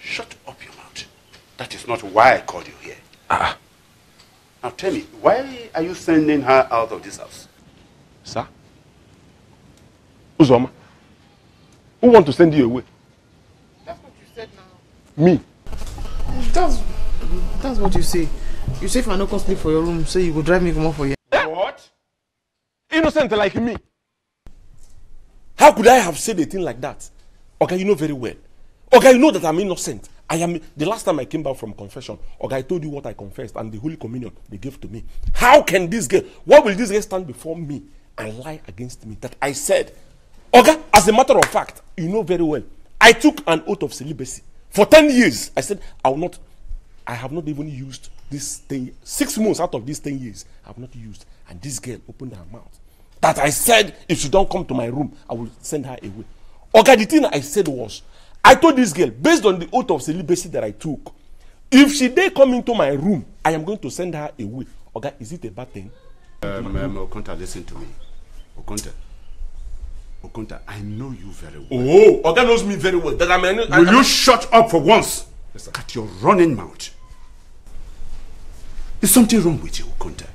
Shut up your mouth. That is not why I called you here. Now tell me, why are you sending her out of this house? Sir? Uzoma, who want to send you away? That's what you said now. Me. That's what you say. You say if I no come sleep for your room, say you go drive me come off for you. What? Innocent like me? How could I have said a thing like that? Okay, you know very well. Okay, you know that I'm innocent. I am. The last time I came back from confession, okay, I told you what I confessed and the Holy Communion they gave to me. How can this girl, why will this girl stand before me and lie against me that I said? Okay, as a matter of fact, you know very well, I took an oath of celibacy. For 10 years, I said, I have not even used this thing. 6 months out of these 10 years, I have not used. And this girl opened her mouth. That I said, if she don't come to my room, I will send her away. Okay, the thing I said was, I told this girl, based on the oath of celibacy that I took, if she dare come into my room, I am going to send her away. Okay, is it a bad thing? Okonta, listen to me. Okonta, I know you very well. Oh, Oga knows me very well. That Will you shut up for once? Yes, at your running mouth. Is something wrong with you, Okonta?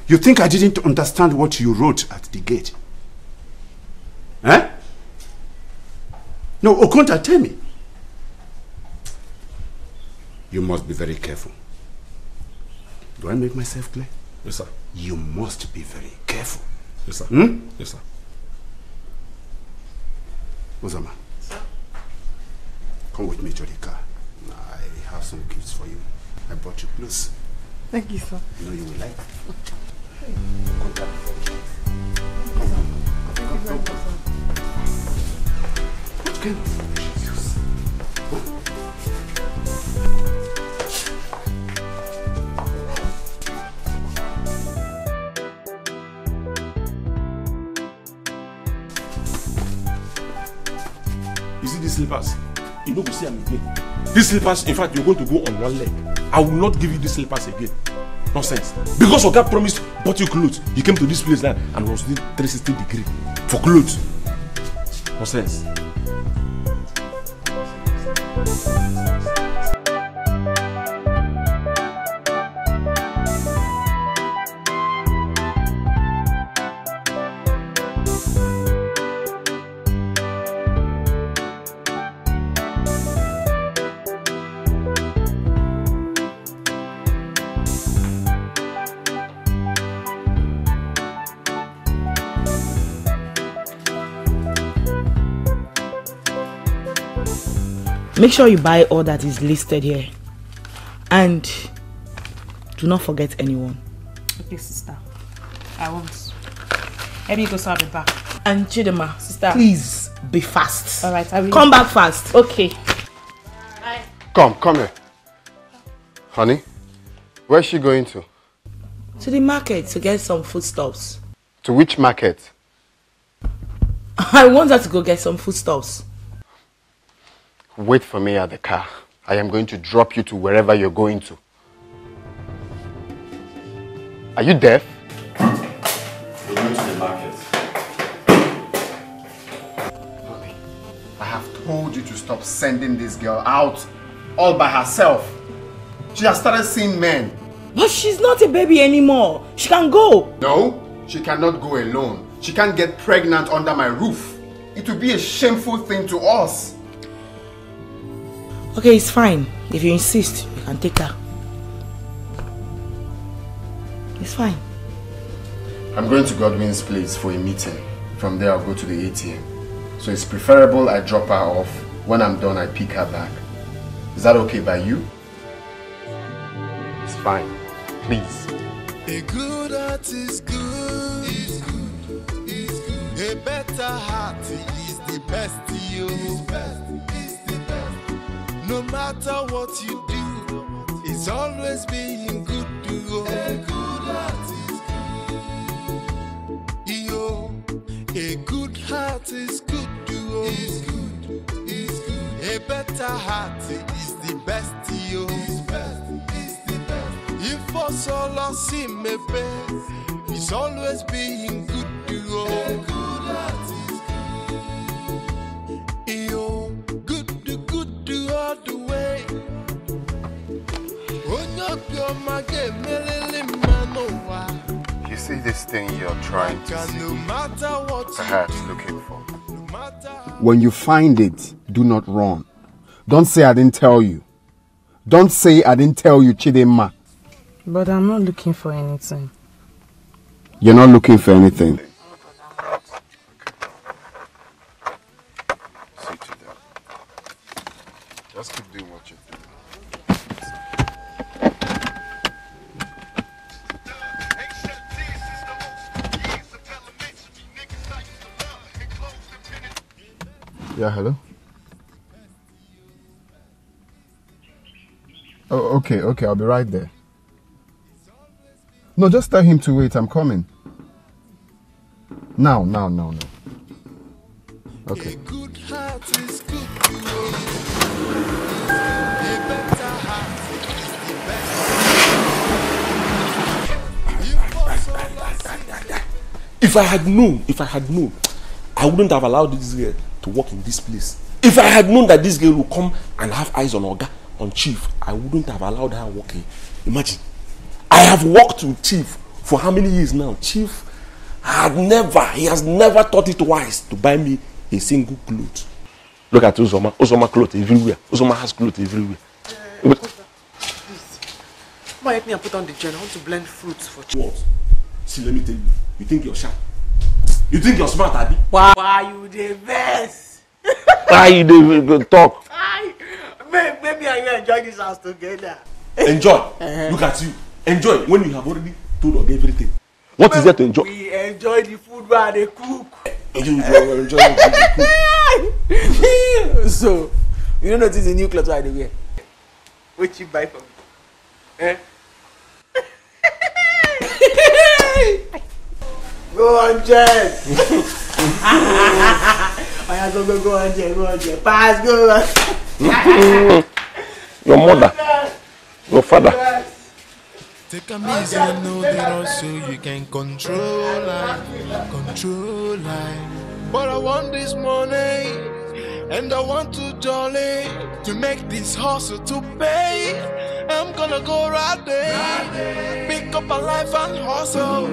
You think I didn't understand what you wrote at the gate? Eh? No, Okonta, tell me. You must be very careful. Do I make myself clear? Yes, sir. You must be very careful. Yes, sir. Yes, sir. Uzoma, come with me to the car. I have some gifts for you. I brought you clothes. Thank you, sir. You know you will like it. What kind of issues? You see these slippers? You know, go see them again. These slippers, in fact, you're going to go on one leg. I will not give you these slippers again. Nonsense. Because Oga promised bought you clothes. You came to this place now and was doing 360 degree for clothes. Nonsense. Make sure you buy all that is listed here. And do not forget anyone. Okay, sister. I won't. Let me go so I'll be back. And Chidema, sister, please be fast. Alright, I will. Come back fast. Okay. Bye. Come here. Honey, where's she going to? To the market to get some foodstuffs. To which market? I want her to go get some foodstuffs. Wait for me at the car. I am going to drop you to wherever you're going to. Are you deaf? We're going to the market. Honey, I have told you to stop sending this girl out all by herself. She has started seeing men. But she's not a baby anymore. She can go. No, she cannot go alone. She can't get pregnant under my roof. It would be a shameful thing to us. Okay, it's fine. If you insist, you can take her. It's fine. I'm going to Godwin's place for a meeting. From there, I'll go to the ATM. So it's preferable I drop her off. When I'm done, I pick her back. Is that okay by you? It's fine. Please. A good heart is good. Is good. Is good. A better heart is the best. You. Is best. Is the best. No matter what you do, it's always being good to you. A good heart is good. Yo, a good heart is good to you. Is good. Is good. A better heart is the best. You. Is best. Is the best. If us all see me best, it's always being good to you. A good heart is good. Yo, good all the way. You see this thing you're trying to see, perhaps looking for. When you find it, do not run. Don't say I didn't tell you. Don't say I didn't tell you, Chidema. But I'm not looking for anything. You're not looking for anything. See to that. Just keep doing what you're doing. Yeah, hello? Oh, okay, I'll be right there. No, just tell him to wait, I'm coming. Now. Okay. If I had known, I wouldn't have allowed this girl to work in this place. If I had known that this girl would come and have eyes on Oga, on Chief, I wouldn't have allowed her working. Imagine. I have worked with Chief for how many years now? Chief he has never thought it wise to buy me a single cloth. Look at Uzoma. Uzoma clothes everywhere. Uzoma has clothes everywhere. Come on, help me and put on the gel. I want to blend fruits for Chief. What? See, let me tell you. You think you're sharp? You think you're smart, Abi? Why you the best? Why you the talk? Maybe I will enjoy this house together. Enjoy. Look at you. Enjoy when you have already told Oga everything. What is there to enjoy? We enjoy the food while they cook. Enjoy the food they cook. So, you don't notice the new clothes I wear? What you buy for me? Go on, Jess. Go on, Jess. Pass, go on. Your mother, your father. Take a easy and know that also you can control life. But I want this money, and I want to jolly to make this hustle to pay. I'm gonna go right there, pick up a life and hustle.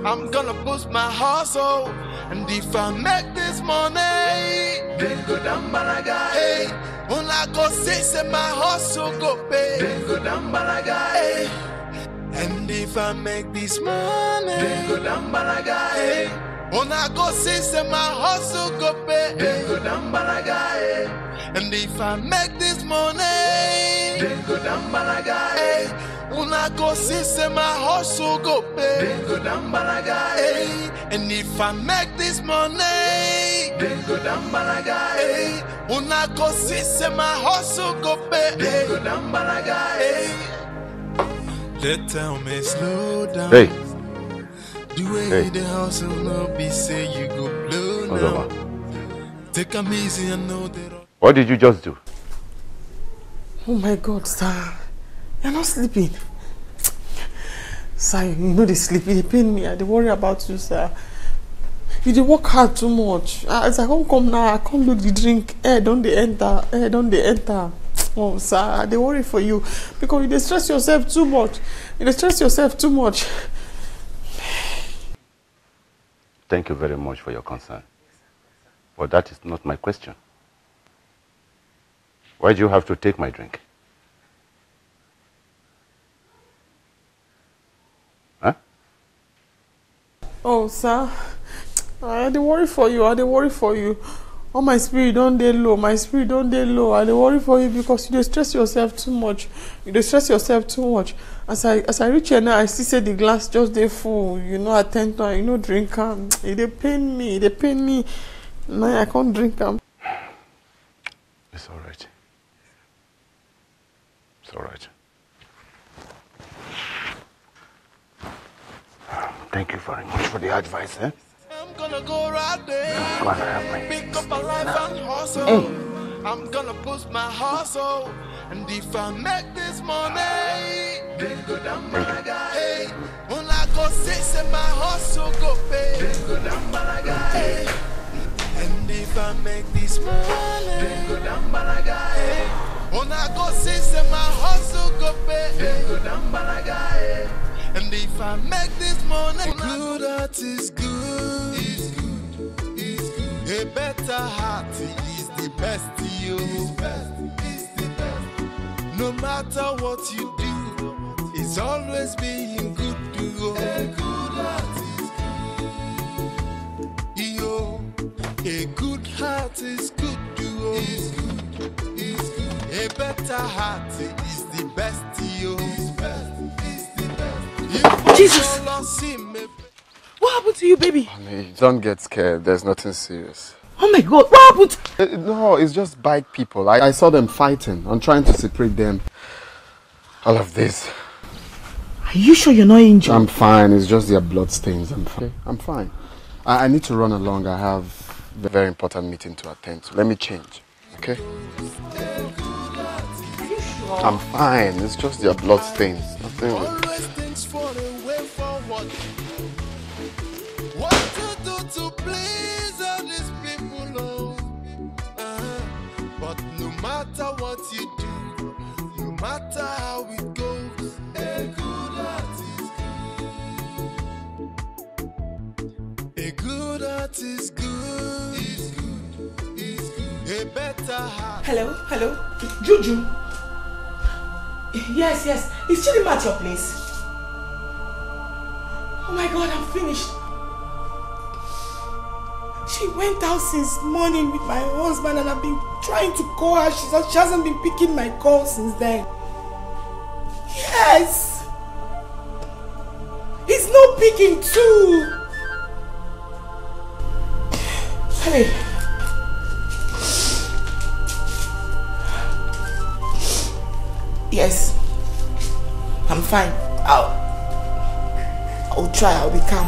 I'm gonna boost my hustle, and if I make this money, then go down balaga. Hey, when I go say my hustle go pay, then go down balaga. Hey, and if I make this money, then go down balaga. Hey, when I go say my hustle go pay, then go down balaga. Hey, and if I make this money, then go down balaga. Hey, when I go see my hustle go pay, then go down balaga. Hey, and if I make this money, then go down balaga. Hey, when I go see my hustle go pay, then go down balaga. Hey, they tell me slow down. Hey. The way the hustle no be say you go blow now. Take a easy and know that. What did you just do? Oh my God, sir. You're not sleeping. Sir, you know they sleep. They pain me. They worry about you, sir. You they work hard too much. As I come now, I can't look the drink. Don't they enter? Oh, sir, they worry for you. Because you stress yourself too much. Thank you very much for your concern. But that is not my question. Why do you have to take my drink? Huh? Oh, sir. I dey worry for you. Oh, my spirit don't dey low. I dey worry for you because you dey stress yourself too much. As I reach here now, I see say the glass just dey full. You know, attend to am. You know, drink am. It dey pain me. Now I can't drink am. It's all right. Thank you very much for the advice, eh? I'm gonna go right there. Go and have my pick up a life and hustle. Hey. I'm gonna boost my hustle. And if I make this money, then go down balaga. Hey, when I go say my hustle go pay, then go down balaga. Hey, and if I make this money, then go down balaga. Hey, when I go say my hustle go pay, then go down balaga. Hey, and if I make this money, heart is the best to you. No matter what you do, it's always being good to you. A good heart is good. Yo, a good heart is good to you. A better heart is the best to you. Jesus! What happened to you, baby? Honey, don't get scared. There's nothing serious. Oh my God, what happened? No, it's just bike people. I saw them fighting. I'm trying to separate them. All of this. Are you sure you're not injured? I'm fine. It's just their blood stains. I'm fine. I'm fine. I need to run along. I have a very important meeting to attend to. Let me change. Okay? I'm fine. It's just their blood stains. Nothing. Always things for a way forward. What to do to please all these people, oh. But no matter what you do, no matter how it goes, a good heart is good. A good heart is good. A better heart. Hello? Juju? Yes. Is Chidinma at your place? Oh my God, I'm finished. She went out since morning with my husband and I've been trying to call her. She hasn't been picking my calls since then. Yes! He's not picking too! Hey! Yes. I'm fine. I'll try. I'll be calm.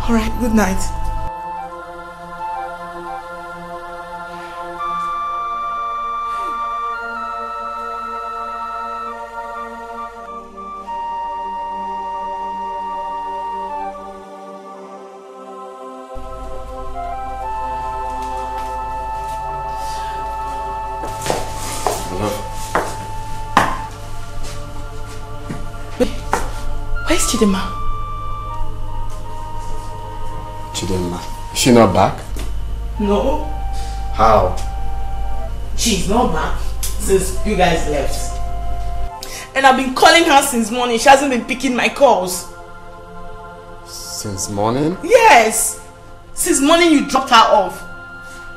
Alright, good night. Where's Chidinma? Chidinma? Is she not back? No. How? She's not back since you guys left. And I've been calling her since morning. She hasn't been picking my calls. Since morning? Yes! Since morning you dropped her off.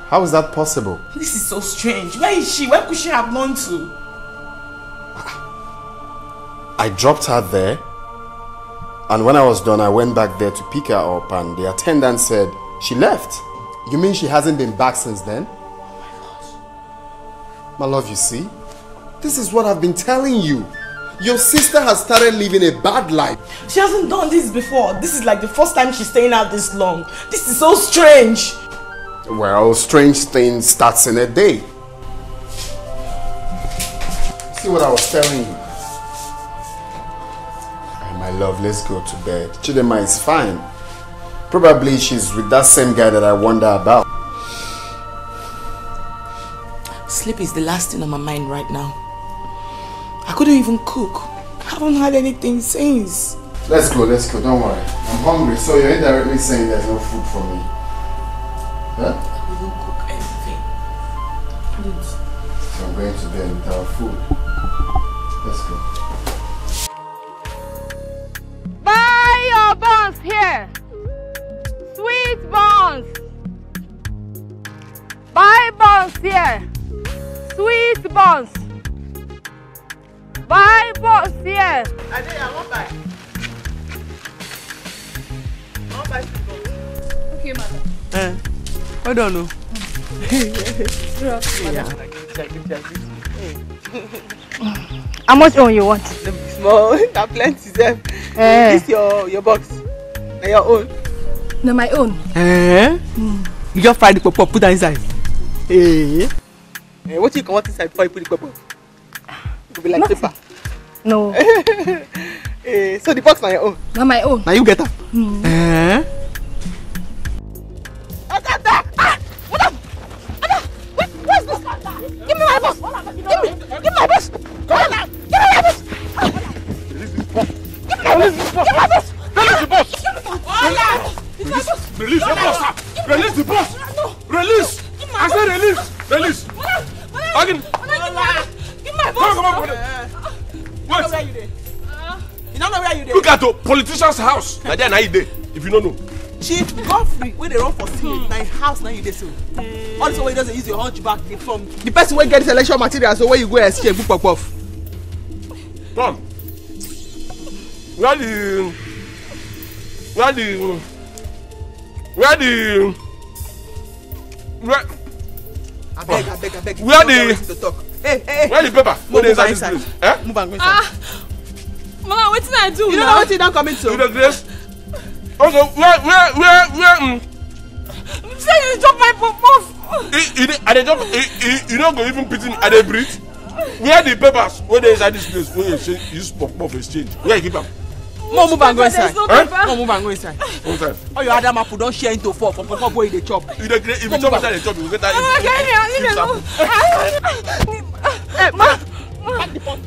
How is that possible? This is so strange. Where is she? Where could she have gone to? I dropped her there. And when I was done, I went back there to pick her up and the attendant said she left. You mean she hasn't been back since then? Oh my gosh. My love, you see? This is what I've been telling you. Your sister has started living a bad life. She hasn't done this before. This is like the first time she's staying out this long. This is so strange. Well, strange things starts in a day. See what I was telling you? My love, let's go to bed. Chidinma is fine. Probably she's with that same guy that I wonder about. Sleep is the last thing on my mind right now. I couldn't even cook. I haven't had anything since. Let's go, don't worry. I'm hungry, so you're indirectly saying there's no food for me. Huh? I couldn't cook anything. I couldn't. So I'm going to bed without food. Let's go. Buy your buns here. Sweet buns. Buy buns here. Sweet buns. Buy buns here. I want buy. I want buy sweet buns. Okay, madam. Hold on, no. How much on you want? Small, not plenty, Zeb. This your box. Na your own. No, my own. You just fry the pop, put that inside. What you come out inside before you put the pop? It will be like paper. No. So the box na your own. Na my own. Now you get her. What's this? Give me my boss. Give me my boss. Come on now. Give me my boss. Release this boss. Give me my boss. Release the boss. Release the boss. Release the boss. Release! I said release! Release! Again! Give my boss! Come on. Wait! Where you there? You don't know where you there? Look at the politician's house. Now there, now you there. If you don't know. Chief Godfrey, when they run for Senate, now house now you dey so. All this way he doesn't use your hunchback from the person wey get this election material, so where you go exchange book pop. Come. Where the I beg. Where the Hey. Where the paper? Move inside inside. This place. Move and go inside. Mama, what did I do? You don't know what you don't come into. You the grace. Also, where? Say you drop my puff. You don't go even pity me. Are they breathe? Where the papers? Where they inside this place? Where you use puff exchange? Where you keep them? More move and go inside. No paper. More move and go inside. Inside. All your other map don't share into four from pop boy in the chop. You the great. If you chop inside the chop, you will get that. Hey, ma. Pack the phone.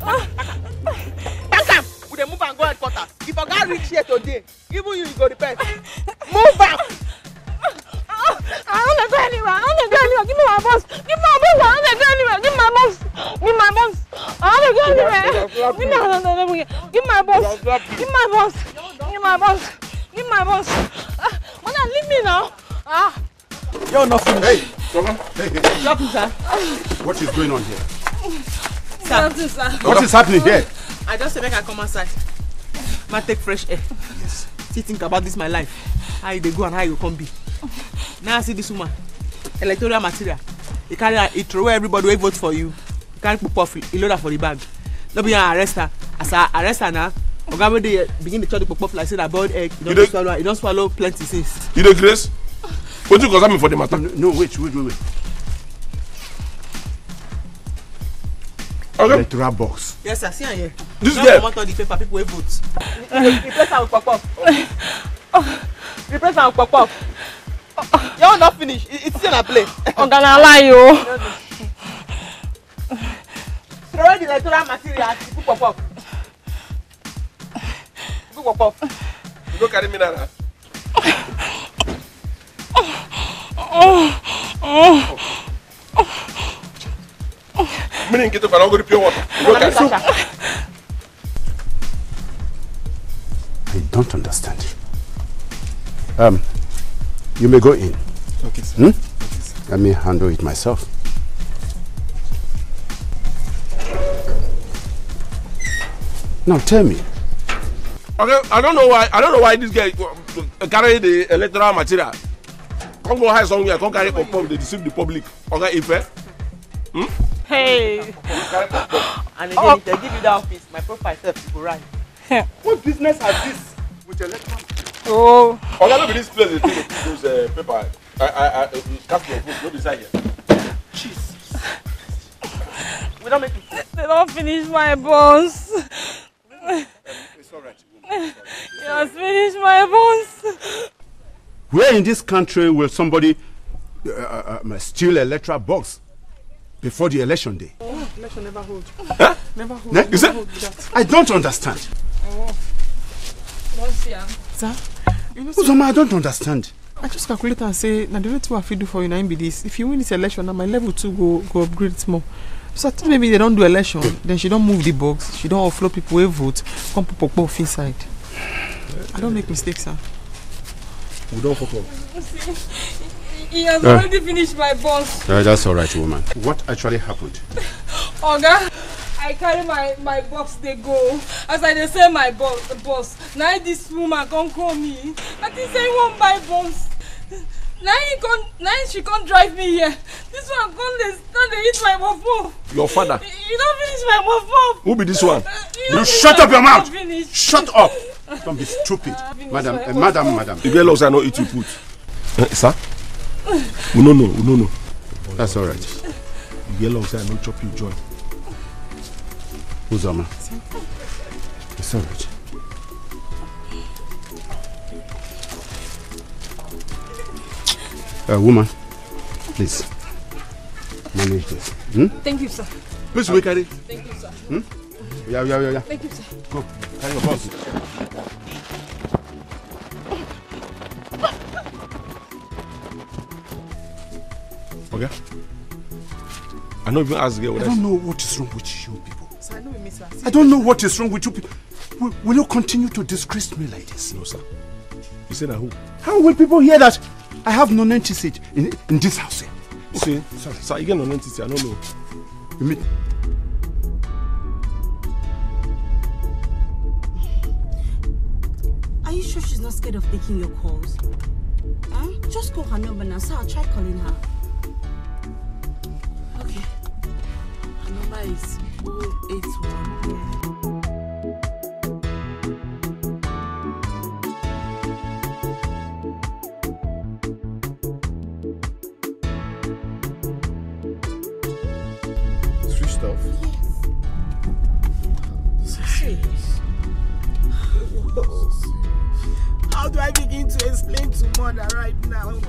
Pack am. We dey move and go headquarters. If I got reach here today, even you go repent. Move back. I don't go anywhere. Give me my boss. Give me my boss. I don't go anywhere. Give me my boss. I don't go anywhere. Give me my boss. Mother, leave me now. You're not finished. Hey, come on. Hey. Drop him, sir. What is going on here? Sir. What is happening here? I just said make I come outside. Ma take fresh air. Yes. Still think about this my life. How you dey go and how you come be. Now I see this woman. Electoral material. You carry her, you throw away everybody who vote for you. You carry pop off, you load her for the bag. No be arrest her. As I arrest her now, Oga wey dey begin to chop the pop off like say that boiled egg. You don't swallow plenty things. You the grace? What you concern me for the matter? No, wait. Okay. Electoral box. Yes, sir. See her here. This girl. girl. Come out the paper, people will vote. Replace her with pop off. Replace her with pop off. You're not finished. It's still a play. I'm gonna lie you. Throw away the electoral material. Put pop off. Put pop off. You go carry me now. Meaning get up and I'll go to pure water. I don't understand. You may go in. Okay, sir. Okay, sir. Let me handle it myself. Now tell me. Okay, I don't know why this guy carry the electoral material. Come go hide somewhere, come carry pop they deceive the public. Okay, Ife? Hey. And again, if they give you that office, my profile self will rise. What business has this with electoral? Oh. Okay, maybe this place they take those paper. I cast your vote, no decide yet. Jesus. We don't make it. They don't finish my bones. It's all right. You just finish my bones. Where in this country will somebody steal an electoral box before the election day? Oh, election never hold. Huh? Never hold. You see? I don't understand. Oh. Don't see her. Sir? You know, Uzoma, I don't understand. I just calculate and say, now the rate what I do for you now be this. If you win this election, now my level 2 go upgrade it more. So I think maybe they don't do election, then she don't move the box, she don't offload people who vote, come pop off inside. I don't make mistakes, sir. We don't fuck up. He has already finished my boss. That's all right, woman. What actually happened? Oga, I carry my box, they go. As I say my boss. Now this woman can't call me. I think say he won't buy bombs. Now she can't drive me here. This one can't eat my muff. Your father. You don't finish my muff. Who be this one? You shut up your mouth! Shut up! Don't be stupid. Madam. The girl looks I know eat you put. Sir? No. That's all right. The girl looks I know chop you joy. Uzoma. It's all right. Woman, please manage this. Thank you, sir. Please wait, carry. Thank you, sir. Yeah. Thank you, sir. Go, carry your boss. Okay. I don't even ask the girl. I don't know what is wrong with you people. Sir, I know we miss her. I don't know what is wrong with you people. Will you continue to disgrace me like this? No, sir. You said that who? How will people hear that I have non-entity in this house here? See, sir, you get non-entity, I don't know. You mean? Are you sure she's not scared of taking your calls? Huh? Just call her number now, so I'll try calling her. Okay. Her number is 081. Yeah. Switched off? Yes. Serious. How do I begin to explain to mother right now?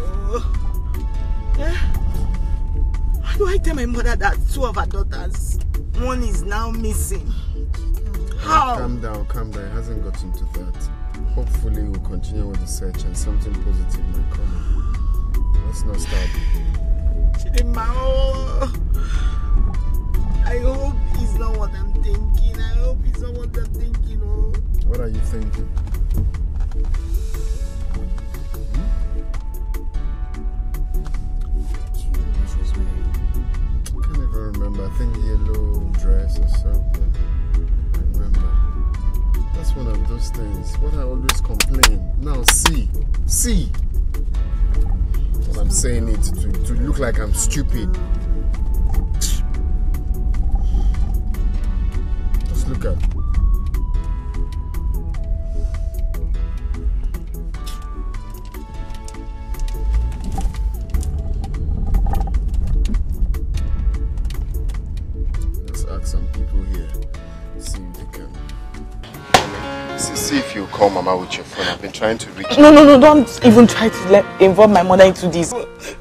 How do I tell my mother that 2 of her daughters, one is now missing? How? Calm down, calm down. It hasn't gotten to that. Hopefully we'll continue with the search and something positive might come. Let's not stop. Chidima, I hope it's not what I'm thinking. I hope it's not what I'm thinking. Oh. What are you thinking? I think yellow dress or so. I remember. That's one of those things. What I always complain. Now see. What I'm saying it to look like I'm stupid. Just look at. Some people here, see if they can. See if you call Mama with your phone. I've been trying to reach. No, don't even try to involve my mother into this.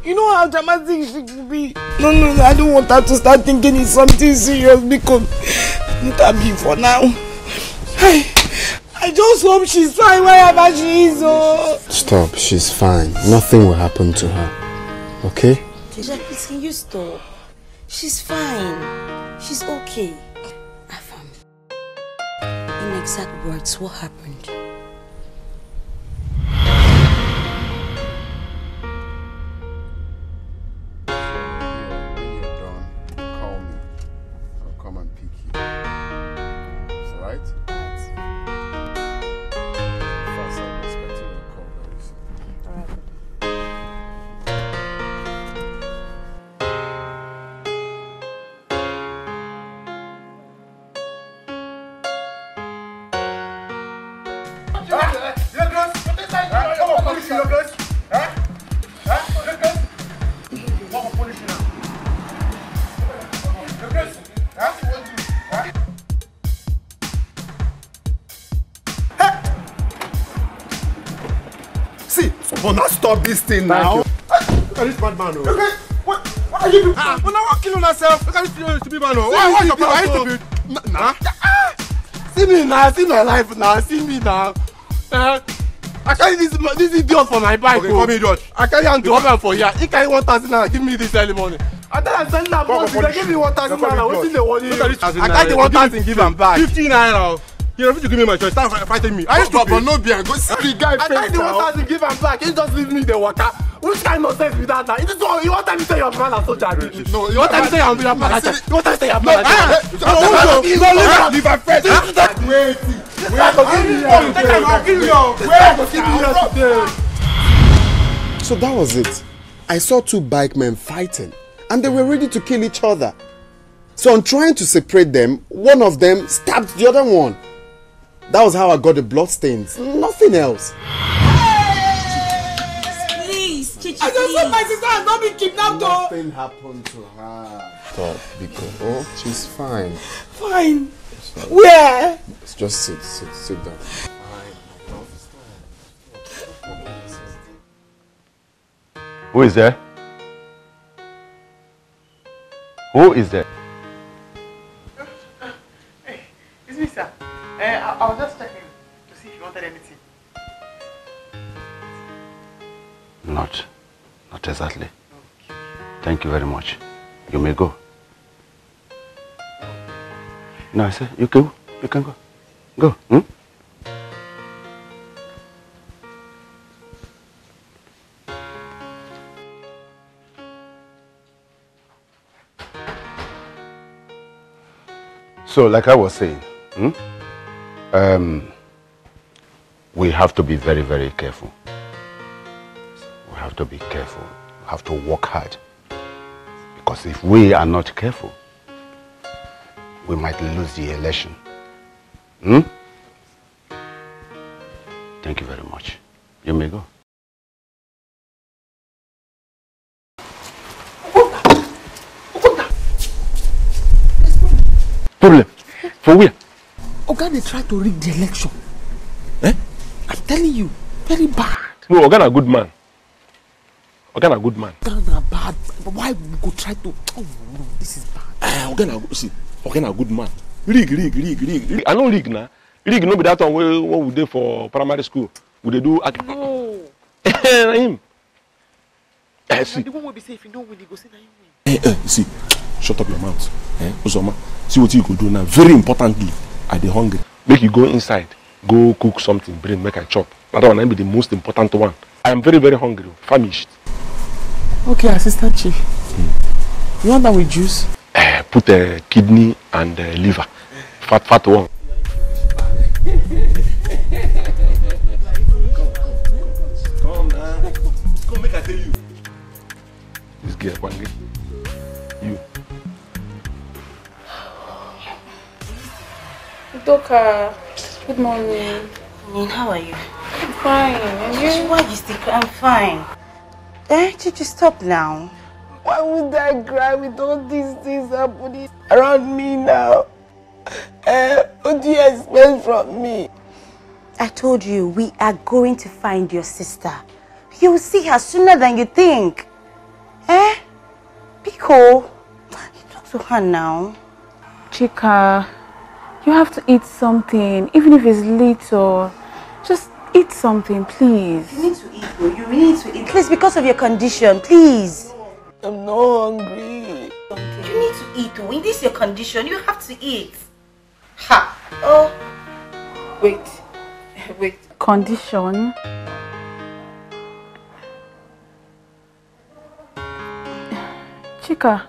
You know how dramatic she could be. No, I don't want her to start thinking it's something serious because let her be for now. I just hope she's fine wherever she is. Oh. Stop, she's fine. Nothing will happen to her. Okay? Deja, please, can you stop? She's fine. She's okay. Afam, in exact words, what happened? When you're done, call me. I'll come and pick you. Is that right? First, I'm expecting your call very soon. Alright. See, but not stop this thing now. Look at this bad man. Okay, what are you doing? When I want to kill yourself, look at this stupid man. Why your problem? Nah. See me now, see my life now, see me now. I carry this idiot for my bike. Okay, come idiot. I carry him to Orphan for here. He carry 1,000 naira, give me this early morning. I tell him send that boss, they give me 1,000 naira. What's the one? I carry the 1,000, give him back. 15 naira. You refuse to give me my choice. Start fighting me. Are you stupid? But no beer. Go see the guy. I carry the 1,000, give him back. He just leave me the water. Which kind of sense with that now? It is all you want to say your man as soldier. No, you want to say your man as soldier. You want to say your man as soldier. No, leave my friend. Wait. So that was it. I saw 2 bike men fighting and they were ready to kill each other. So on trying to separate them, one of them stabbed the other one. That was how I got the blood stains. Nothing else. Please, Chichi, I just want my sister has not been kidnapped. Nothing happened to her. Stop, Biko. Oh, she's fine. Fine. Where? Just sit down. Who is there? Who is there? Hey, it's me, sir. I was just checking to see if you wanted anything. Not exactly. Thank you very much. You may go. No, I said, you can go. Go. Hmm? So, like I was saying, we have to be very, very careful. We have to be careful. We have to work hard. Because if we are not careful, we might lose the election. Thank you very much. You may go. Problem? For where? Oga, they try to rig the election. Eh? I'm telling you, very bad. No, Oga a good man. Oga a good man. Oga bad. But why we go try to? Oh no, this is bad. Oga a good man. Rig. I know rig now. Rig no be that one what we do for primary school. We dey do. No. Him. See. The one will be say if you know when you go say na him win. See. Shut up your mouth. Uzoma, see what you could do now. Very importantly, are they hungry? Make you go inside, go cook something, bring, make I chop. That one will be the most important one. I am very, very hungry, famished. Okay, Assistant Chief. You want that with juice? Put kidney and liver. Fat one. Come now. Come make I tell you. This girl, one girl. You. Doka, good morning. How are you? I'm fine. And you? Why you still cry? I'm fine. Chichi, stop now. Why would I cry with all these things happening around me now? What do you expect from me? I told you, we are going to find your sister. You will see her sooner than you think. Pico, you talk to her now. Chika, you have to eat something, even if it's little. Just eat something, please. You need to eat, though. You really need to eat. Please, because of your condition, please. I'm not hungry. You need to eat, though. In this your condition, you have to eat. Ha! Oh. Wait. Condition? Chika,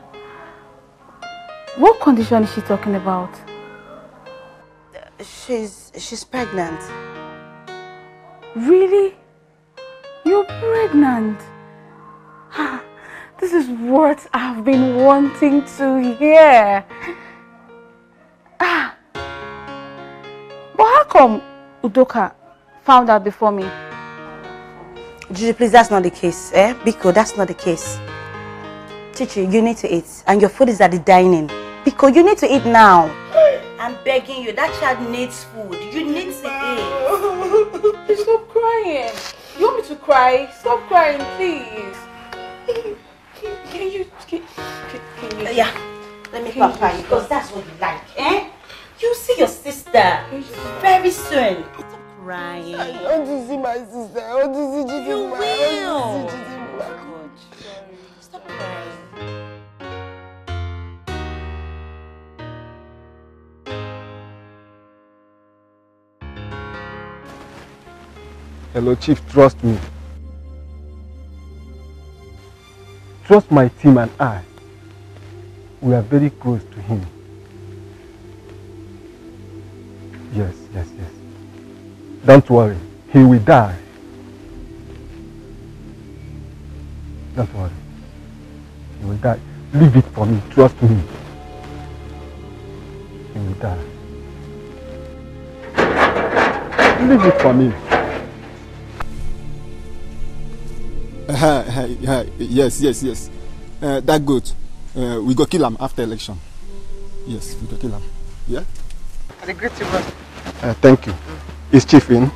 what condition is she talking about? She's pregnant. Really? You're pregnant? This is what I've been wanting to hear. But how come Udoka found out before me? Juju, please, that's not the case. Biko, that's not the case. Chichi, you need to eat. And your food is at the dining. Biko, you need to eat now. I'm begging you, that child needs food. You need to eat. Please stop crying. You want me to cry? Stop crying, please. Can you? Yeah, let me pamper you because that's what you like, You see your sister very soon. Stop crying. I want to see my sister. I want to see Chichi. You will. Stop crying. Hello, Chief, trust me. Trust my team and I. We are very close to him. Yes. Don't worry, he will die. Don't worry, he will die. Leave it for me, trust me. He will die. Leave it for me. Yes. That goat. We go kill him after election. Yes, we go kill him. Yeah? I greet you, brother. Thank you. Is Chief in?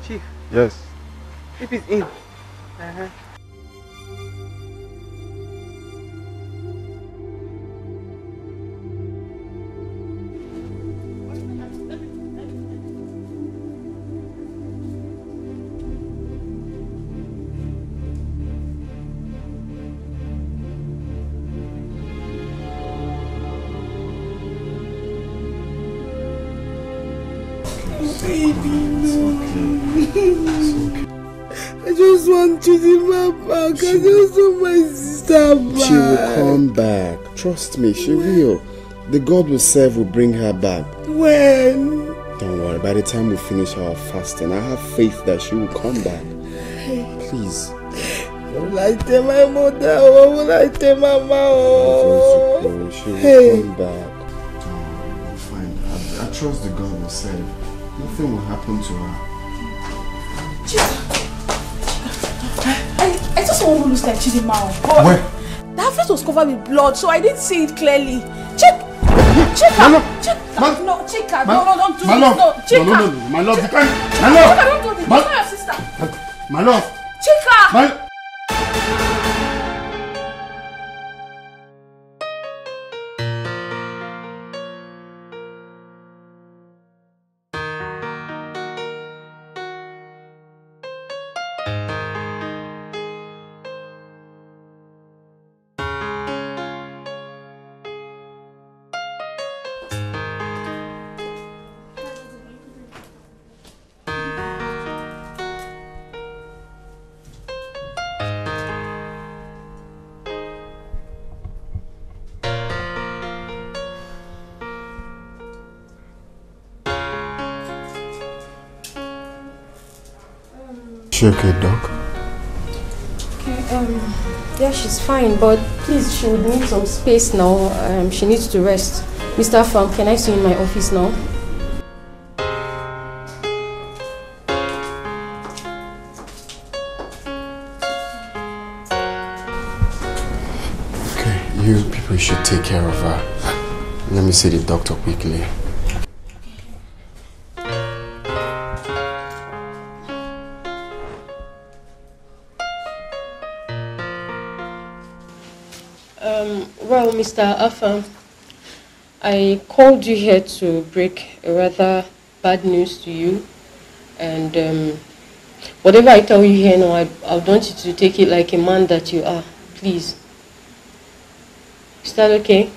Chief? Yes. Chief is in. I just want Chidima back. I just want my sister back. She will come back. Trust me, she will. The God we serve will bring her back. When? Don't worry, by the time we finish our fasting, I have faith that she will come back. Please. Will I tell my mother or will I tell my mom? She will come back. Fine. I trust the God we serve. Nothing will happen to her. I just want to lose like Chidima. Where? That face was covered with blood, so I didn't see it clearly. Check her! No, check her! No, don't do this! No, check her! No, my love, you can't! My Check love! her, don't do this! It's not your sister! My love! Check her! She okay, Doc? Okay, yeah, she's fine, but please, she would need some space now. She needs to rest. Mr. Pham, can I see you in my office now? Okay, you people should take care of her. Let me see the doctor quickly. Well, Mr. Afam, I called you here to break a rather bad news to you, and whatever I tell you here now, I want you to take it like a man that you are, please. Is that okay?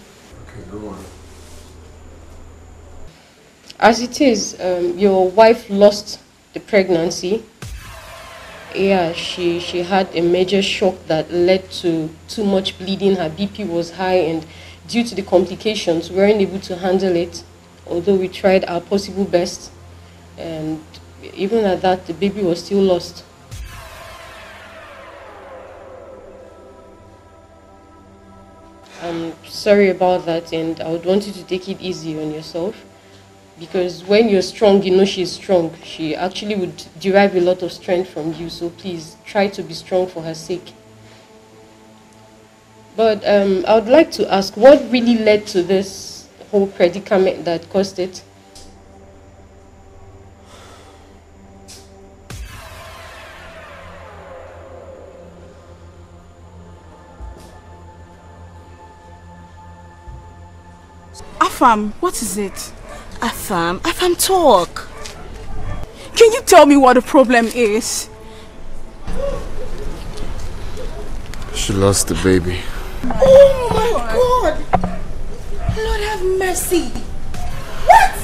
Okay, go on. As it is, your wife lost the pregnancy. Yeah, she had a major shock that led to too much bleeding. Her BP was high, and due to the complications, we weren't able to handle it, although we tried our possible best. And even at that, the baby was still lost. I'm sorry about that, and I would want you to take it easy on yourself. Because when you're strong, you know she's strong. She actually would derive a lot of strength from you. So please, try to be strong for her sake. But I would like to ask, what really led to this whole predicament that caused it? Afam, what is it? Afam, talk. Can you tell me what the problem is? She lost the baby. Oh my God! Lord have mercy. What?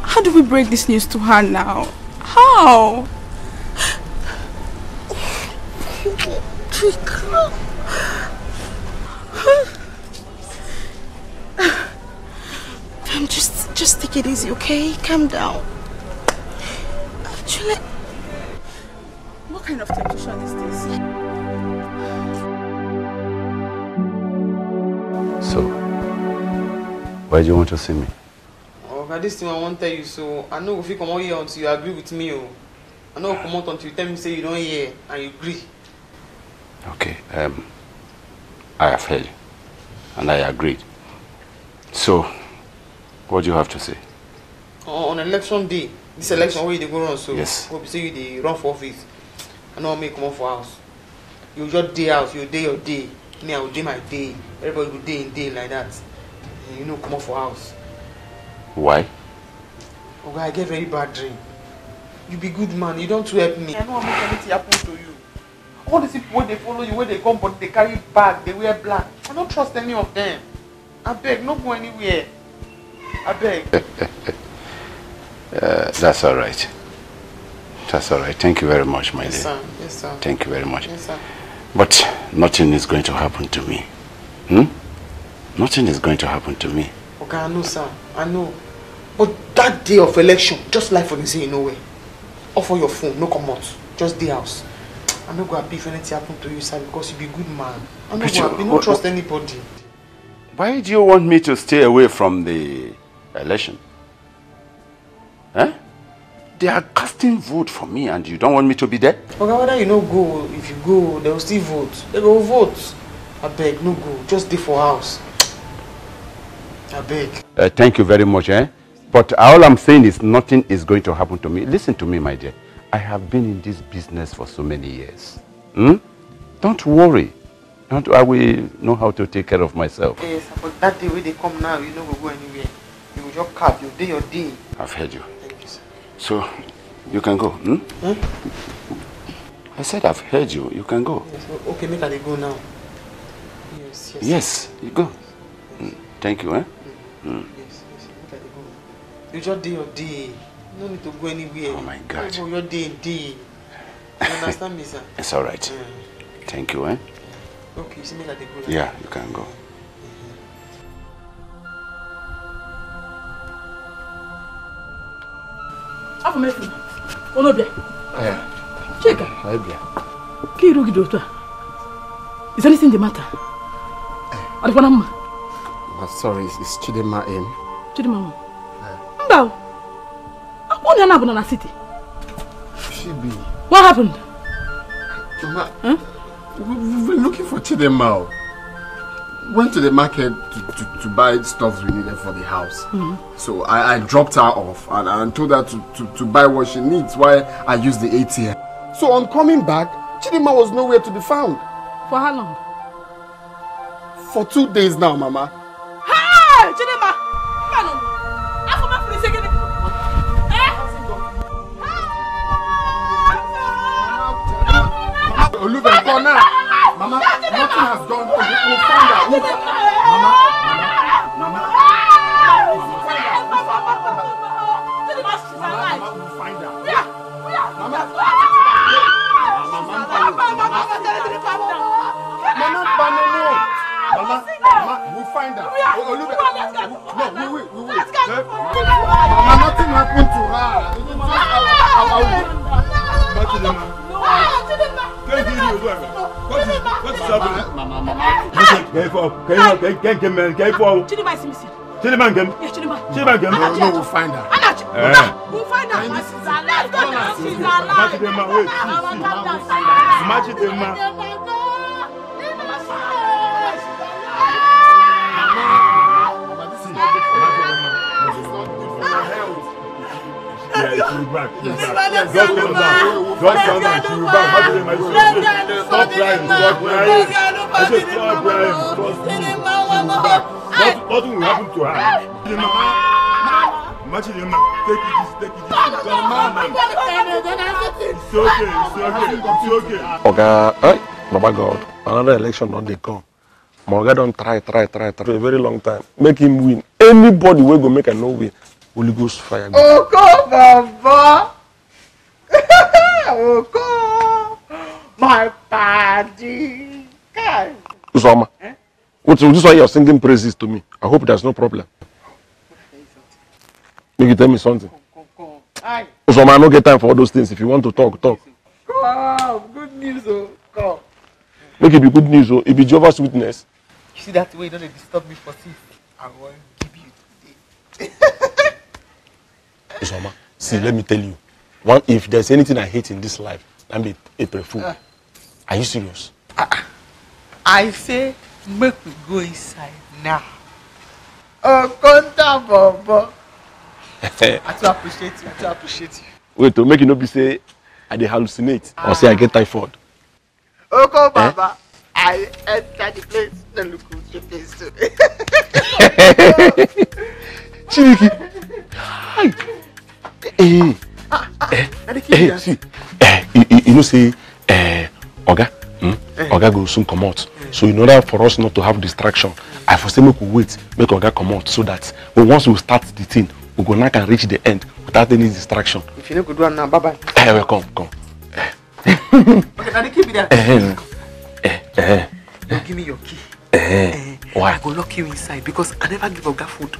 How do we break this news to her now? How? Just take it easy, okay? Calm down. Actually, what kind of temptation is this? So, why do you want to see me? Okay, this thing I want to tell you, so I know if you come out here until you agree with me, oh. I know come out until you tell me say you don't hear and you agree. Okay, I have heard and I agreed. So, what do you have to say? On election day, this election where they go run, so yes. Hope you say they run for office. I know me come out for house. You just day house, you day your day. Me, I will day my day. Everybody will day in day like that. And you know, come out for house. Why? Okay, I get very bad dream. You be good man, you don't help me. I know I'm not anything happen to you. All these people when they follow you, when they come, but they carry bag, they wear black. I don't trust any of them. I beg, not go anywhere. I beg. That's all right. That's all right. Thank you very much, my dear. Sir. Yes, sir. Thank you very much. Yes, sir. But nothing is going to happen to me. Nothing is going to happen to me. Okay, I know, sir. I know. But that day of election, just like for the say nowhere. Offer your phone, no come out. Just the house. I'm not going to be if anything happen to you, sir, because you be a good man. I'm not going to not trust anybody. Why do you want me to stay away from the election? Huh? They are casting vote for me and you don't want me to be there? Okay, whether you no go, if you go, they will still vote. They will vote. I beg, no go. Just stay for house. I beg. Thank you very much, But all I'm saying is nothing is going to happen to me. Listen to me, my dear. I have been in this business for so many years. Don't worry. I will know how to take care of myself. Yes, but that day when they come now, you know we'll go anywhere. You will just cap your day. I've heard you. Thank you, sir. So, you can go. I said I've heard you. You can go. Yes, okay, make they go now. Yes. Yes, you go. Thank you, Yes, make they go. You just do your day. No need to go anywhere. Oh my God. You your day. You understand me, sir? It's all right. Thank you, Okay, you see me like they go. Yeah, you can go. After me, Onobia. Cheka. Is anything the matter? Sorry, is Chidema in? Chidema. Mbao. What happened in the city? She be. What happened? Mama, we've been looking for Chidema. Went to the market to buy stuff we needed for the house. So I dropped her off and told her to buy what she needs while I used the ATM. So on coming back, Chidema was nowhere to be found. For how long? For 2 days now, Mama. Hey, Chidema! Olivia, go now. Mama, nothing has gone. We'll find out. Mama. We'll find out. Olivia, no, we will. Mama, nothing happened to her. What is happening? Mama. Chidema, no, we'll find her. We'll find out. She's Yeah, she will back. She will back. Don't come down. She will back. Stop crying. I said stop crying. Nothing will happen to her. Take it easy. It's okay. Oga, Baba God, another election don't they come. Oga don't try for a very long time. Make him win. Anybody will go make a no win. Holy Ghost fire. Oko, Baba. Oko, my party. Usama, this is why you're singing praises to me. I hope there's no problem. Make you tell me something. Usama, I don't get time for all those things. If you want to talk. Come, good news, come. Make it be good news, it be Jehovah's Witness. You see that way you don't disturb me for this? I want to give you today. Usama, see, let me tell you. If there's anything I hate in this life, I'm a April Fool. Are you serious? I say, make we go inside now. Oh, Konta Bobo. I too appreciate you. Wait, to make you not be say, I dey hallucinate or say I get typhoid. Oko Baba, I enter the place. No look who the place to. Chiki. See, you know say, Oga go soon come out. So in order for us not to have distraction, I for say make we wait, make Oga come out so that once we start the thing, we go now can reach the end without any distraction. If you no go do it now, bye bye. Come. Okay, now the key be there. Now give me your key. Why? I go lock you inside because I never give Oga food.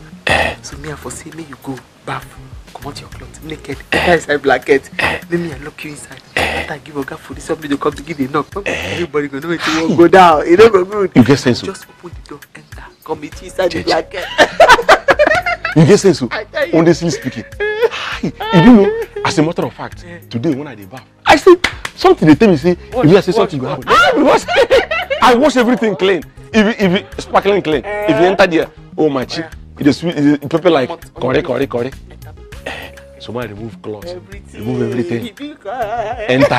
So me I foresee me you go bath, come out your clothes naked, inside blanket. Then me I lock you inside. After I give Oga food, somebody to come to give a knock. Everybody go know it won't go down. It don't go good. You get sense. Just open the door, enter, come meet you inside the blanket. You get sense. Honestly speaking, you don't know. As a matter of fact, today when I dey bath, I say something. They tell me say if you say something go happen. I wash everything clean. If it sparkling clean. If you enter there, oh my chick, it is sweet. It pepper like kore. So I remove clothes, remove everything. Enter.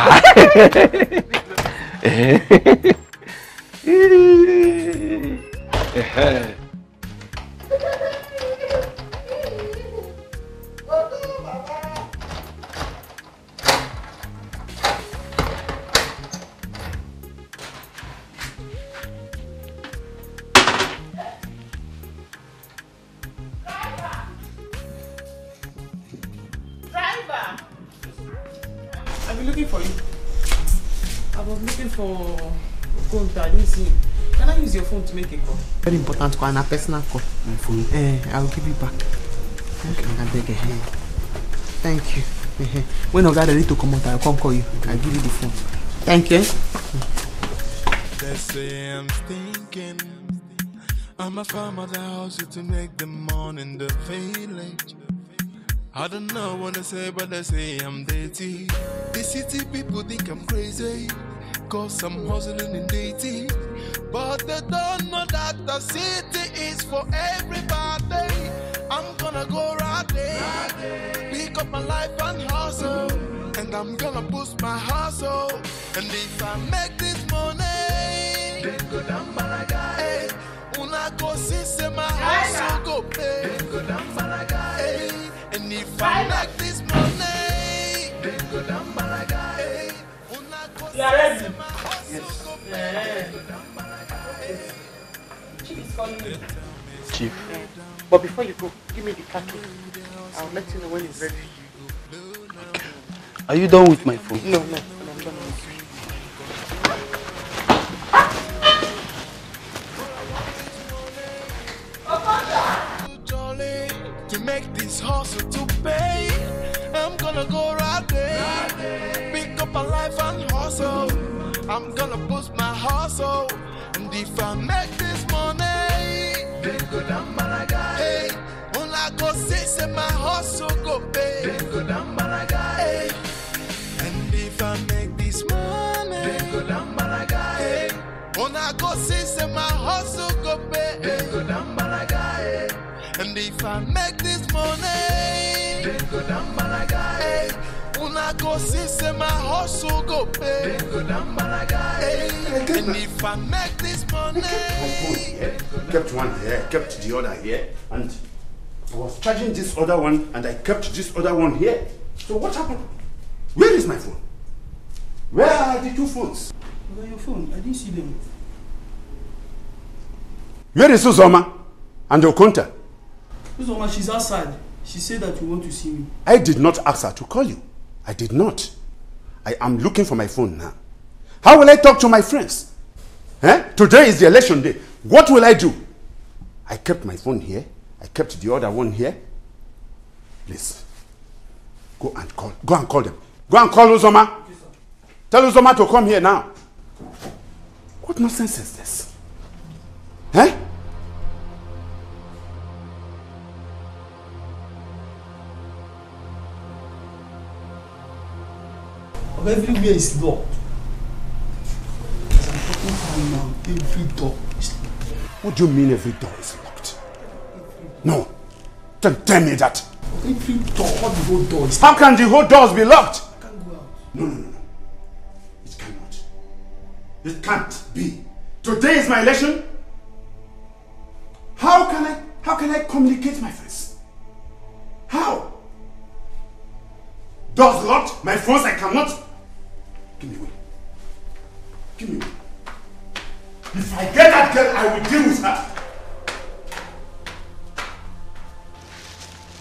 I've been looking for you. I was looking for phone, but I didn't see him. Can I use your phone to make a call? Very important call and a personal call. My phone? I'll give you back. Okay. I beg you. Thank you. When I got ready to come out, I'll come call you. I'll give you the phone. Thank you. They say I'm thinking I'm a farmer that house to make the morning the village. I don't know what to say, but they say I'm dirty. The city people think I'm crazy, cause I'm hustling in dating. But they don't know that the city is for everybody. I'm gonna go right there, pick up my life and hustle. And I'm gonna boost my hustle. And if I make this money, then go down Malaga. Hey, una go see say my hustle go pay. Then go down Malaga. Hey, and if I make this money, then go down Malaga. Hey, una go see say my hustle go pay. Chief is calling me. Chief. But before you go, give me the car key. I'll let you know when it's ready. Are you done with my phone? No, I'm done with To make this hustle to pay, I'm gonna go right there, pick up a life and hustle. I'm gonna boost my hustle. And if I make this money, then go down Malaga. Hey, when I go say my hustle go pay, then go down Malaga. Hey, and if I make this money, then go down Malaga. Hey, when I go say my hustle go pay, then go down Malaga. Hey, and if I make this money, then go down Malaga. Hey, when I go say my hustle go pay, then go down Malaga. Hey, and if I make this money, Kept one here, kept the other here, and I was charging this other one, and I kept this other one here. So what happened? Where is my phone? Where are the two phones? Where are your phone? I didn't see them. Where is Uzoma and Okonta? Uzoma, she's outside. She said that you want to see me. I did not ask her to call you. I did not. I am looking for my phone now. How will I talk to my friends? Today is the election day. What will I do? I kept my phone here. I kept the other one here. Please, go and call. Go and call them. Go and call Uzoma. Tell Uzoma to come here now. What nonsense is this? Everywhere is locked. As I'm talking to you now, every door is locked. What do you mean every door is locked? No. Don't tell me that. Every door, all the whole door is locked. How can the whole doors be locked? I can't go out. No. It cannot. It can't be. Today is my election. How can I communicate my friends? How? Doors locked, my phones I cannot. Give me away. Give me away. If I get that girl, I will deal with her.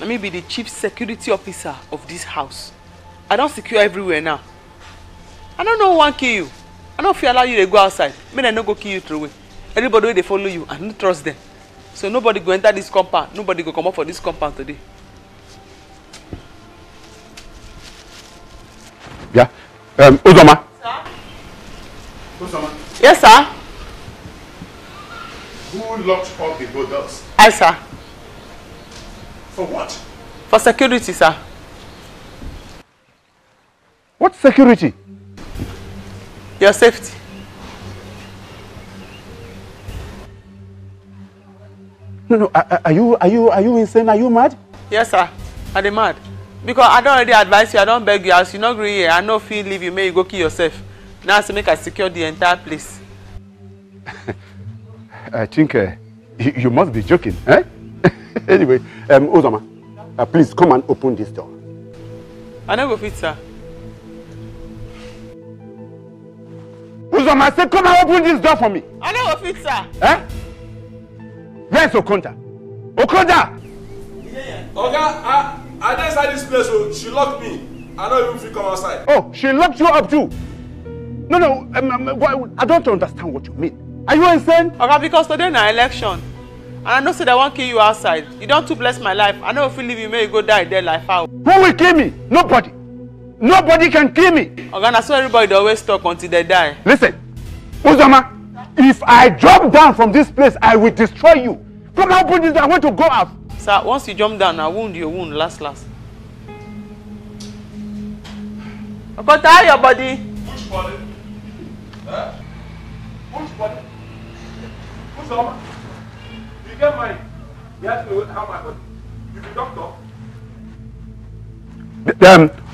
Let me be the chief security officer of this house. I don't secure everywhere now. I don't know who want kill you. I don't feel allow you to go outside. Me I no go kill you through away. Everybody they follow you and don't trust them. So nobody go enter this compound. Nobody go come up for this compound today. Yeah. Uzoma. Sir? Uzoma. Yes, sir. Who locked all the doors? I, sir. For what? For security, sir. What security? Your safety. No. Are you insane? Are you mad? Yes, sir. I'm mad. Because I don't already advise you. I don't beg you. As you not agree here, I know feel leave you. May you go kill yourself. Now to make I secure the entire place. I think you must be joking, eh? Anyway, Uzoma, please come and open this door. I know go fit, sir. Uzoma, I said come and open this door for me. I know go fit, sir. Eh? Where's Okonta? Okonta! Oga, I didn't inside this place, so she locked me. I don't even feel come outside. Oh, she locked you up too. No, I don't understand what you mean. Are you insane? Okay, because today na election. And I know say they won't kill you outside. You don't too bless my life. I know if you leave you, may you go die there like how. Who will kill me? Nobody. Nobody can kill me. Okay, that's why everybody they always talk until they die. Listen, Uzoma, if I drop down from this place, I will destroy you. Come on, put this down. I want to go out. Sir, once you jump down, I wound your wound last. Okay, tie your body. Which body? Huh? Which body? Uzoma, you get mine. You have to have my body. You be doctor.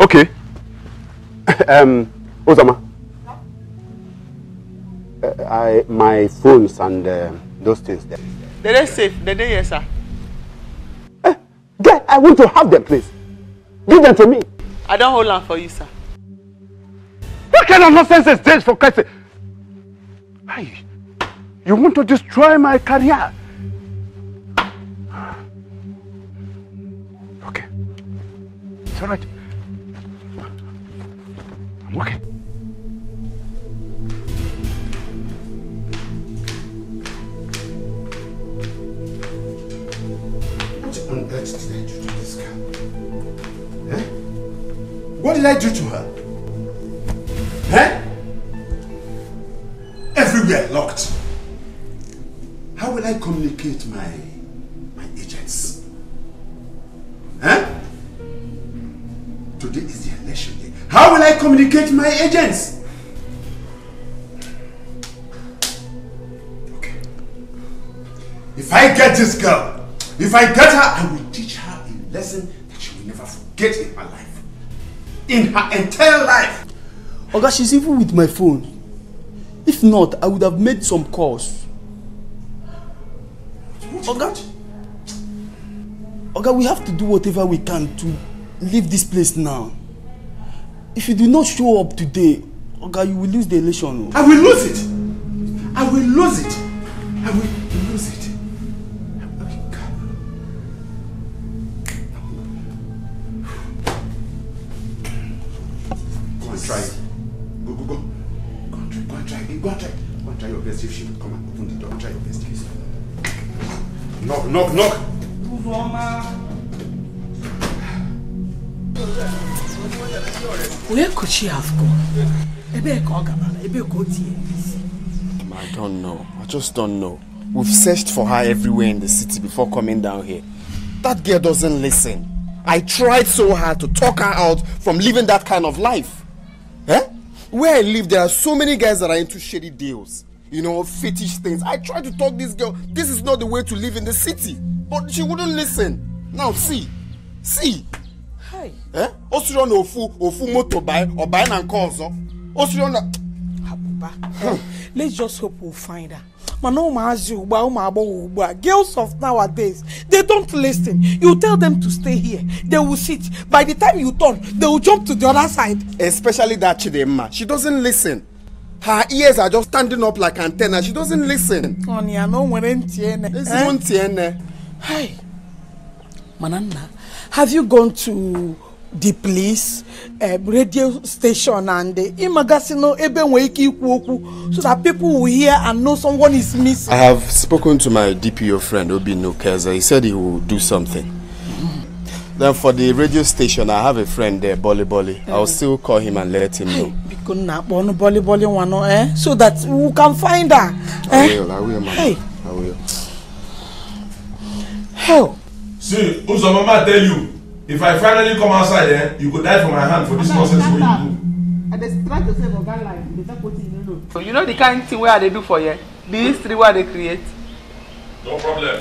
Okay. Uzoma. My phones and those things there. They're safe. They're there, yes, sir. I want to have them, please. Give them to me. I don't hold on for you, sir. What kind of nonsense is this, for Christ's sake? Hey, you want to destroy my career? Okay. It's all right. I'm okay. What on earth did I do to this girl? Eh? What did I do to her? Eh? Everywhere locked. How will I communicate my agents? Eh? Today is the election day. How will I communicate my agents? Okay. If I get this girl, if I get her, I will teach her a lesson that she will never forget in her life. In her entire life. Oga, she's even with my phone. If not, I would have made some calls. Oga, we have to do whatever we can to leave this place now. If you do not show up today, Oga, you will lose the election. I will lose it. I will lose it. I will lose it. Go and try it. Go. Go and try your best. If she will come and open the door, try your best, please. Knock. Where could she have gone? I don't know. I just don't know. We've searched for her everywhere in the city before coming down here. That girl doesn't listen. I tried so hard to talk her out from living that kind of life. Eh? Where I live, there are so many guys that are into shady deals. You know, fetish things. I tried to talk this girl. This is not the way to live in the city. But she wouldn't listen. Now, see. Hi. Eh? Osiro no ofu moto buy or buy and cause. Osiro na. Let's just hope we'll find her. Girls of nowadays, they don't listen. You tell them to stay here, they will sit. By the time you turn, they will jump to the other side. Especially that Chidemma. She doesn't listen. Her ears are just standing up like antenna. She doesn't listen. Honey, I know when Hi. Manana, have you gone to the police radio station and the magazine so that people will hear and know someone is missing? I have spoken to my DPO friend Obi Nukeza. He said he will do something. Then for the radio station, I have a friend there, Bolly. I'll still call him and let him know. So that we can find her. I will, man. Hey. I will. Hell. See, Uzomama tell you, if I finally come outside, you could die for my hand for this nonsense what you do. And they try to save a gun life. So you know the kind of thing where they do for you? The history where they create? No problem.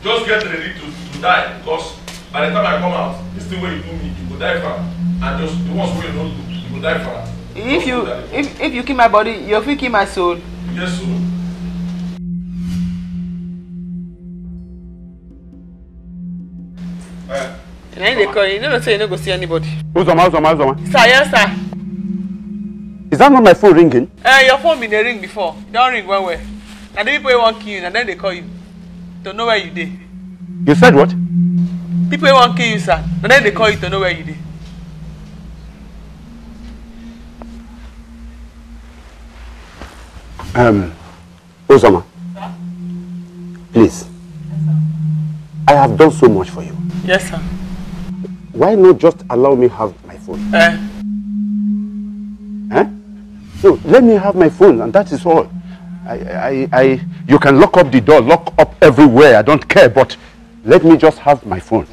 Just get ready to die, because by the time I come out, this thing where you do me, you will die fast. And just the ones where you don't do, you will die fast. If you kill my body, you will kill my soul. Yes, sir. And then they call you, don't say you don't go see anybody. Uzoma. Sir, yes, sir. Is that not my phone ringing? Your phone been a ring before. It don't ring one way. And then people won't kill you, and then they call you. To know where you did. You said what? People won't kill you, sir. And then they call you to know where you did. Uzoma. Please. I have done so much for you. Yes, sir. Why not just allow me have my phone? So let me have my phone, and that is all. You can lock up the door, lock up everywhere. I don't care, but let me just have my phone.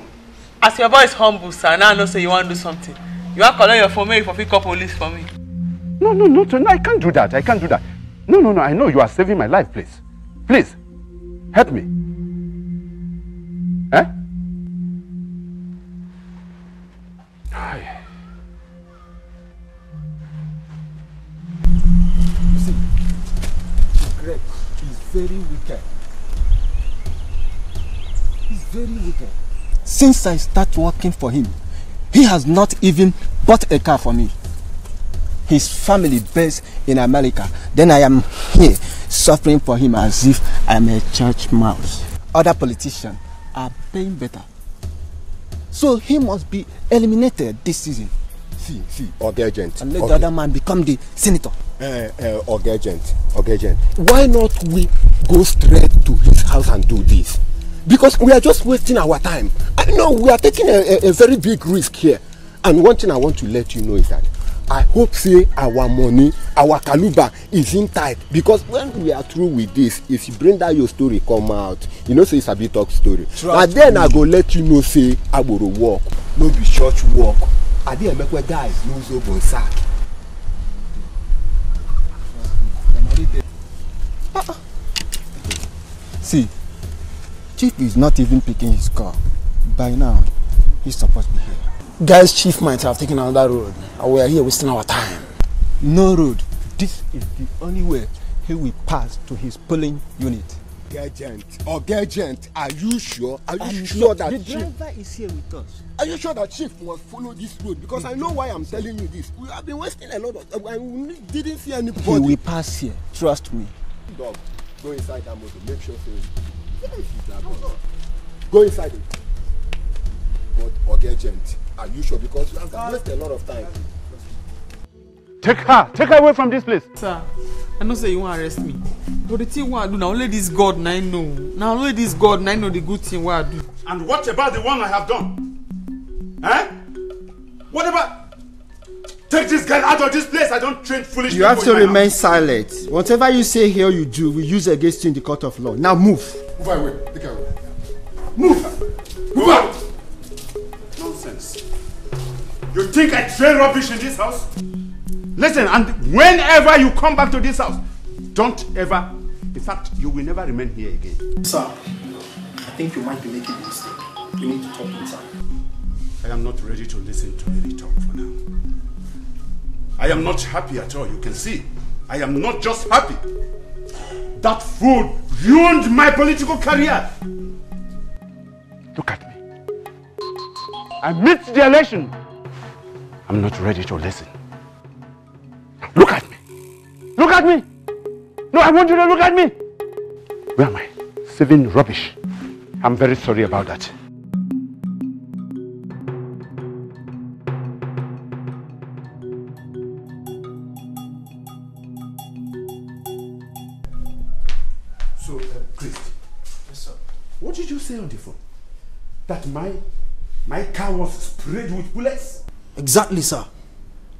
As your boy is humble, sir, now I know say you want to do something. You want to collect your phone, maybe for pick up police for me. No, I can't do that. No, I know you are saving my life, please. Please, help me. You see, Greg is very wicked. He's very wicked. Since I start working for him, he has not even bought a car for me. His family based in America. Then I am here suffering for him as if I'm a church mouse. Other politicians are paying better. So he must be eliminated this season. See, Ogagent. And let the other man become the senator. Ogagent. Why not we go straight to his house and do this? Because we are just wasting our time. I know we are taking a very big risk here. And one thing I want to let you know is that I hope say our money, our kaluba is in tight. Because when we are through with this, if you bring that your story come out, you know say it's a bit talk story. And then I go let you know say I will walk, no be church walk. I didn't make a guy lose over sack. See, Chief is not even picking his call. By now, he's supposed to be here. Guys, Chief might have taken another road. And we are here wasting our time. No road. This is the only way he will pass to his polling unit. Ogagent, are you sure? Are you sure that the Chief driver is here with us? Are you sure that Chief must follow this road? Because I know why I'm telling you this. We have been wasting a lot of time and we didn't see anybody. He will pass here. Trust me. Dog, go inside that motor. Make sure go inside it. But Ogagent, are you sure? Because you have wasted a lot of time. Take her away from this place. Sir, I know say you want to arrest me. But the thing what I do now, only this God I know. Now only this God I know the good thing what I do. And what about the one I have done? What about... Take this girl out of this place. I don't train foolish people. You have to remain silent. Whatever you say here you do, we use against you in the court of law. Now move. Move away. Take her away. Move out. Nonsense. You think I train rubbish in this house? Listen, and whenever you come back to this house, don't ever, in fact, you will never remain here again. Sir, I think you might be making a mistake. We need to talk inside. I am not ready to listen to any talk for now. I am not happy at all, you can see. I am not just happy. That fool ruined my political career. Look at me. I missed the election. I'm not ready to listen. Look at me. Look at me! No, I want you to look at me! Where am I? Saving rubbish. I'm very sorry about that. So, Chris. Yes, sir. What did you say on the phone? That my car was sprayed with bullets? Exactly, sir.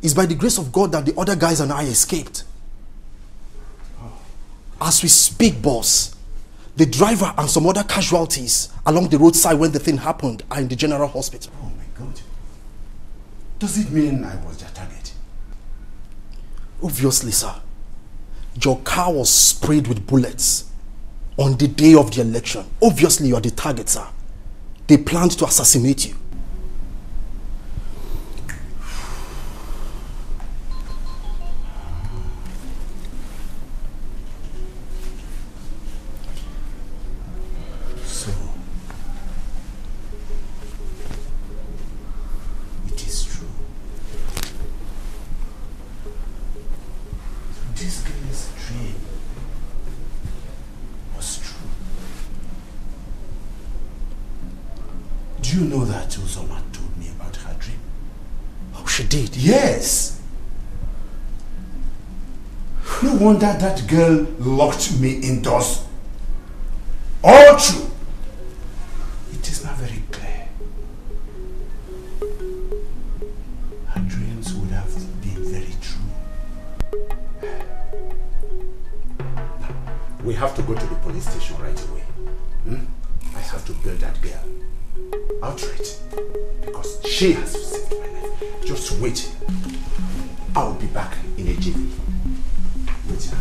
It's by the grace of God that the other guys and I escaped. As we speak, boss, the driver and some other casualties along the roadside when the thing happened are in the general hospital. Oh my God. Does it mean I was their target? Obviously, sir. Your car was sprayed with bullets on the day of the election. Obviously, you are the target, sir. They planned to assassinate you. So, it is true. This girl's dream was true. Do you know that Uzoma told me about her dream? Oh, she did? Yes. No wonder that girl locked me indoors. All true. It is not very clear. Her dreams would have been very true. Now, we have to go to the police station right away. I have to bail that girl outright because she has saved my life. Just wait. I'll be back in a jiffy. Wait here.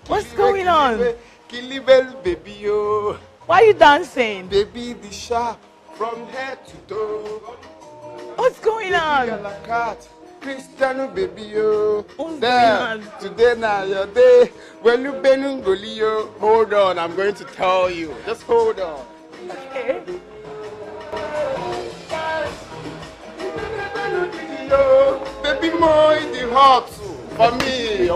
What's going on? Kilibel, baby, yo. Why are you dancing? Baby, the sharp from head to toe. What's going on? Cristiano, baby, yo. What's There, going on? today now your day. When you been Golio, hold on, I'm going to tell you. Just hold on. Okay. Baby, more in the heart for me.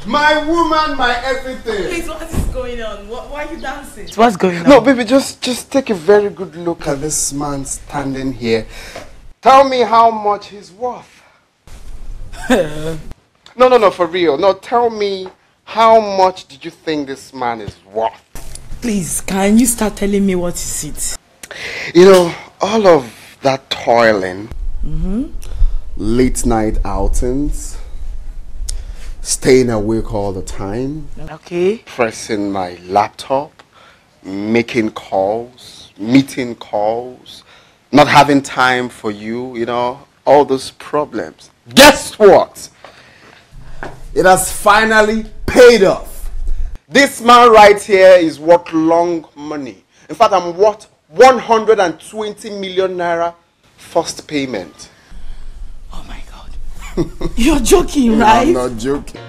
My woman, my everything. Please, what is going on? Why are you dancing? What's going on? No, baby, just take a very good look at this man standing here. Tell me how much he's worth. No, for real. No, tell me how much did you think this man is worth? Please, can you start telling me what is it? You know, all of that toiling, late night outings, staying awake all the time, okay, pressing my laptop, making calls, meeting calls, not having time for you, you know, all those problems. Guess what? It has finally paid off. This man right here is worth long money. In fact, I'm worth 120 million naira first payment. Oh my God. You're joking, right? I'm not joking.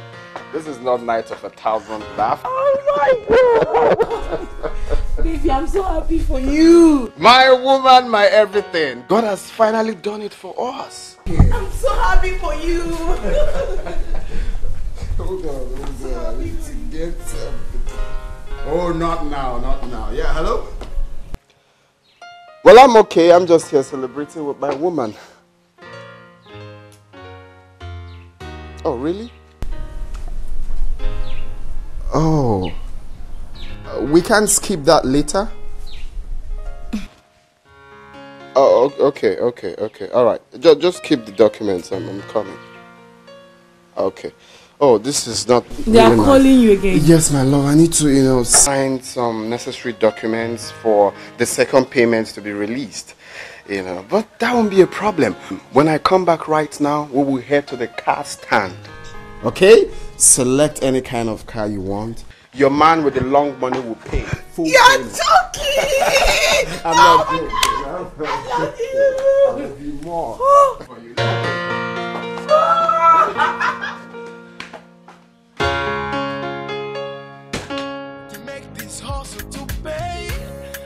This is not night of 1,000 laughs. Oh my God. Baby, I'm so happy for you. My woman, my everything. God has finally done it for us. I'm so happy for you. Hold on. I need to get something. Oh, not now. Yeah, hello? Well, I'm okay. I'm just here celebrating with my woman. Oh, really? Oh. We can skip that later? Oh, okay. All right. Just keep the documents. I'm coming. Okay. Oh, this is not... They are calling you again. Yes, my love. I need to, sign some necessary documents for the second payment to be released. But that won't be a problem. When I come back right now, we will head to the car stand. Okay? select any kind of car you want. Your man with the long money will pay. Full You're payment. joking! I'm not joking. I love you more. To make this hustle to pay,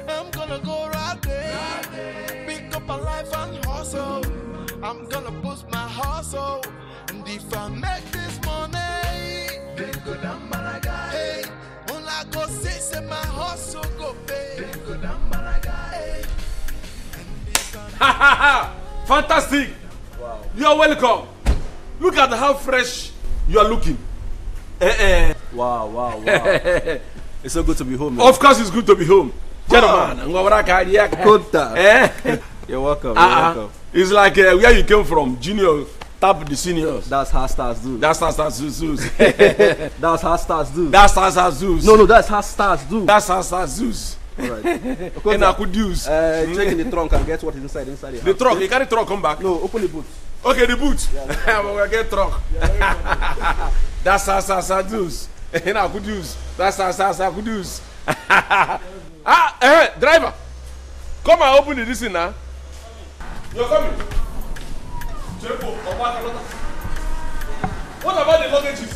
I'm gonna go right there. Pick up a life and hustle. I'm gonna boost my hustle. And if I make this money, then go down Malaga. Hey, when I go say my hustle go pay. Then go down Malaga. Hey. Ha ha ha! Fantastic! Wow. You are welcome. Look at how fresh you are looking. Wow, wow, wow. It's so good to be home, man. Of course, it's good to be home. Gentlemen, you're welcome. You're welcome. It's like where you came from, junior. Tap the seniors. That's how stars do. That's how stars do. That's how stars do. That's how stars do. No, that's how stars do. That's how stars do. Alright. And I could use. Check in the trunk and get what is inside the house. Trunk, you carry trunk, come back. No, open the boot. Okay, the boot. Yeah, we'll get trunk. That's how stars do. And I could use. That's how stars could use. Driver, come and open this thing now. You're coming. What about the luggages?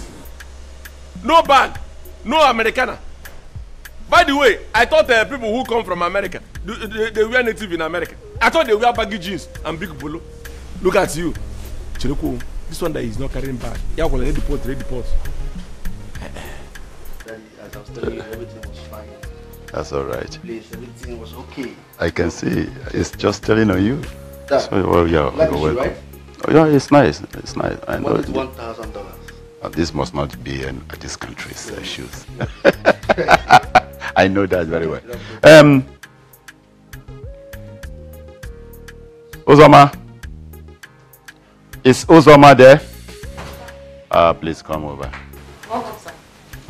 No bag, no Americana. By the way, I thought people who come from America, they were native in America. I thought they wear baggy jeans and big polo. Look at you. Chiroko, this one that is not carrying bag. Yeah, well, ready port. Daddy, as I was telling you, everything was fine. That's all right. Please, everything was okay. I can see. It's just telling on you. Dad, so, well, yeah, like you're welcome. Right? Oh, yeah, it's nice. It's nice. I know. $1,000. This must not be this country's shoes. I know that very well. Uzoma. Is Uzoma there? Please come over. Welcome, sir.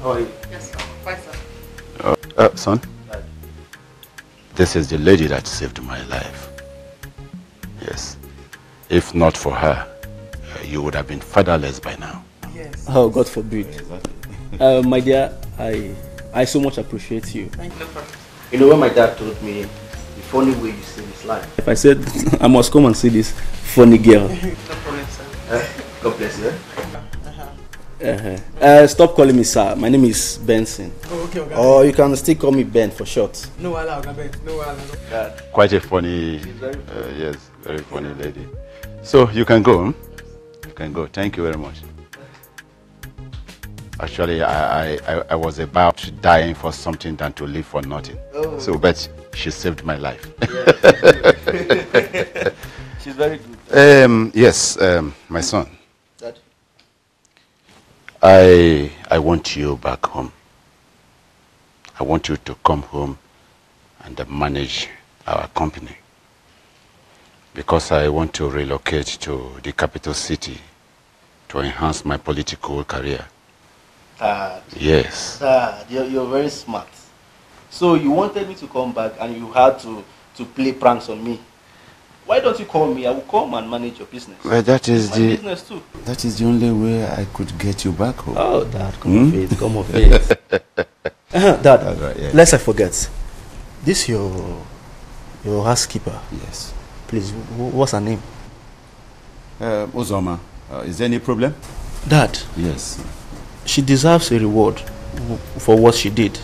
How are you? Yes, sir. Fine, sir. Son, this is the lady that saved my life. Yes. If not for her, you would have been fatherless by now. Yes. Oh, God forbid. My dear, I so much appreciate you. Thank you. You know, when my dad told me the funny way you saved his life. If I said I must come and see this funny girl. No problem, sir. God bless you. Stop calling me sir. My name is Benson. Oh, okay, okay. Or you can still call me Ben for short. No, allow, Ben. No, allow. Quite a funny, yes, very funny lady. So you can go. You can go. Thank you very much. Actually, I was about dying for something than to live for nothing. Oh. So, but she saved my life. Yes. She's very good. Yes, my son. Dad? I want you back home. I want you to come home and manage our company. Because I want to relocate to the capital city to enhance my political career. Dad. Yes. Dad, you're very smart. So you wanted me to come back and you had to play pranks on me. Why don't you call me? I will come and manage your business. Well, that is my business too. That is the only way I could get you back home. Oh, Dad, come of it, come of it. Dad, right, yeah. lest I forget. This your housekeeper. Yes. Please, what's her name? Uzoma. Is there any problem? Dad. Yes. She deserves a reward for what she did.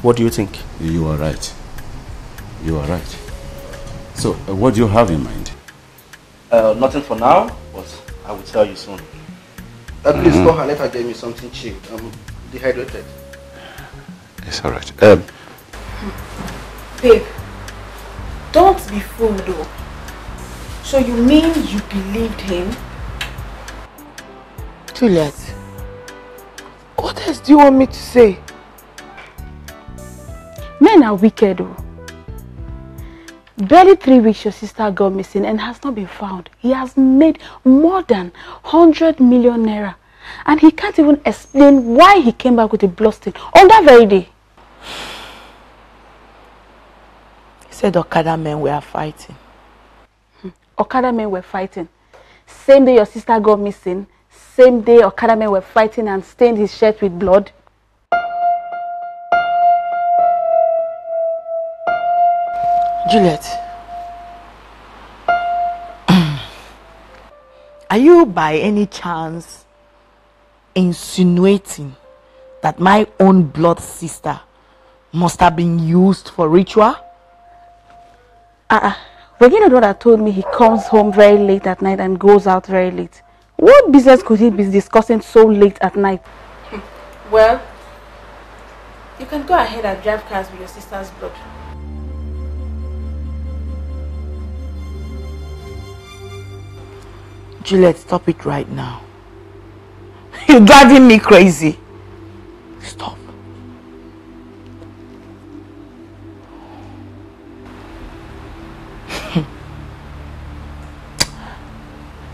What do you think? You are right. You are right. So, what do you have in mind? Nothing for now, but I will tell you soon. Please call her, let her get me something cheap. I'm dehydrated. It's all right. Babe, don't be fooled though. So you mean you believed him? Juliet, what else do you want me to say? Men are wicked though. Barely 3 weeks your sister got missing and has not been found. He has made more than 100 million naira. And he can't even explain why he came back with a blood stain on that very day. He said Okada men were fighting. Okada men were fighting. Same day your sister got missing, same day Okada men were fighting and stained his shirt with blood? Juliet, are you by any chance insinuating that my own blood sister must have been used for ritual? Regina Daughter told me he comes home very late at night and goes out very late. What business could he be discussing so late at night? Well, you can go ahead and drive cars with your sister's blood. Juliet, stop it right now. You're driving me crazy. Stop.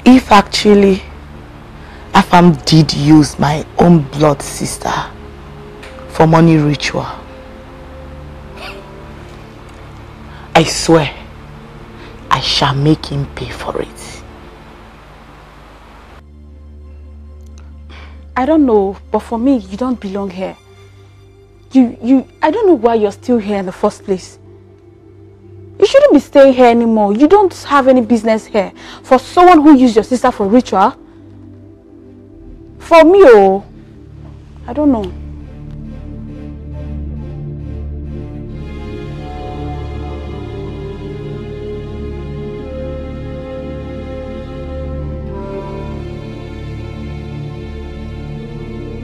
If actually Afam did use my own blood sister for money ritual, I swear I shall make him pay for it. I don't know, but for me, you don't belong here. I don't know why you're still here in the first place. You shouldn't be staying here anymore. You don't have any business here. For someone who used your sister for ritual. For me, oh, I don't know.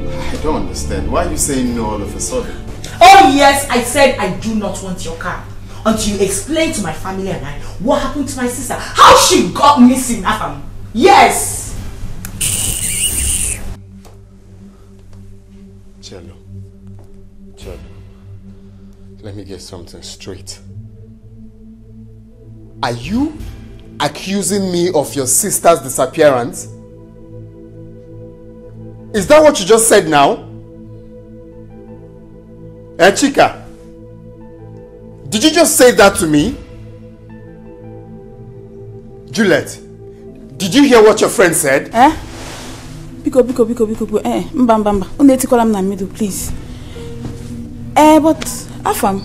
I don't understand. Why are you saying no all of a sudden? Oh yes, I said I do not want your car. Until you explain to my family and I what happened to my sister. How she got missing, Afam. Yes! Cello. Let me get something straight. Are you accusing me of your sister's disappearance? Is that what you just said now? Chika, did you just say that to me? Juliet, did you hear what your friend said? Biko, mbamba. Uneti kolam na middle, please. But Afam,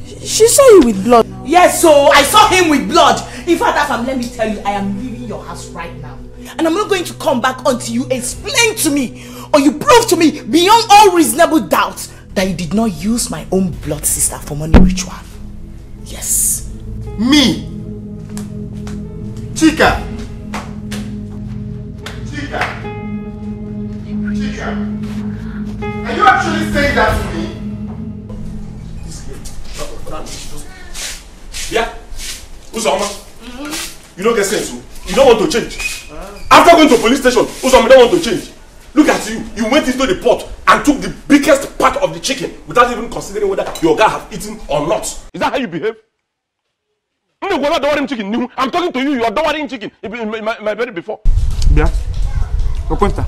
she saw you with blood. Yes, so I saw him with blood. In fact, Afam, let me tell you, I am leaving your house right now. And I'm not going to come back until you explain to me or you prove to me beyond all reasonable doubt that you did not use my own blood sister for money ritual. Yes. Me? Chika, are you actually saying that to me? Yeah? Uzoma, you don't get sense. You don't want to change. After going to police station, Uzoma don't want to change. Look at you. You went into the pot and took the biggest part of the chicken without even considering whether your guy have eaten or not. Is that how you behave? I'm talking to you. You are dowering chicken in my bed before. Yeah. Okwenta.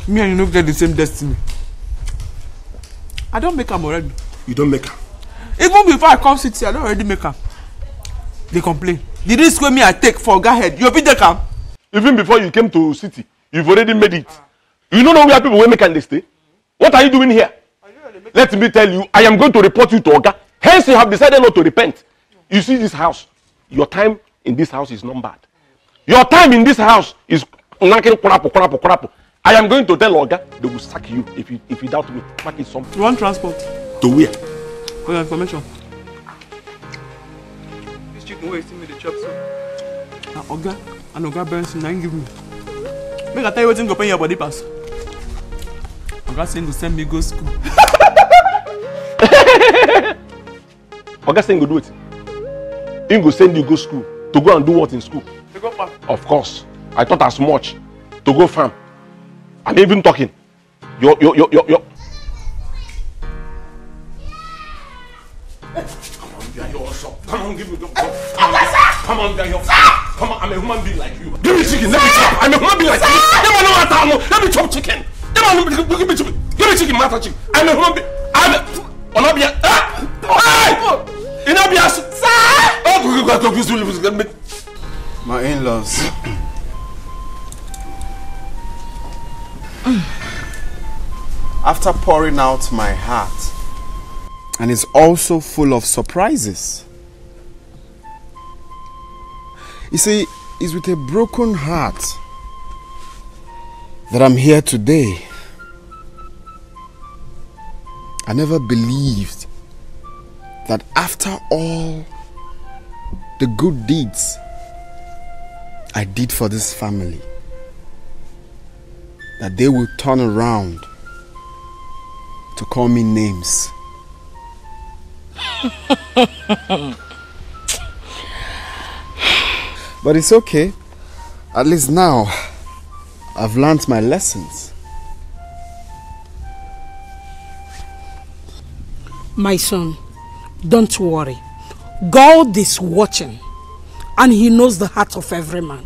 Me and you don't get the same destiny. I don't make them already. You don't make her. Even before I come sit here, I don't already make her. They complain. The risk with me I take for go ahead. You be the camp. Even before you came to city, you've already made it. You don't know where people will make and they stay. What are you doing here? Let me tell you, I am going to report you to Oga. Hence, you have decided not to repent. You see this house. Your time in this house is numbered. Your time in this house is. I am going to tell Oga they will sack you if you doubt me. Mark it something. You want transport? To where? For your information. This chicken will see me the chop so. Now Oga and Oga Benson now give me. Make I tell you what go pay your body pass. Oga saying go send me go school. Oga saying go do it. He go send you go school. To go and do what in school? To go farm. Of course. I thought as much. To go farm. I'm even talking. Yo. Come on, give me the. Come on, come on, I'm a human being like you. Give me chicken, let me chop. I'm a human being like you. Let me chop chicken. Give me chicken. Give me chicken, master chicken. I'm a human being. My in-laws, After pouring out my heart, and it's also full of surprises. You see, it's with a broken heart that I'm here today. I never believed that after all the good deeds I did for this family, that they will turn around to call me names. But it's okay. At least now I've learned my lessons. My son, don't worry. God is watching, and He knows the heart of every man.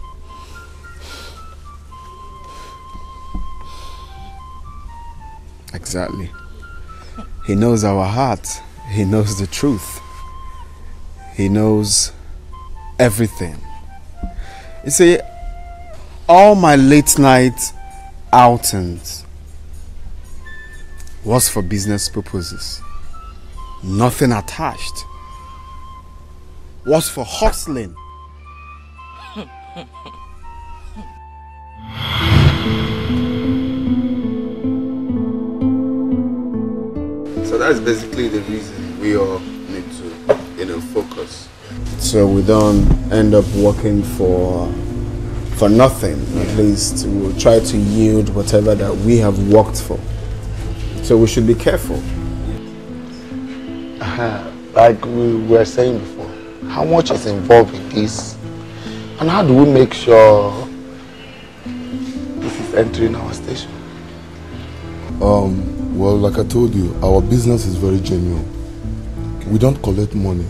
Exactly. He knows our heart. He knows the truth. He knows everything. You see, all my late night outings was for business purposes. Nothing attached. Was for hustling. So that's basically the reason we all need to, focus. So we don't end up working for nothing. At least we'll try to yield whatever that we have worked for. So we should be careful. Like we were saying before, how much is involved in this? And how do we make sure this is entering our station? Well, like I told you, our business is very genuine. We don't collect money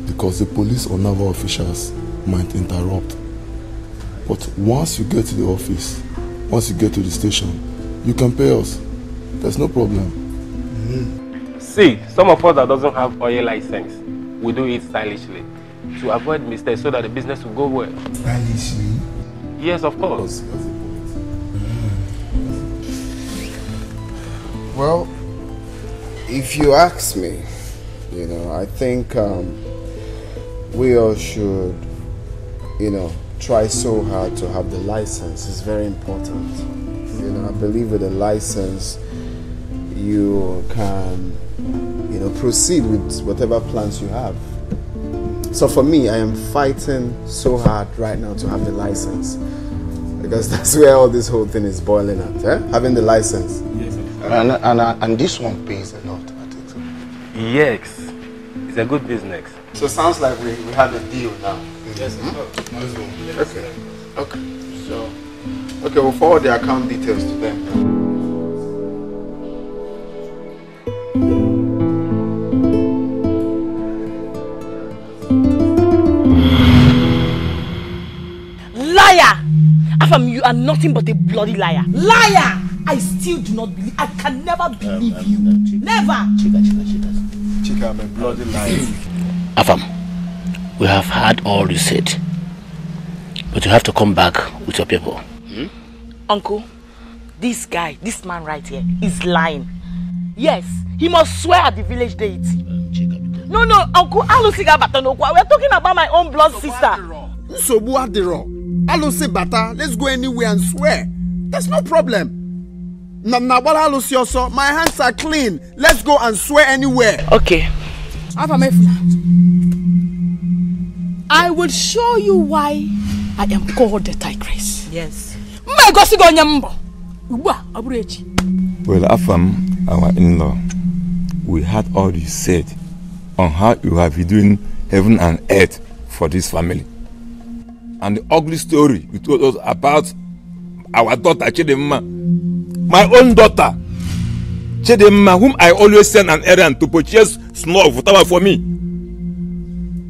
because the police or naval officials might interrupt. But once you get to the office, once you get to the station, you can pay us. There's no problem. See, some of us that doesn't have oil license, we do it stylishly to avoid mistakes so that the business will go well. Stylishly? Yes, of course. Well, if you ask me, I think we all should, try so hard to have the license. It's very important. I believe with a license, you can, proceed with whatever plans you have. So for me, I am fighting so hard right now to have the license. Because that's where all this whole thing is boiling at, having the license. Yes, and this one pays a lot, I think so. Yes, it's a good business. So it sounds like we have a deal now. Yes, Okay. Okay. So, we'll forward the account details to them. Liar! Afam, you are nothing but a bloody liar. Liar! I still do not believe. I can never believe you. Never! Chika, I'm a bloody liar. Afam, we have heard all you said. But you have to come back with your people. Uncle, this guy, this man right here, is lying. Yes, he must swear at the village deity. No, Uncle, we're talking about my own blood sister. So, Bata, let's go anywhere and swear. There's no problem. My hands are clean. Let's go and swear anywhere. Okay. I will show you why I am called the Tigress. Yes. Well, Afam, our in-law, we heard all you said on how you have been doing heaven and earth for this family. And the ugly story you told us about our daughter Chidemma, my own daughter Chidemma, whom I always send an errand to purchase snow of whatever for me.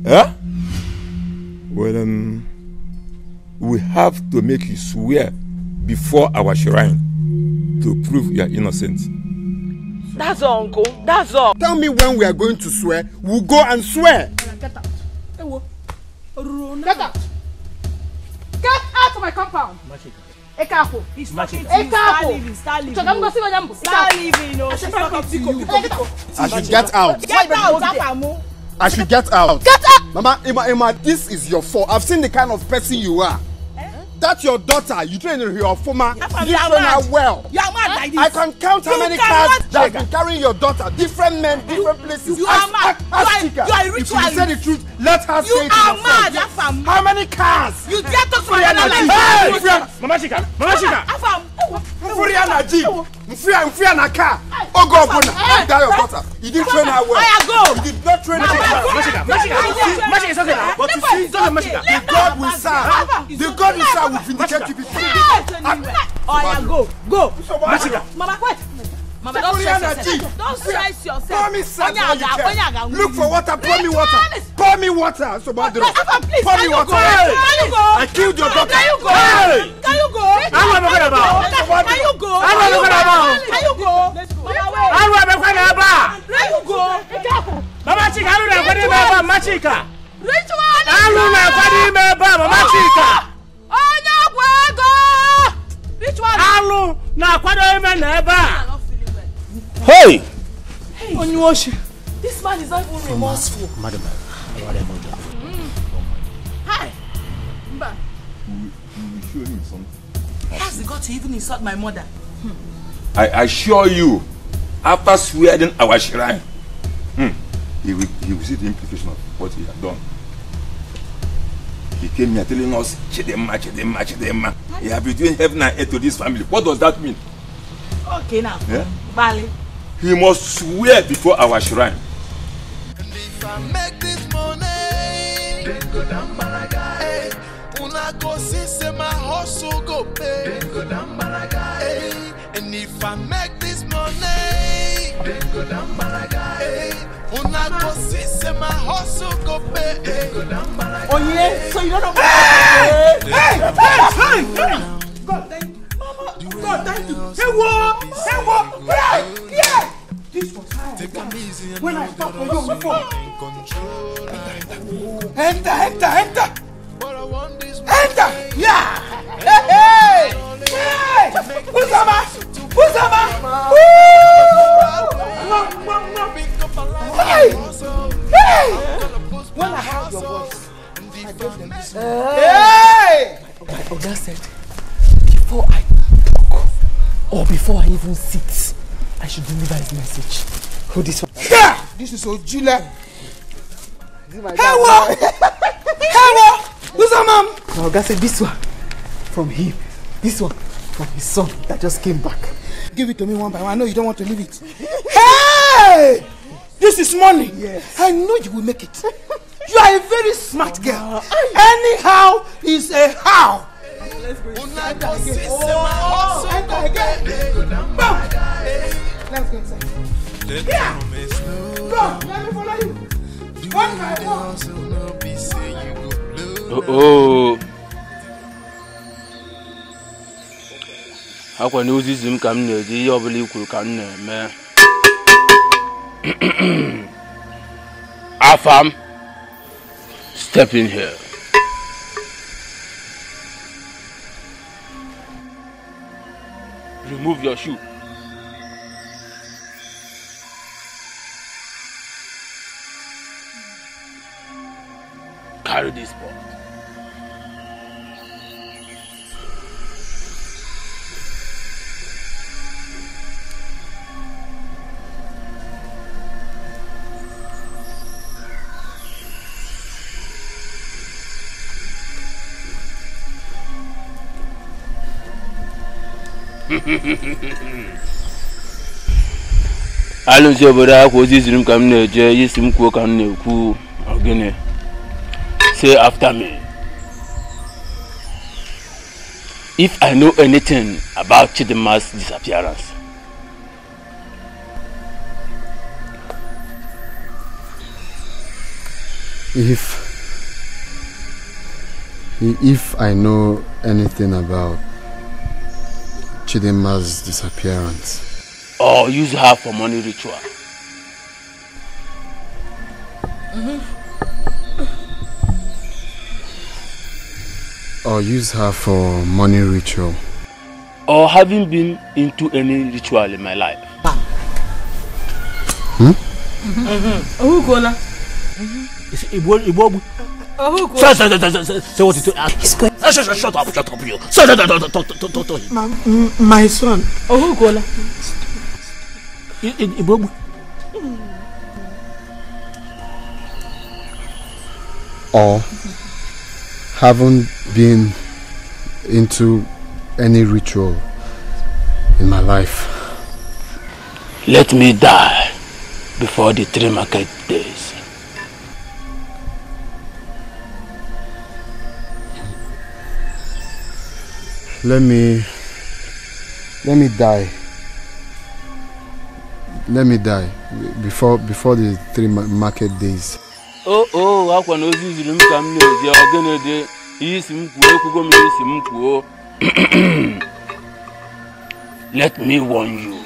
Huh? Well, we have to make you swear before our shrine to prove you are innocent. That's all, Uncle. That's all. Tell me when we are going to swear. We'll go and swear. Get out. Get out. Get out of my compound. Ekapo. He's talking to you. Ekapo. Start leaving. Start leaving. No, she's talking to you. I should get out. Get out, Afamu. I should get out. Get out! Mama, Emma, this is your fault. I've seen the kind of person you are. That's your daughter. You train her former. You train her well. You are mad like this. I can count how many cars that have been carrying your daughter. Different men, different places. You are mad. You are a ritualist. If you say the truth, let her say it. You are mad, Afam. How many cars? You dare talk to my daughter like this? Mama Chika. Afam. Mfuriana G. Mfuriana car. Oh God, die your daughter. You didn't train her well. You did not train her well. Mashika, it's okay now. But you see, it's okay, Mashika. The God we serve. The God we serve will vindicate you before. Go. Mashika. Mama, wait. Mama, don't stress yourself. Don't stress yourself. Pour me water. Look for water. Pour me water. Pour me water. So bad. Pour me water. I killed your daughter. Can you go? Can you go? I'm not going about. Can you go? I'm not going about. Can you go? I'm not going about. Can you go? Mama Chika, I'm not going about. Machika. Ritual. I'm not going about. Mama Chika. Ritual. Hey! Onyuoshi, this man is not even remorseful. Madam, Hi. Mba. We show him something. How's he got to even insult my mother? I assure you, after swearing our shrine, he will see the implication of what he had done. He came here telling us, Chidemma. He has been doing heaven and earth to this family. What does that mean? Okay now. Yeah? Bali. He must swear before our shrine. If I make this money, then go down Malaga. Una go see my hustle go pay. Then go down Malaga. And if I make this money, then go down Malaga. Una go see my hustle go pay. Then go down Malaga. Oh yeah, so you don't know what Hey! God, thank you. Mama, God, thank you. Hey, what? Yeah! This was high. When I stopped for you before. Enter! Yeah! Hey! Who's that man? Hey! When I heard your voice, I gave them this one. Hey! My Oga said, before I talk, or before I even sit, I should deliver his message. Who this one? Yeah! This is Ojula. Hewa! Who's that man? My Oga said this one from him, this one from his son that just came back. Give it to me one by one. I know you don't want to leave it. Hey! This is money. Yes. I know you will make it. You are a very smart girl. Anyhow is a how. Let's go. Enter again. Let's go inside. Yeah. Go. Let me follow you. One by one. Akwa ni ozizi m ka m na-eji ihe ọbụla ikwuru ka m na-eme. Afam, step in here. Remove your shoe. Carry this pot. Alụzi obodo akwa ozi ziri m ka m na-eje isi m kwuo ka m na-ekwu ogene. Say after me. If I know anything about Chidimma's disappearance, If I know anything about Chidimma's disappearance, or use her for money ritual. or use her for money ritual. or having been into any ritual in my life. Say what you do. Shut up, you. Talk to him. My son. Or haven't been into any ritual in my life. Let me die before the 3 market days. Let me die. Let me die before the 3 market days. Oh, I can use the come near the Let me warn you.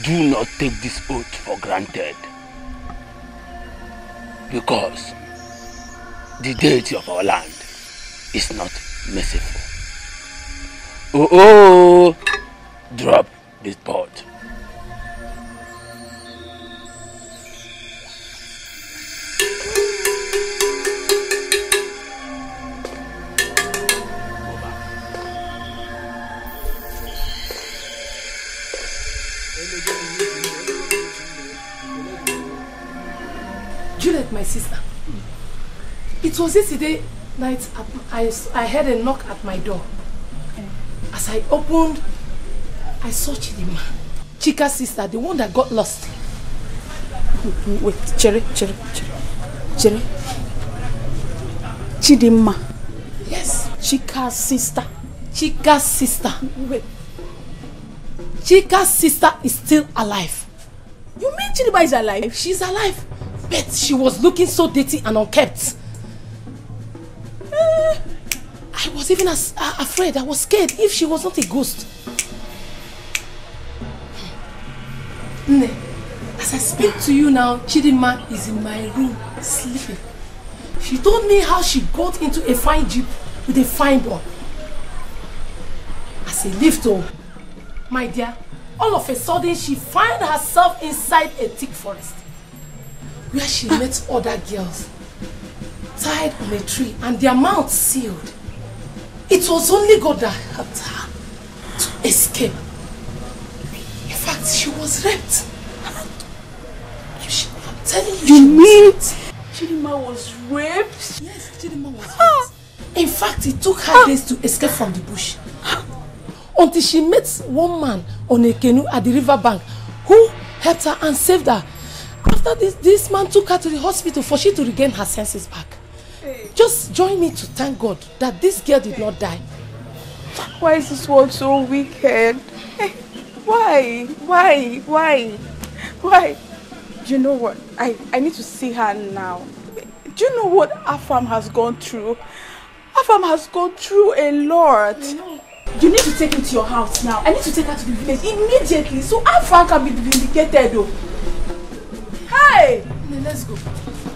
Do not take this oath for granted. Because the deity of our land is not merciful. Oh, drop this pot. Juliet, my sister. It was yesterday night I heard a knock at my door. As I opened, I saw Chidima, Chika's sister, the one that got lost. Wait, Cherry. Chidima. Yes. Chika's sister. Chika's sister. Wait. Chika's sister is still alive. You mean Chidima is alive? She's alive. But she was looking so dirty and unkept. I was even afraid. I was scared if she was not a ghost. Nne, as I speak to you now, Chidima is in my room sleeping. She told me how she got into a fine jeep with a fine boy. As a lift, my dear, all of a sudden she found herself inside a thick forest where she met other girls tied on a tree and their mouths sealed. It was only God that helped her to escape. In fact, she was raped. I'm telling you. You mean Chidima was raped? Yes, Chidima was raped. In fact, it took her days to escape from the bush. Until she met one man on a canoe at the river bank who helped her and saved her. After this man took her to the hospital for she to regain her senses back. Just join me to thank God that this girl did not die. Why is this world so wicked? Why? You know what? I need to see her now. Do you know what Afam has gone through? Afam has gone through a lot. You need to take him to your house now. I need to take her to the village immediately so Afam can be vindicated though. Hey! Let's go.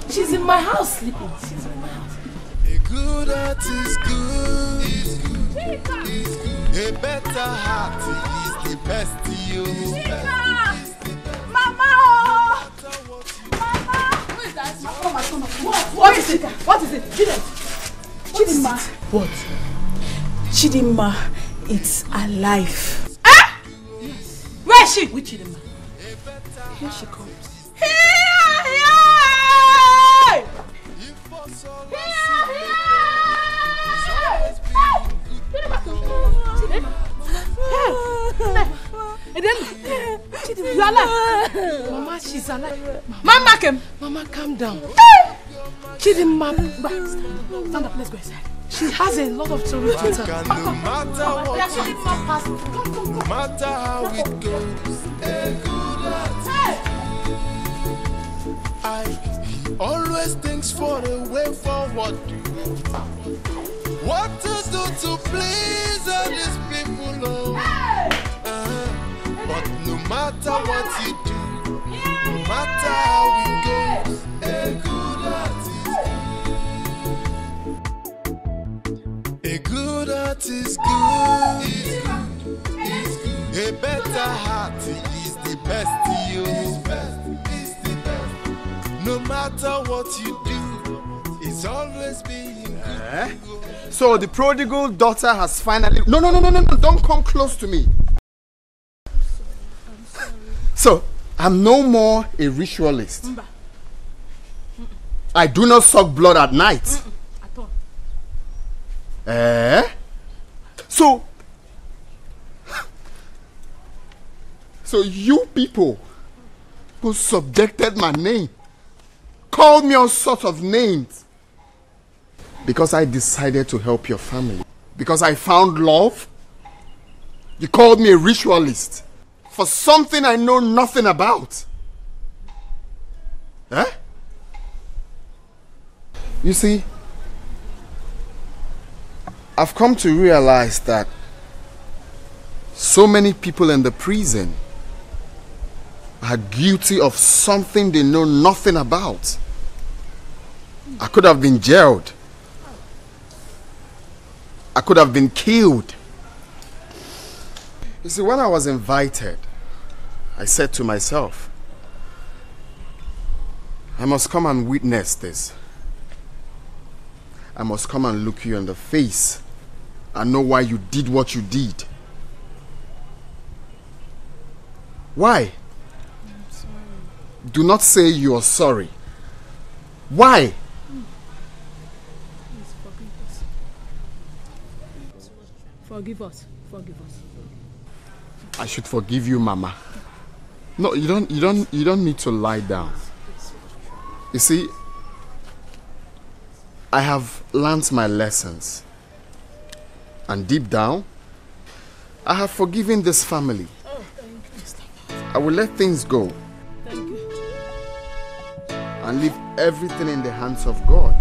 She's in my house sleeping. She's in my house. A good heart is good. A better heart is the best to you. Mama! Who is that? Come on. What is it? What is it? Chidima. What? Chidima, it's alive. Ah! Yes. Where is she? Which Chidima? Here she comes. You are alive. Mama, she's alive. Mama, calm down. Chidima, stand up, let's go inside. She has a lot of stories to tell. No matter how it goes, a good heart. I always thinks for a way forward. What to do to please all these people, but no matter what you do, no matter how it goes, a good heart is good. A good heart is good. good. A better heart is the best you. No matter what you do, it's always being good. So the prodigal daughter has finally... No, don't come close to me. So, I'm no more a ritualist. I do not suck blood at night. So you people who subjected my name, called me all sorts of names, because I decided to help your family, because I found love, you called me a ritualist for something I know nothing about. You see, I've come to realize that so many people in the prison are guilty of something they know nothing about. I could have been jailed. I could have been killed. You see, when I was invited, I said to myself, I must come and witness this. I must come and look you in the face and know why you did what you did. Why? I'm sorry. Do not say you are sorry. Why? Please forgive us. Forgive us. I should forgive you, Mama. No, you don't need to lie down. You see, I have learnt my lessons. And deep down, I have forgiven this family. Oh, thank you. I will let things go. Thank you. And leave everything in the hands of God.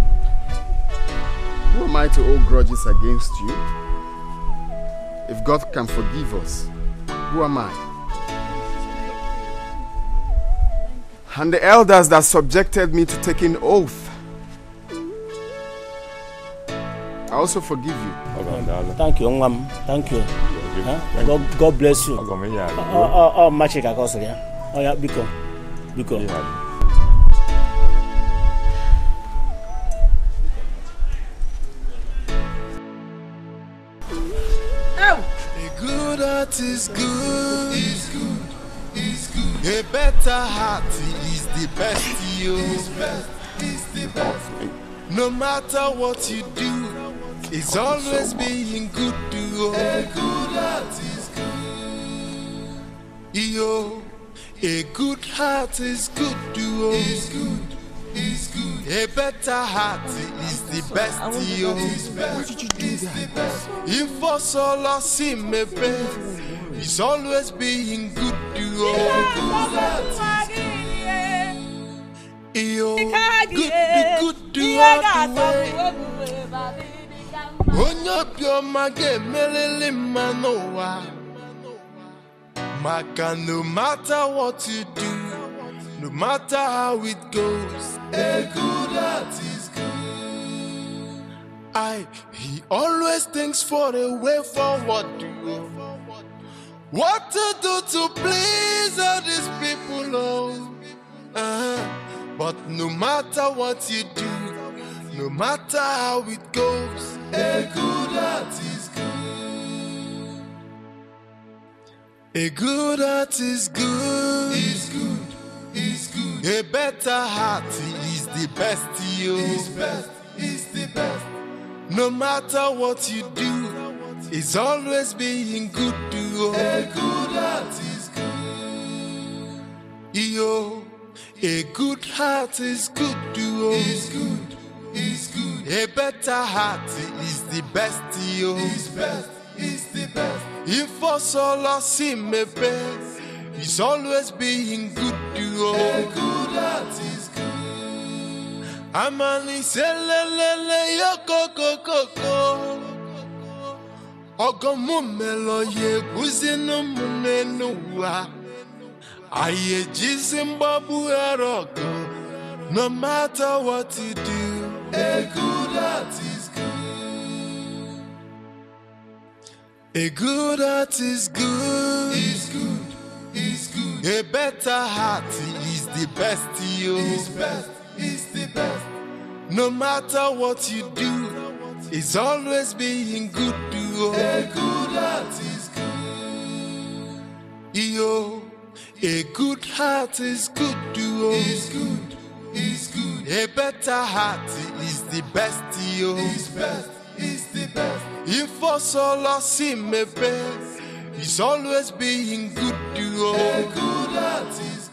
Who am I to hold grudges against you? If God can forgive us, who am I? And the elders that subjected me to taking oath, I also forgive you. Thank you, Mom. Thank you. God bless you. Oh, Machika Kosoya. Oh, yeah, Biko. A good heart is good. A better heart is the best you. No matter what you do, it's always being good to you. A good heart is good. Yo, a good heart is good to you. It's good. A better heart is the best to you. Why did you do that? If for so lost him a best, it's always being good to you. A good heart is good. Yo, good to you. Onyapyo mage melele manowa. Maka, no matter what you do, no matter how it goes, a good heart is good. He always thinks for a way forward to go. What to do to please all these people, but no matter what you do, no matter how it goes, a good heart is good. A good heart is good. It's good. A better heart is the best you. It's the best. No matter what you do, it's always being good to you. A good heart is good. Yo, a good heart is good to you. It's good. A better heart is the best you. It's the best. If for so lost him a best, it's always being good to you. A good heart is good. Amani selelele yo ko. Ogomumelo ye buzino munenuwa. Aye jizimbabu eroko. No matter what you do, a good heart is good. A good heart is good. It's good. It's good. A better heart is the best, yo. It's best. It's the best. No matter what you do, it's always being good, yo. A good heart is good. Yo, a good heart is good, yo. It's good. It's good. A better heart is the best, yo. It's best. It's the best. If us all see me best, it's always being good, yo. A good heart is